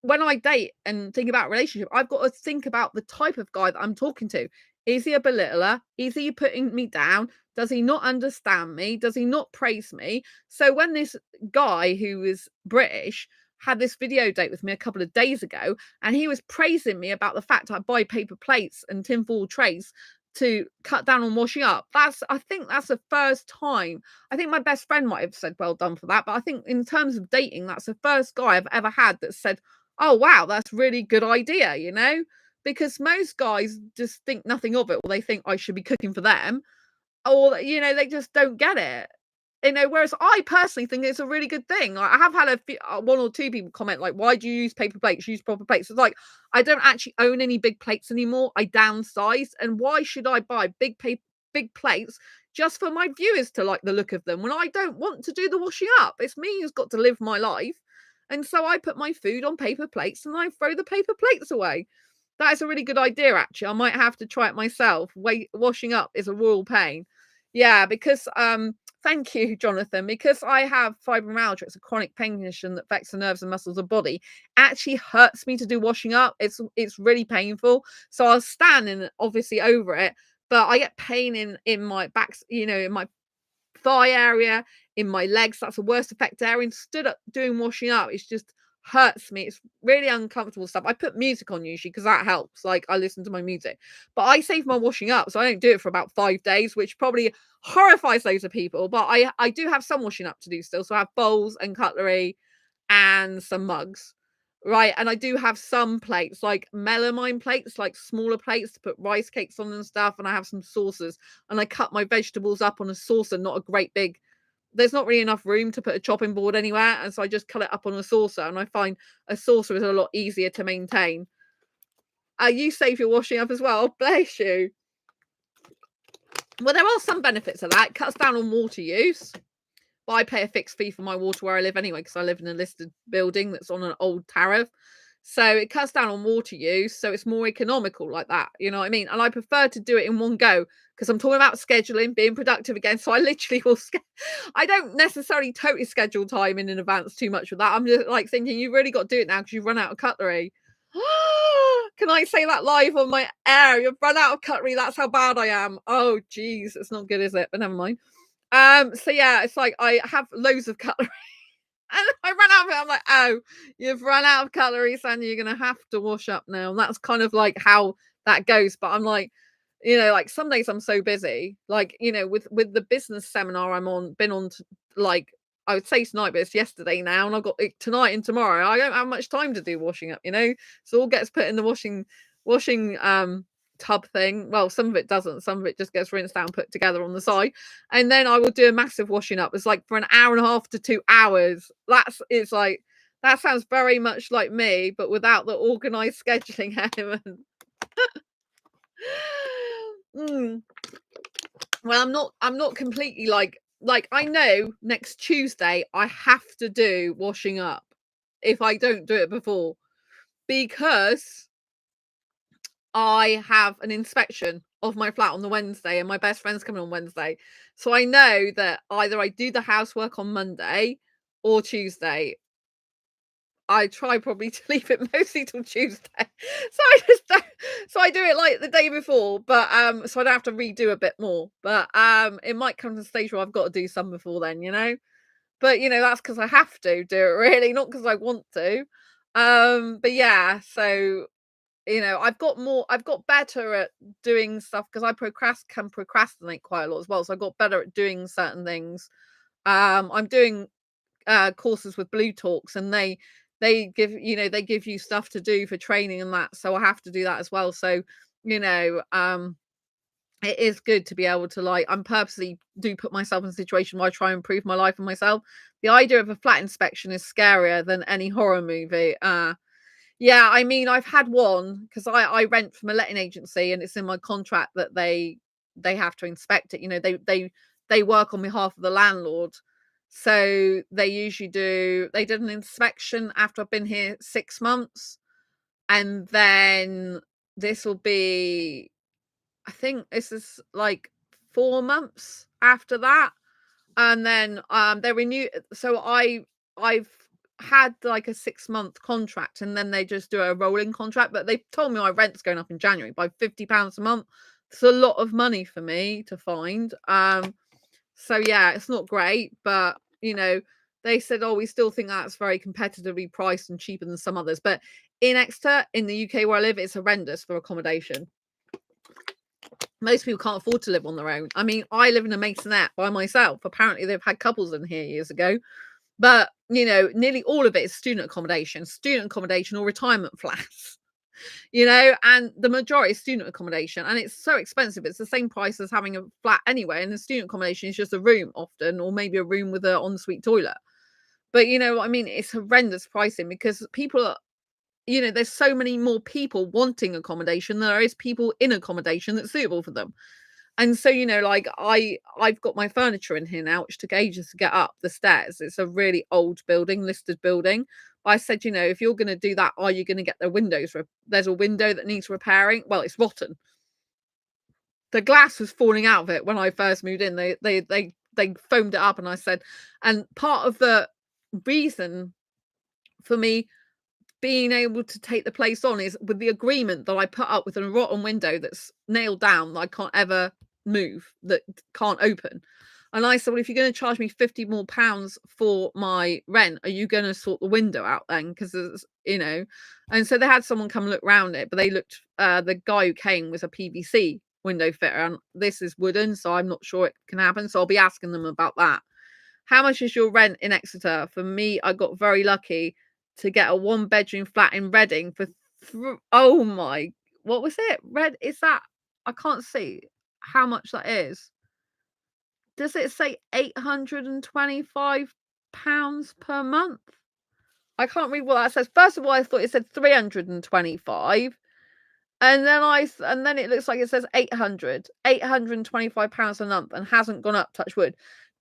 when I date and think about relationship, I've got to think about the type of guy that I'm talking to. Is he a belittler? Is he putting me down? Does he not understand me? Does he not praise me? So when this guy who was British had this video date with me a couple of days ago, and he was praising me about the fact I buy paper plates and tinfoil trays to cut down on washing up. I think that's the first time. I think my best friend might have said well done for that, but I think in terms of dating, that's the first guy I've ever had that said, oh wow, that's really good idea, because most guys just think nothing of it, or they think I should be cooking for them, or they just don't get it. Whereas I personally think it's a really good thing. Like, I have had one or two people comment like, why do you use paper plates? Use proper plates. It's like, I don't actually own any big plates anymore. I downsized, and why should I buy big plates just for my viewers to like the look of them when I don't want to do the washing up? It's me who's got to live my life. And so I put my food on paper plates and I throw the paper plates away. That is a really good idea, actually. I might have to try it myself. Washing up is a royal pain. Yeah, because Thank you, Jonathan, because I have fibromyalgia. It's a chronic pain condition that affects the nerves and muscles of the body. Actually hurts me to do washing up. It's really painful. So I'll stand and obviously over it, but I get pain in my back, in my thigh area, in my legs. That's the worst affected area. And stood up doing washing up, it's just hurts me. It's really uncomfortable stuff. I put music on usually because that helps. Like I listen to my music, but I save my washing up, so I don't do it for about 5 days, which probably horrifies loads of people. But I do have some washing up to do still. So I have bowls and cutlery and some mugs. Right, and I do have some plates, like melamine plates, like smaller plates to put rice cakes on and stuff, and I have some saucers, and I cut my vegetables up on a saucer, not a great big, there's not really enough room to put a chopping board anywhere, and so I just cut it up on a saucer, and I find a saucer is a lot easier to maintain. You save your washing up as well, bless you. Well, there are some benefits of that. It cuts down on water use. But I pay a fixed fee for my water where I live anyway, because I live in a listed building that's on an old tariff. So it cuts down on water use. So it's more economical like that. You know what I mean? And I prefer to do it in one go because I'm talking about scheduling, being productive again. So I literally will, I don't necessarily totally schedule time in advance too much with that. I'm just like thinking, you really got to do it now because you've run out of cutlery. Can I say that live on my air? You've run out of cutlery. That's how bad I am. Oh, geez. It's not good, is it? But never mind. So yeah, it's like I have loads of cutlery and I run out of it. I'm like, oh, you've run out of cutlery, Sandra, you're gonna have to wash up now. And that's kind of like how that goes. But I'm like, like some days I'm so busy, like, with the business seminar been on like I would say tonight, but it's yesterday now, and I've got it tonight and tomorrow. I don't have much time to do washing up, so all gets put in the washing tub thing. Well, some of it doesn't, some of it just gets rinsed out and put together on the side, and then I will do a massive washing up. It's like for an hour and a half to 2 hours. It's like that sounds very much like me, but without the organized scheduling element. Well, I'm not completely like I know next Tuesday I have to do washing up if I don't do it before, because I have an inspection of my flat on the Wednesday and my best friend's coming on Wednesday. So I know that either I do the housework on Monday or Tuesday. I try probably to leave it mostly till Tuesday. So I just don't, so I do it like the day before, but so I don't have to redo a bit more. But it might come to the stage where I've got to do some before then, But that's because I have to do it, really, not because I want to. But yeah, so I've got better at doing stuff because I can procrastinate quite a lot as well. So I got better at doing certain things. I'm doing courses with Blue Talks, and they give you stuff to do for training and that, so I have to do that as well. So it is good to be able to, like, I'm purposely do put myself in a situation where I try and improve my life and myself. The idea of a flat inspection is scarier than any horror movie. Yeah, I mean, I've had one because I rent from a letting agency, and it's in my contract that they have to inspect it. They work on behalf of the landlord. So they usually they did an inspection after I've been here 6 months. And then this will be, I think this is like 4 months after that. And then they renew. So I've had like a 6-month contract, and then they just do a rolling contract. But they told me my rent's going up in January by £50 a month. It's a lot of money for me to find. So yeah, it's not great, but they said, oh, we still think that's very competitively priced and cheaper than some others. But in Exeter, in the UK where I live, it's horrendous for accommodation. Most people can't afford to live on their own. I mean, I live in a masonette by myself. Apparently they've had couples in here years ago. But nearly all of it is student accommodation or retirement flats. And the majority is student accommodation, and it's so expensive. It's the same price as having a flat anyway, and the student accommodation is just a room often, or maybe a room with an ensuite toilet. But what I mean, it's horrendous pricing because people are, there's so many more people wanting accommodation than there is people in accommodation that's suitable for them. And so, like I've got my furniture in here now, which took ages to get up the stairs. It's a really old building, listed building. But I said, if you're going to do that, are you going to get the windows? There's a window that needs repairing. Well, it's rotten. The glass was falling out of it when I first moved in. They they foamed it up, and I said, and part of the reason for me being able to take the place on is with the agreement that I put up with a rotten window that's nailed down that I can't ever move, that can't open. And I said, well, if you're going to charge me 50 more pounds for my rent, are you going to sort the window out then? Because, you know, and so they had someone come look round it, but they looked, the guy who came was a PVC window fitter, and this is wooden, so I'm not sure it can happen. So I'll be asking them about that. How much is your rent in Exeter? For me, I got very lucky to get a 1-bedroom flat in Reading for oh my, what was it? Is that, I can't see how much that is. Does it say £825 per month? I can't read what that says. First of all, I thought it said 325. And then it looks like it says £825 a month and hasn't gone up, touch wood.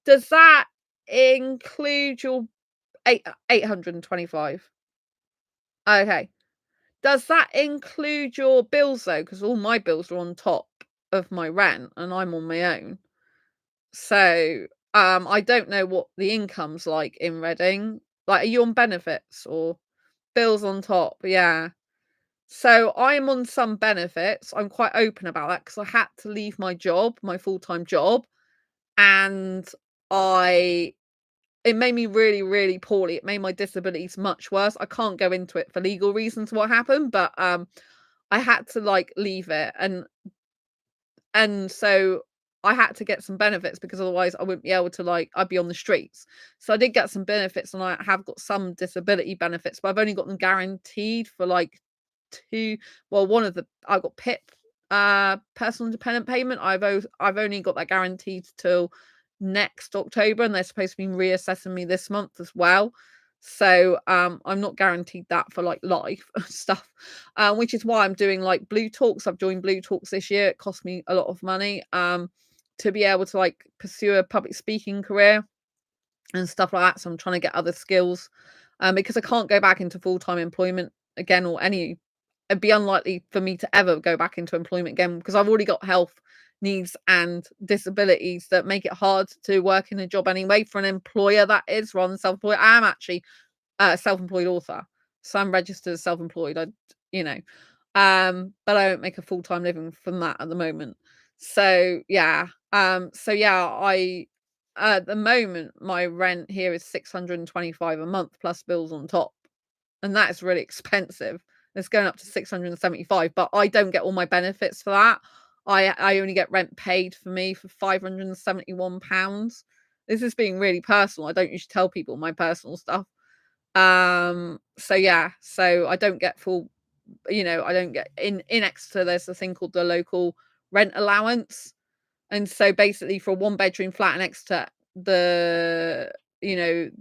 Does that include your 825? Okay. Does that include your bills though? Because all my bills are on top of my rent and I'm on my own. So I don't know what the income's like in Reading. Like, are you on benefits or bills on top? Yeah. So I'm on some benefits. I'm quite open about that because I had to leave my job, my full-time job, and it made me really, really poorly. It made my disabilities much worse. I can't go into it for legal reasons what happened, but I had to like leave it, and so I had to get some benefits because otherwise I wouldn't be able to, like, I'd be on the streets. So I did get some benefits and I have got some disability benefits, but I've only got them guaranteed for like one of the, I got PIP, personal independent payment. I've only got that guaranteed till next October, and they're supposed to be reassessing me this month as well. So I'm not guaranteed that for like life stuff, which is why I'm doing like Blue Talks. I've joined Blue Talks this year. It cost me a lot of money to be able to like pursue a public speaking career and stuff like that. So I'm trying to get other skills because I can't go back into full-time employment again, or it'd be unlikely for me to ever go back into employment again because I've already got health needs and disabilities that make it hard to work in a job anyway for an employer, that is, rather than self-employed. I am actually a self-employed author, so I'm registered as self-employed. But I don't make a full-time living from that at the moment. So yeah, I at the moment my rent here is 625 a month plus bills on top, and that is really expensive. It's going up to 675, but I don't get all my benefits for that. I only get rent paid for me for £571. This is being really personal. I don't usually tell people my personal stuff. So yeah, so I don't get full, I don't get in Exeter. There's a thing called the local rent allowance, and so basically for a 1-bedroom flat in Exeter, they'll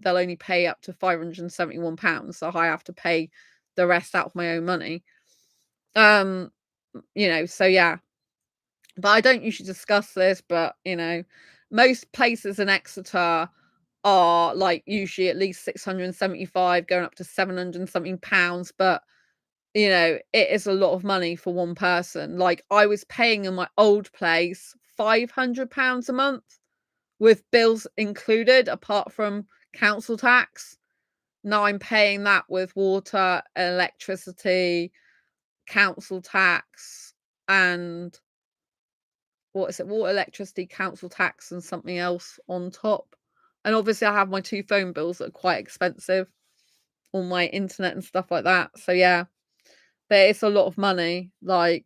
only pay up to £571, so I have to pay the rest out of my own money. So yeah, but I don't usually discuss this, but most places in Exeter are like usually at least 675 going up to 700 something pounds, but it is a lot of money for one person. Like, I was paying in my old place £500 a month with bills included apart from council tax. Now I'm paying that with water, electricity, council tax, and what is it? Water, electricity, council tax, and something else on top. And obviously I have my 2 phone bills that are quite expensive, all my internet and stuff like that. So yeah, but it's a lot of money. Like,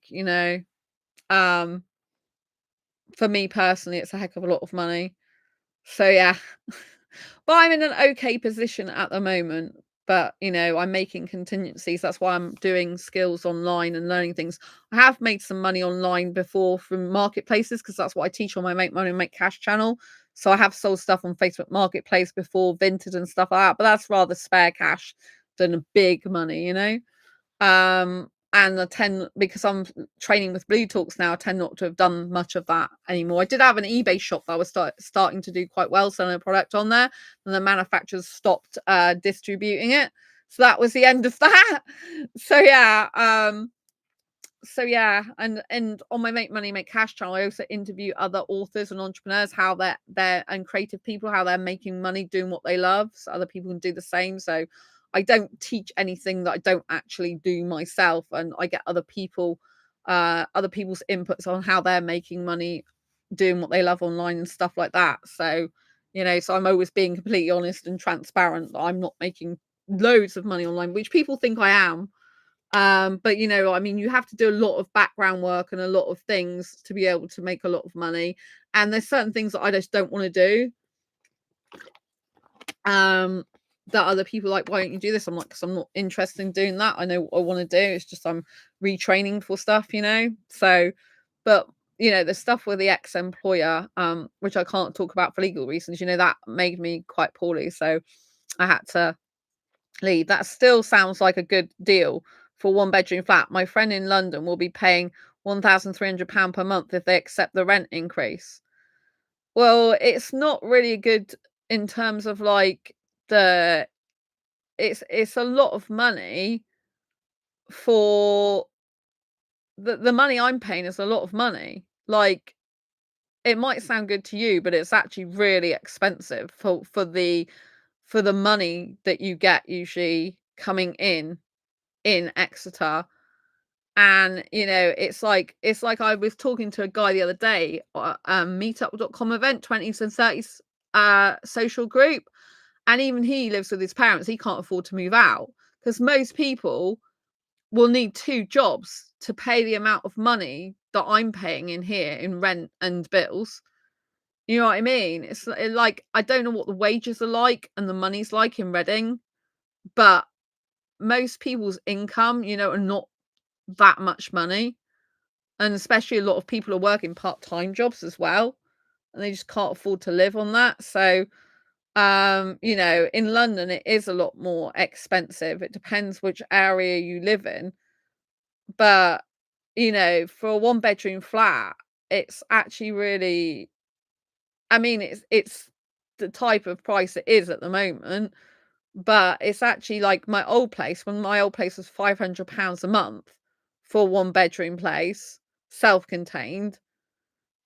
for me personally, it's a heck of a lot of money. So yeah, but I'm in an okay position at the moment. But I'm making contingencies. That's why I'm doing skills online and learning things. I have made some money online before from marketplaces because that's what I teach on my Make Money and Make Cash channel. So I have sold stuff on Facebook Marketplace before, Vinted and stuff like that. But that's rather spare cash than a big money, and I tend, because I'm training with Blue Talks now, I tend not to have done much of that anymore. I did have an eBay shop that I was starting to do quite well, selling a product on there, and the manufacturers stopped distributing it. So that was the end of that. So yeah, so yeah, and on my Make Money Make Cash channel, I also interview other authors and entrepreneurs, how they're and creative people, how they're making money doing what they love, so other people can do the same. So I don't teach anything that I don't actually do myself, and I get other people's inputs on how they're making money doing what they love online and stuff like that. So so I'm always being completely honest and transparent that I'm not making loads of money online, which people think I am. But I mean, you have to do a lot of background work and a lot of things to be able to make a lot of money. And there's certain things that I just don't want to do. That other people like, why don't you do this? I'm like, because I'm not interested in doing that. I know what I want to do. It's just I'm retraining for stuff, So, but the stuff with the ex-employer, which I can't talk about for legal reasons, that made me quite poorly. So I had to leave. That still sounds like a good deal for 1-bedroom flat. My friend in London will be paying £1,300 per month if they accept the rent increase. Well, it's not really good in terms of like it's a lot of money for the money I'm paying is a lot of money. Like, it might sound good to you, but it's actually really expensive for the money that you get usually coming in Exeter. And it's like I was talking to a guy the other day, meetup.com event, 20s and 30s social group, and even he lives with his parents. He can't afford to move out because most people will need 2 jobs to pay the amount of money that I'm paying in here in rent and bills. You know what I mean? It's like, I don't know what the wages are like and the money's like in Reading, but most people's income, are not that much money. And especially a lot of people are working part-time jobs as well, and they just can't afford to live on that. So, in London, it is a lot more expensive. It depends which area you live in. But, for a 1-bedroom flat, it's actually really, I mean, it's the type of price it is at the moment, but it's actually like my old place, when my old place was £500 a month for a 1-bedroom place, self-contained,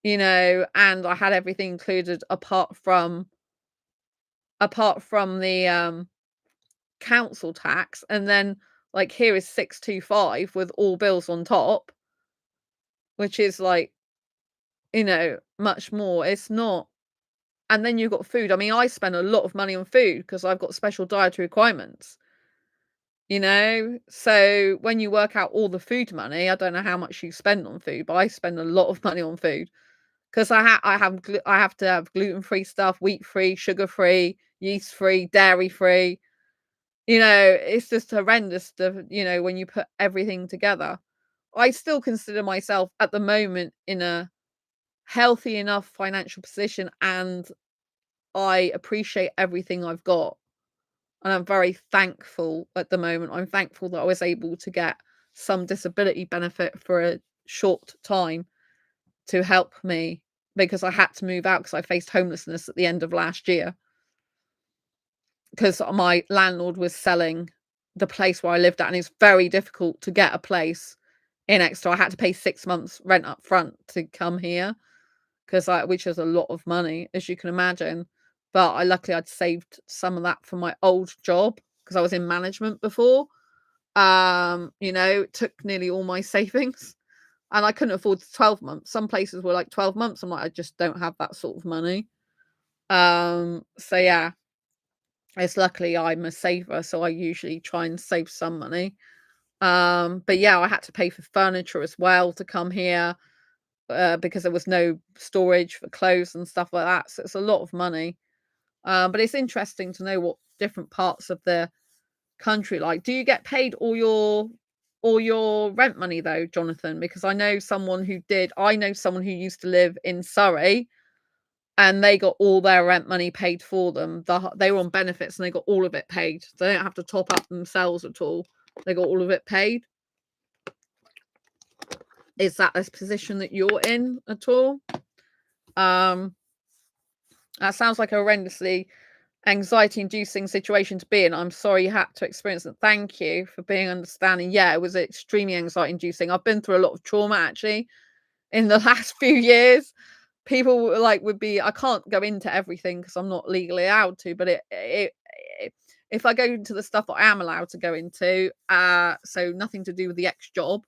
and I had everything included apart from the council tax, and then like here is 625 with all bills on top, which is like, much more. It's not. And then you've got food. I mean, I spend a lot of money on food because I've got special dietary requirements. So when you work out all the food money, I don't know how much you spend on food, but I spend a lot of money on food because I have to have gluten-free stuff, wheat-free, sugar-free, yeast-free, dairy-free. It's just horrendous when you put everything together. I still consider myself at the moment in a healthy enough financial position, and I appreciate everything I've got. And I'm very thankful at the moment. I'm thankful that I was able to get some disability benefit for a short time to help me, because I had to move out because I faced homelessness at the end of last year, because my landlord was selling the place where I lived at, and it's very difficult to get a place in Exeter. I had to pay 6 months rent up front to come here, which is a lot of money, as you can imagine. But luckily I'd saved some of that from my old job because I was in management before. It took nearly all my savings, and I couldn't afford 12 months. Some places were like 12 months. I'm like, I just don't have that sort of money. So yeah, it's luckily I'm a saver, so I usually try and save some money. But yeah, I had to pay for furniture as well to come here, because there was no storage for clothes and stuff like that. So it's a lot of money. But it's interesting to know what different parts of the country like. Do you get paid all your rent money though, Jonathan? Because I know someone who did. I know someone who used to live in Surrey, and they got all their rent money paid for them. They were on benefits and they got all of it paid. They don't have to top up themselves at all. They got all of it paid. Is that a position that you're in at all? That sounds like a horrendously anxiety-inducing situation to be in. I'm sorry you had to experience it. Thank you for being understanding. Yeah, it was extremely anxiety-inducing. I've been through a lot of trauma actually in the last few years. People like would be, I can't go into everything because I'm not legally allowed to, but it if I go into the stuff that I am allowed to go into, so nothing to do with the ex job,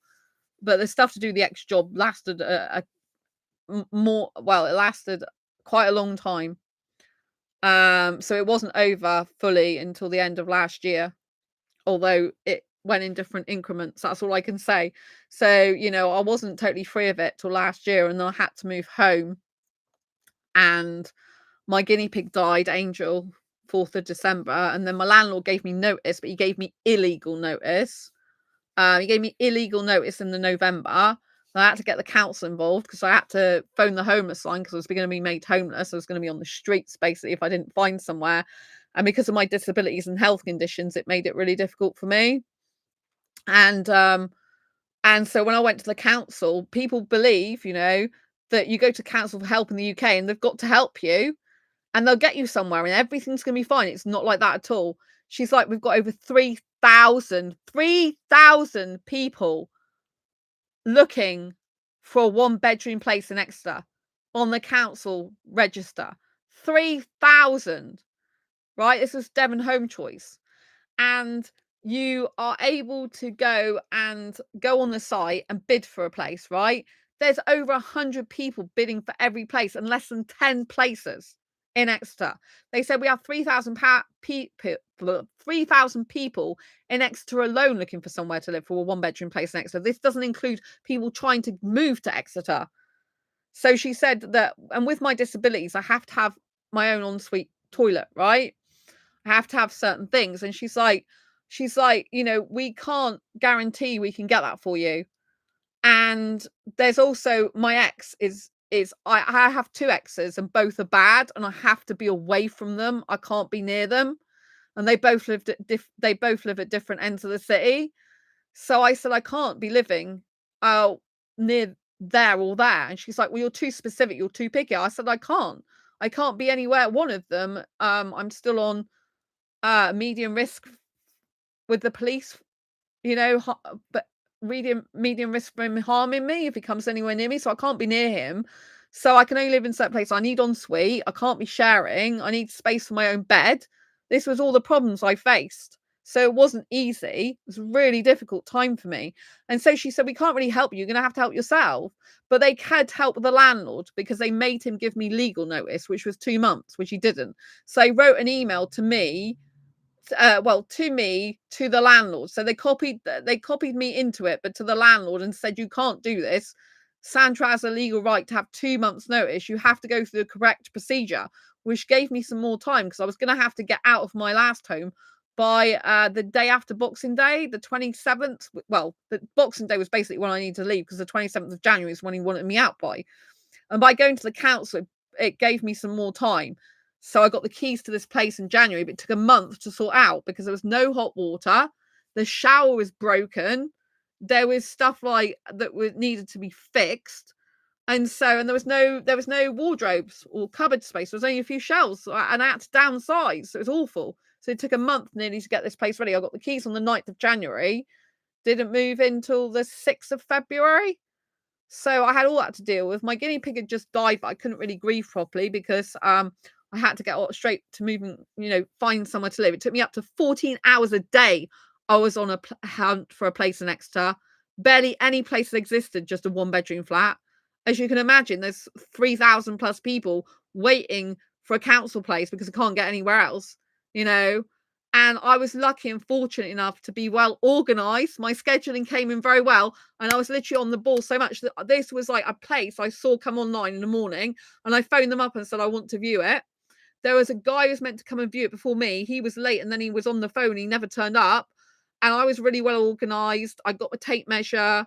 but the stuff to do with the ex job lasted more, well, it lasted quite a long time. So it wasn't over fully until the end of last year, although it went in different increments. That's all I can say. So, you know, I wasn't totally free of it till last year, and then I had to move home, and my guinea pig died, Angel, 4th of December, and then my landlord gave me notice, but he gave me illegal notice. He gave me illegal notice in the November. I had to get the council involved because I had to phone the homeless line because I was going to be made homeless. I was going to be on the streets basically if I didn't find somewhere. And because of my disabilities and health conditions, it made it really difficult for me. And so when I went to the council, people believe, you know, that you go to council for help in the UK and they've got to help you and they'll get you somewhere and everything's going to be fine. It's not like that at all. She's like, we've got over 3,000 people looking for a one-bedroom place in Exeter on the council register. 3,000, right? This was Devon Home Choice. And you are able to go on the site and bid for a place, right? There's over 100 people bidding for every place and less than 10 places in Exeter. They said we have 3,000 people in Exeter alone looking for somewhere to live for a one-bedroom place in Exeter. This doesn't include people trying to move to Exeter. So she said that, and with my disabilities, I have to have my own ensuite toilet, right? I have to have certain things. And she's like, you know, we can't guarantee we can get that for you. And there's also my ex is I have 2 exes and both are bad and I have to be away from them. I can't be near them. And they both live at different ends of the city. So I said I can't be living near there or there. And she's like, well, you're too specific, you're too picky. I said I can't. I can't be anywhere one of them. I'm still on medium risk with the police, you know, but medium risk for him harming me if he comes anywhere near me. So I can't be near him. So I can only live in certain places. I need ensuite. I can't be sharing. I need space for my own bed. This was all the problems I faced. So it wasn't easy. It was a really difficult time for me. And so she said, we can't really help you. You're going to have to help yourself. But they had help the landlord because they made him give me legal notice, which was 2 months, which he didn't. So he wrote an email to me to the landlord. So they copied me into it, but to the landlord, and said, you can't do this. Sandra has a legal right to have 2 months notice. You have to go through the correct procedure, which gave me some more time because I was going to have to get out of my last home by the day after Boxing Day, the 27th. Well, the Boxing Day was basically when I needed to leave because the 27th of January is when he wanted me out by. And by going to the council, it gave me some more time. So I got the keys to this place in January, but it took a month to sort out because there was no hot water. The shower was broken. There was stuff like that needed to be fixed. And there was no wardrobes or cupboard space. There was only a few shelves, and I had to downsize. So it was awful. So it took a month nearly to get this place ready. I got the keys on the 9th of January. Didn't move until the 6th of February. So I had all that to deal with. My guinea pig had just died, but I couldn't really grieve properly because I had to get straight to moving, you know, find somewhere to live. It took me up to 14 hours a day. I was on a hunt for a place in Exeter. Barely any place existed, just a one-bedroom flat. As you can imagine, there's 3,000 plus people waiting for a council place because I can't get anywhere else, you know. And I was lucky and fortunate enough to be well organized. My scheduling came in very well. And I was literally on the ball so much that this was like a place I saw come online in the morning. And I phoned them up and said, I want to view it. There was a guy who was meant to come and view it before me. He was late and then he was on the phone. He never turned up. And I was really well organized. I got a tape measure.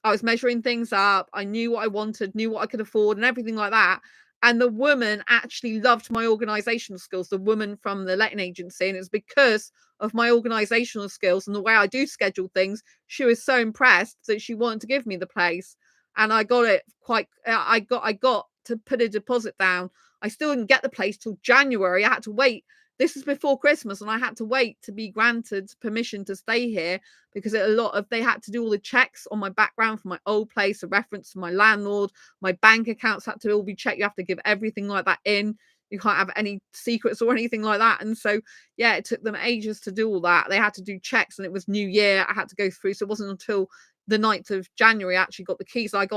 I was measuring things up. I knew what I wanted, knew what I could afford and everything like that. And the woman actually loved my organizational skills, the woman from the letting agency. And it's because of my organizational skills and the way I do schedule things. She was so impressed that she wanted to give me the place. And I got it I got to put a deposit down. I still didn't get the place till January. I had to wait this is before Christmas, and I had to wait to be granted permission to stay here because they had to do all the checks on my background for my old place, a reference to my landlord, my bank accounts had to all be checked. You have to give everything like that in. You can't have any secrets or anything like that. And so, yeah, it took them ages to do all that. They had to do checks, and it was New Year. I had to go through. So it wasn't until the 9th of January I actually got the keys. I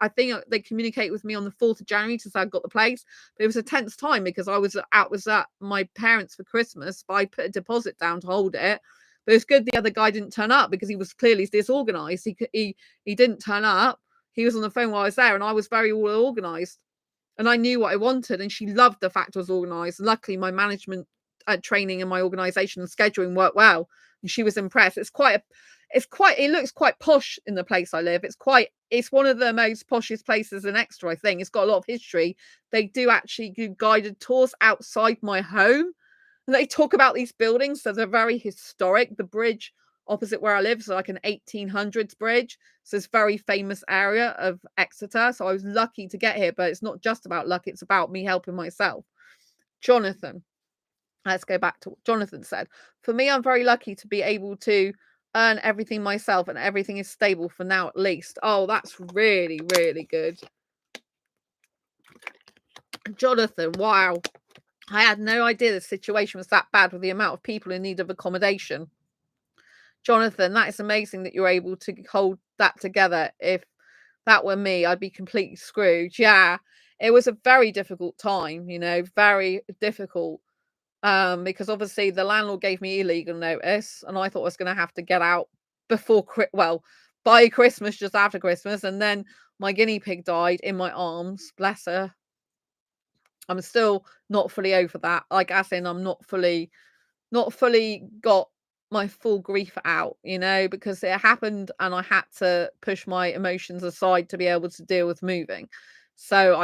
think they communicate with me on the 4th of January to say I got the place. But it was a tense time because I was at my parents for Christmas, but I put a deposit down to hold it. But it's good the other guy didn't turn up because he was clearly disorganized. He didn't turn up. He was on the phone while I was there, and I was very well organized. And I knew what I wanted, and she loved the fact I was organized. Luckily, my management training and my organization and scheduling worked well, and she was impressed. It looks quite posh in the place I live. It's one of the most poshest places in Exeter, I think. It's got a lot of history. They do actually do guided tours outside my home, and they talk about these buildings. So they're very historic. The bridge opposite where I live is like an 1800s bridge. So it's a very famous area of Exeter. So I was lucky to get here, but it's not just about luck. It's about me helping myself. Jonathan, let's go back to what Jonathan said. For me, I'm very lucky to be able to earn everything myself, and everything is stable for now at least. Oh, that's really, really good. Jonathan, wow. I had no idea the situation was that bad with the amount of people in need of accommodation. Jonathan, that is amazing that you're able to hold that together. If that were me, I'd be completely screwed. Yeah, it was a very difficult time, very difficult. Because obviously the landlord gave me illegal notice, and I thought I was going to have to get out by Christmas, just after Christmas. And then my guinea pig died in my arms, bless her. I'm still not fully over that. Like, as in, I'm not fully got my full grief out, because it happened and I had to push my emotions aside to be able to deal with moving. So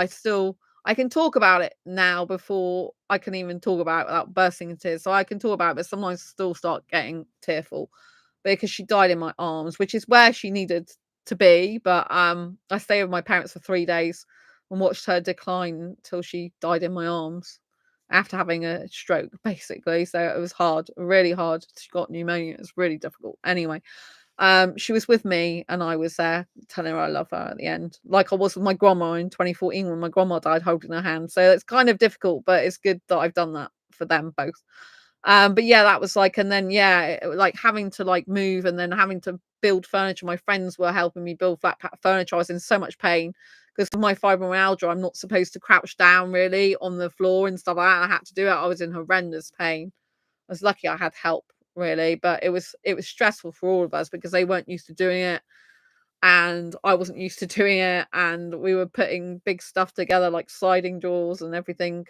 I can talk about it now before I can even talk about it without bursting into tears. So I can talk about it, but sometimes I still start getting tearful because she died in my arms, which is where she needed to be. But I stayed with my parents for 3 days and watched her decline till she died in my arms after having a stroke, basically. So it was hard, really hard. She got pneumonia. It was really difficult. Anyway, she was with me, and I was there telling her I love her at the end, like I was with my grandma in 2014 when my grandma died, holding her hand. So it's kind of difficult, but it's good that I've done that for them both. But yeah, that was like, and then like having to like move and then having to build furniture. My friends were helping me build flat furniture. I was in so much pain because of my fibromyalgia. I'm not supposed to crouch down really on the floor and stuff like that. I had to do it. I was in horrendous pain. I was lucky I had help, really, but it was stressful for all of us because they weren't used to doing it, and I wasn't used to doing it, and we were putting big stuff together like sliding doors and everything,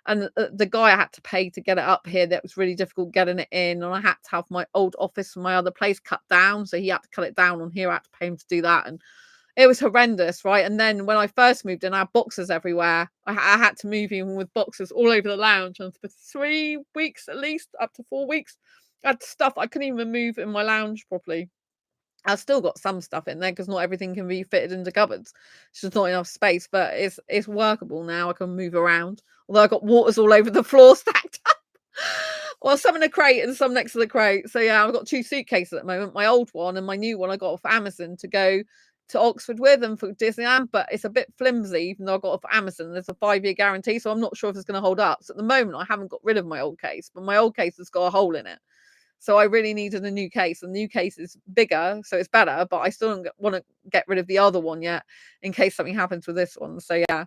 and the guy I had to pay to get it up here, that was really difficult getting it in, and I had to have my old office from my other place cut down, so he had to cut it down on here. I had to pay him to do that, and it was horrendous, right? And then when I first moved in, I had boxes everywhere. I had to move even with boxes all over the lounge, and for 3 weeks at least, up to 4 weeks, I had stuff I couldn't even move in my lounge properly. I've still got some stuff in there because not everything can be fitted into cupboards. It's just not enough space, but it's workable now. I can move around. Although I've got waters all over the floor stacked up. Well, some in a crate and some next to the crate. So yeah, I've got 2 suitcases at the moment. My old one and my new one I got off Amazon to go to Oxford with and for Disneyland, but it's a bit flimsy, even though I got off Amazon. There's a 5-year guarantee, so I'm not sure if it's going to hold up. So at the moment, I haven't got rid of my old case, but my old case has got a hole in it. So I really needed a new case. The new case is bigger, so it's better, but I still don't want to get rid of the other one yet in case something happens with this one. So yeah.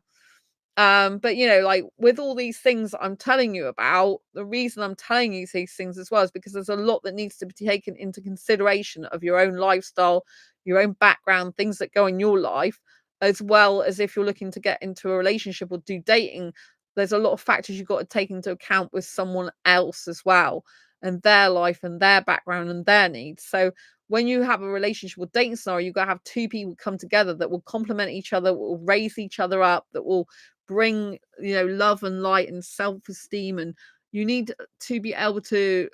But like with all these things I'm telling you about, the reason I'm telling you these things as well is because there's a lot that needs to be taken into consideration of your own lifestyle, your own background, things that go in your life, as well as if you're looking to get into a relationship or do dating. There's a lot of factors you've got to take into account with someone else as well, and their life and their background and their needs. So when you have a relationship or dating scenario, you've got to have 2 people come together that will complement each other, will raise each other up, that will bring love and light and self-esteem, and you need to be able to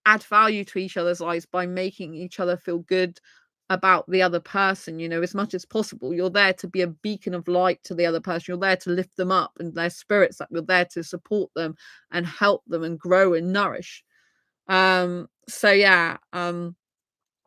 add value to each other's lives by making each other feel good about the other person, you know, as much as possible. You're there to be a beacon of light to the other person. You're there to lift them up and their spirits up. You're there to support them and help them and grow and nourish. So yeah,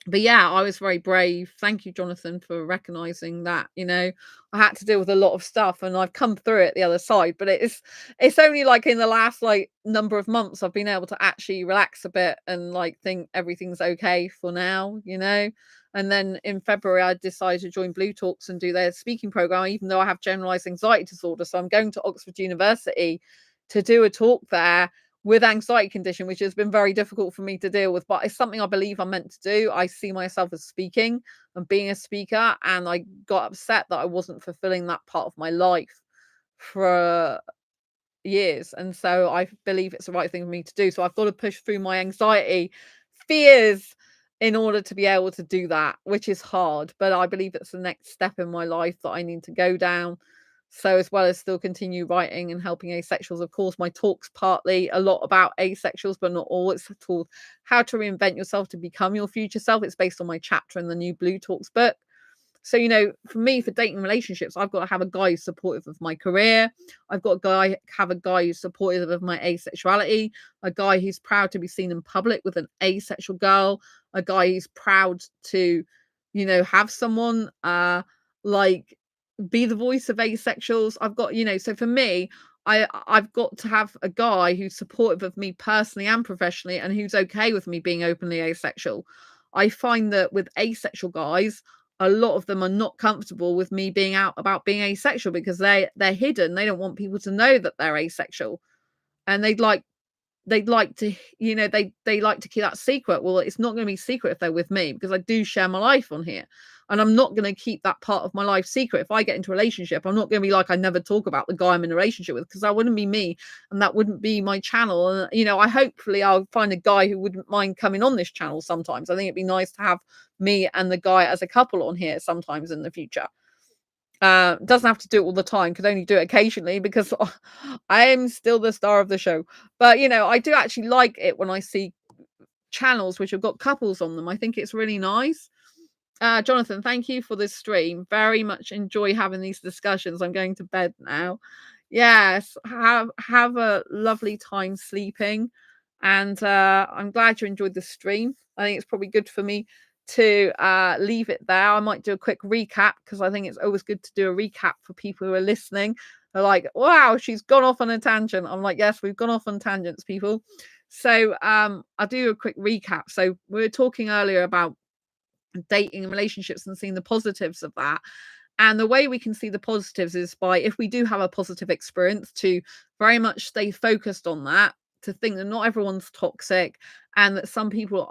but yeah, I was very brave. Thank you, Jonathan, for recognizing that. You know, I had to deal with a lot of stuff and I've come through it the other side, but it's only like in the last like number of months I've been able to actually relax a bit and like think everything's okay for now, you know. And then in February I decided to join Blue Talks and do their speaking program, even though I have generalized anxiety disorder. So I'm going to Oxford University to do a talk there with anxiety condition, which has been very difficult for me to deal with, but it's something I believe I'm meant to do. I see myself as speaking and being a speaker, and I got upset that I wasn't fulfilling that part of my life for years, and so I believe it's the right thing for me to do. So I've got to push through my anxiety fears in order to be able to do that, which is hard, but I believe it's the next step in my life that I need to go down. So as well as still continue writing and helping asexuals, of course, my talk's partly a lot about asexuals, but not all. It's called How to Reinvent Yourself to Become Your Future Self. It's based on my chapter in the new Blue Talks book. So, you know, for me, for dating relationships, I've got to have a guy who's supportive of my career. I've got to have a guy who's supportive of my asexuality, a guy who's proud to be seen in public with an asexual girl, a guy who's proud to, you know, have someone like be the voice of asexuals. I've got, you know, so for me, I've got to have a guy who's supportive of me personally and professionally and who's okay with me being openly asexual. I find that with asexual guys, a lot of them are not comfortable with me being out about being asexual because they're hidden. They don't want people to know that they're asexual, and they'd like to, you know, they like to keep that secret. Well, it's not going to be secret if they're with me, because I do share my life on here, and I'm not going to keep that part of my life secret. If I get into a relationship, I'm not going to be like, I never talk about the guy I'm in a relationship with, because that wouldn't be me and that wouldn't be my channel. And you know, hopefully I'll find a guy who wouldn't mind coming on this channel sometimes. I think it'd be nice to have me and the guy as a couple on here sometimes in the future. Doesn't have to do it all the time, could only do it occasionally, because I am still the star of the show. But you know, I do actually like it when I see channels which have got couples on them. I think it's really nice. Jonathan, thank you for this stream. Very much enjoy having these discussions. I'm going to bed now. Yes, have a lovely time sleeping, and I'm glad you enjoyed the stream. I think it's probably good for me to leave it there. I might do a quick recap, because I think it's always good to do a recap for people who are listening. They're like, wow, she's gone off on a tangent. I'm like, yes, we've gone off on tangents, people. So I'll do a quick recap. So we were talking earlier about dating and relationships and seeing the positives of that. And the way we can see the positives is by, if we do have a positive experience, to very much stay focused on that, to think that not everyone's toxic, and that some people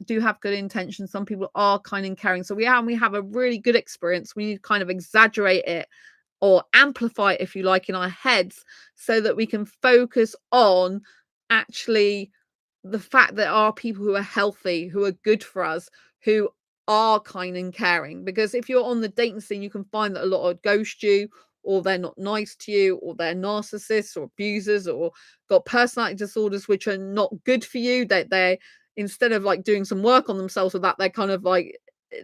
do have good intentions, some people are kind and caring. So we have a really good experience, we need to kind of exaggerate it or amplify it, if you like, in our heads, so that we can focus on actually the fact that there are people who are healthy, who are good for us, who are kind and caring. Because if you're on the dating scene, you can find that a lot of ghost you, or they're not nice to you, or they're narcissists or abusers, or got personality disorders which are not good for you. That they're, instead of like doing some work on themselves with that, they're kind of like,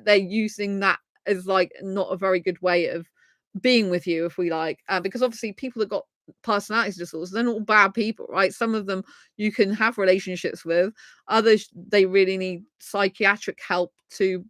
they're using that as like not a very good way of being with you, if we like, because obviously people that got personality disorders, they're not all bad people, right? Some of them you can have relationships with, others they really need psychiatric help to,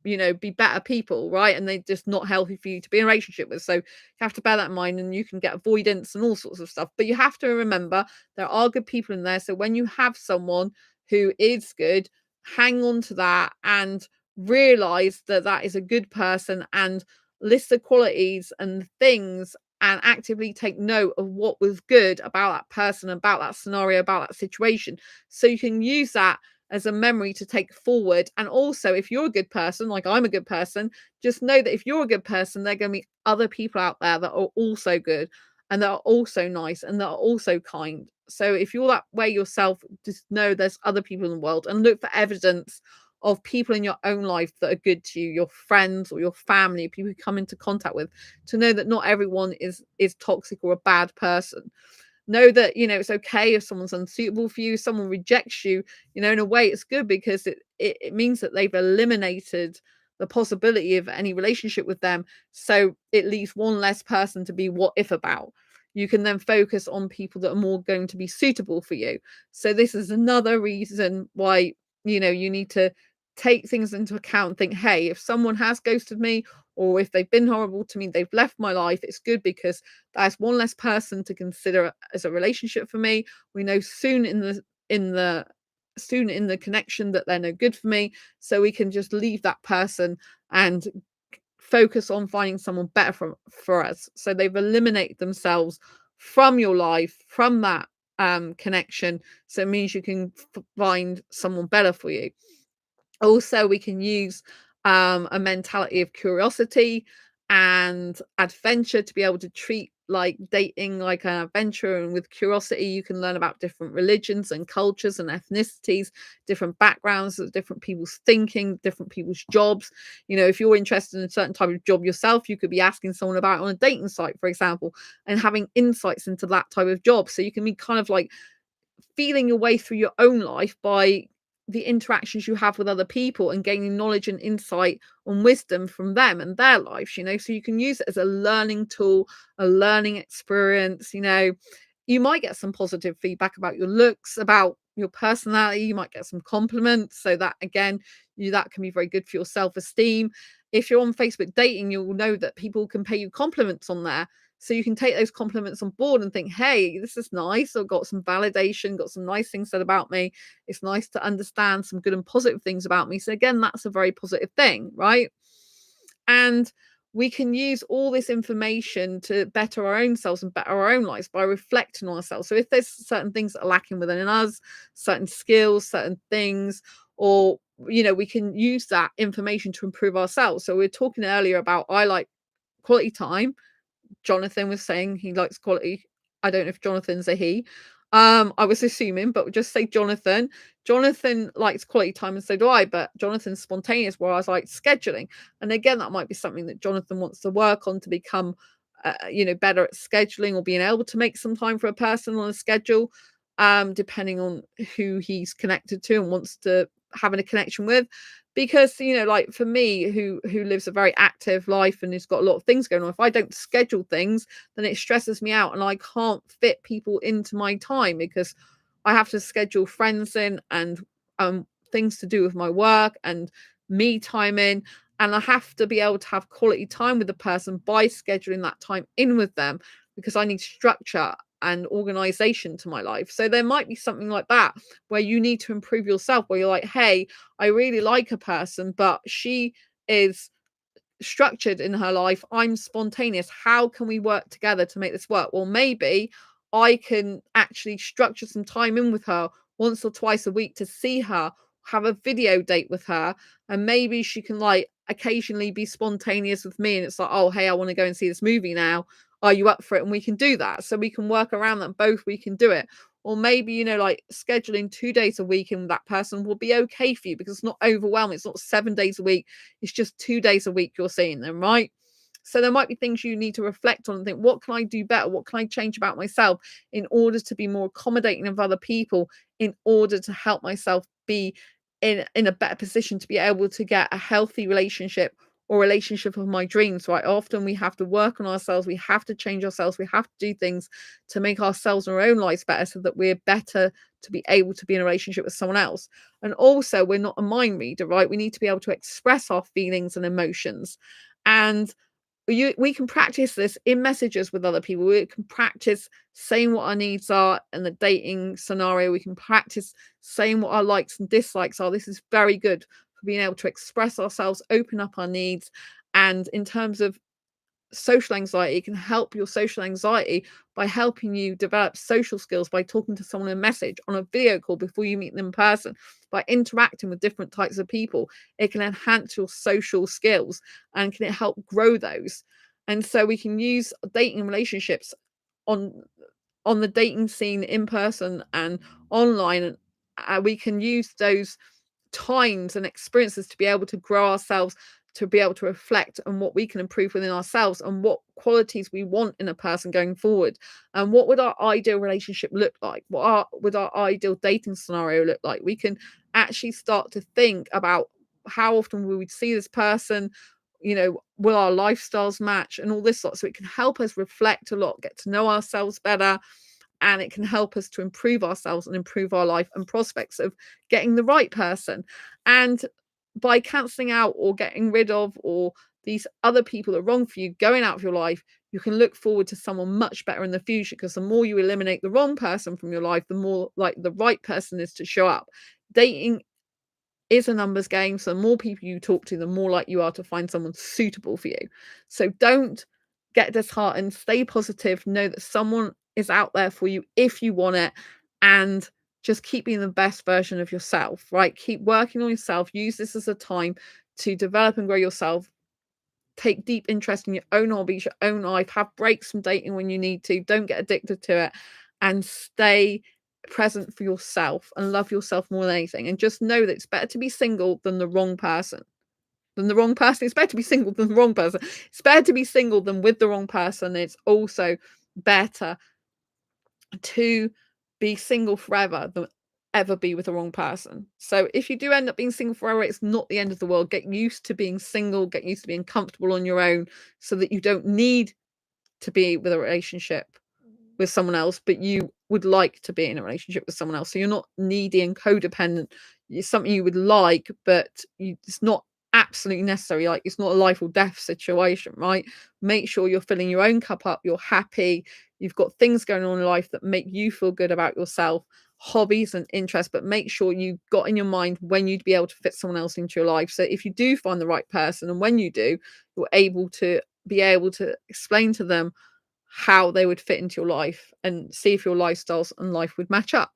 you know, be better people, right? And they're just not healthy for you to be in a relationship with. So you have to bear that in mind, and you can get avoidance and all sorts of stuff. But you have to remember there are good people in there. So when you have someone who is good, hang on to that and realize that that is a good person, and list the qualities and things, and actively take note of what was good about that person, about that scenario, about that situation, so you can use that as a memory to take forward. And also, if you're a good person, like I'm a good person, just know that if you're a good person, there are going to be other people out there that are also good, and that are also nice, and that are also kind. So if you're that way yourself, just know there's other people in the world, and look for evidence of people in your own life that are good to you, your friends or your family, people you come into contact with, to know that not everyone is toxic or a bad person. Know that, you know, it's okay if someone's unsuitable for you, someone rejects you, you know, in a way it's good, because it means that they've eliminated the possibility of any relationship with them, so it leaves one less person to be what if about. You can then focus on people that are more going to be suitable for you. So this is another reason why, you need to take things into account and think, hey, if someone has ghosted me, or if they've been horrible to me, they've left my life, it's good because that's one less person to consider as a relationship for me. We know soon in the connection that they're no good for me, so we can just leave that person and focus on finding someone better for us. So they've eliminated themselves from your life, from that connection, so it means you can find someone better for you. Also, we can use a mentality of curiosity and adventure to be able to treat like dating like an adventure. And with curiosity, you can learn about different religions and cultures and ethnicities, different backgrounds, different people's thinking, different people's jobs. If you're interested in a certain type of job yourself, you could be asking someone about it on a dating site, for example, and having insights into that type of job. So you can be kind of like feeling your way through your own life by the interactions you have with other people and gaining knowledge and insight and wisdom from them and their lives, so you can use it as a learning tool, a learning experience. You might get some positive feedback about your looks, about your personality. You might get some compliments, so that again, that can be very good for your self-esteem. If you're on Facebook dating, you'll know that people can pay you compliments on there, so you can take those compliments on board and think, hey, this is nice. I've got some validation, got some nice things said about me. It's nice to understand some good and positive things about me. So again, that's a very positive thing, right? And we can use all this information to better our own selves and better our own lives by reflecting on ourselves. So if there's certain things that are lacking within us, certain skills, certain things, or we can use that information to improve ourselves. So we were talking earlier about I like quality time. Jonathan was saying he likes quality. I don't know if Jonathan's a he. I was assuming, but we'll just say Jonathan. Jonathan likes quality time, and so do I. But Jonathan's spontaneous, whereas I like scheduling. And again, that might be something that Jonathan wants to work on to become, better at scheduling or being able to make some time for a person on a schedule, depending on who he's connected to and wants to have a connection with. Because like for me, who lives a very active life and has got a lot of things going on, if I don't schedule things, then it stresses me out and I can't fit people into my time, because I have to schedule friends in and things to do with my work and me time in, and I have to be able to have quality time with the person by scheduling that time in with them, because I need structure and organization to my life. So there might be something like that where you need to improve yourself, where you're like, hey, I really like a person, but she is structured in her life. I'm spontaneous. How can we work together to make this work? Well, maybe I can actually structure some time in with her once or twice a week to see her, have a video date with her, and maybe she can like occasionally be spontaneous with me. And it's like, oh, hey, I want to go and see this movie now. Are you up for it? And we can do that. So we can work around that. Both we can do it. Or maybe, like scheduling 2 days a week and that person will be okay for you because it's not overwhelming. It's not 7 days a week. It's just 2 days a week you're seeing them, right? So there might be things you need to reflect on and think, what can I do better? What can I change about myself in order to be more accommodating of other people, in order to help myself be in a better position to be able to get a healthy relationship or relationship of my dreams, right? Often we have to work on ourselves. We have to change ourselves. We have to do things to make ourselves and our own lives better so that we're better to be able to be in a relationship with someone else. And also, we're not a mind reader, right? We need to be able to express our feelings and emotions. And we can practice this in messages with other people. We can practice saying what our needs are in the dating scenario. We can practice saying what our likes and dislikes are. This is very good for being able to express ourselves, open up our needs. And in terms of social anxiety, it can help your social anxiety by helping you develop social skills by talking to someone in a message, on a video call before you meet them in person, by interacting with different types of people. It can enhance your social skills and can it help grow those. And so we can use dating relationships on the dating scene in person and online. We can use those times and experiences to be able to grow ourselves, to be able to reflect on what we can improve within ourselves and what qualities we want in a person going forward. And what would our ideal relationship look like? Would our ideal dating scenario look like? We can actually start to think about how often will we see this person, you know, will our lifestyles match, and all this lot. So it can help us reflect a lot, get to know ourselves better, and it can help us to improve ourselves and improve our life and prospects of getting the right person. And by cancelling out or getting rid of or these other people that are wrong for you going out of your life, you can look forward to someone much better in the future, because the more you eliminate the wrong person from your life, the more like the right person is to show up. Dating is a numbers game, so the more people you talk to, the more likely you are to find someone suitable for you. So don't get disheartened, stay positive, know that someone is out there for you if you want it, and just keep being the best version of yourself, right? Keep working on yourself. Use this as a time to develop and grow yourself. Take deep interest in your own hobbies, your own life. Have breaks from dating when you need to. Don't get addicted to it, and stay present for yourself and love yourself more than anything. And just know that it's better to be single than the wrong person. It's better to be single than the wrong person. It's better to be single than with the wrong person. It's also better to be single forever than ever be with the wrong person. So if you do end up being single forever, it's not the end of the world. Get used to being single, get used to being comfortable on your own, so that you don't need to be with a relationship with someone else, but you would like to be in a relationship with someone else. So you're not needy and codependent. It's something you would like, but it's not absolutely necessary. Like, it's not a life or death situation, right? Make sure you're filling your own cup up, you're happy, you've got things going on in life that make you feel good about yourself, hobbies and interests, but make sure you got in your mind when you'd be able to fit someone else into your life. So if you do find the right person, and when you do, you're able to explain to them how they would fit into your life, and see if your lifestyles and life would match up,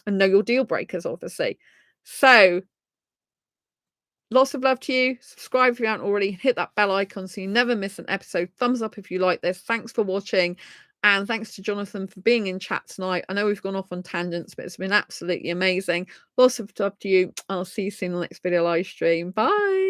and know your deal breakers, obviously. So lots of love to you. Subscribe if you haven't already. Hit that bell icon so you never miss an episode. Thumbs up if you like this. Thanks for watching, and thanks to Jonathan for being in chat tonight. I know we've gone off on tangents, but it's been absolutely amazing. Lots of love to you. I'll see you soon in the next video live stream. Bye.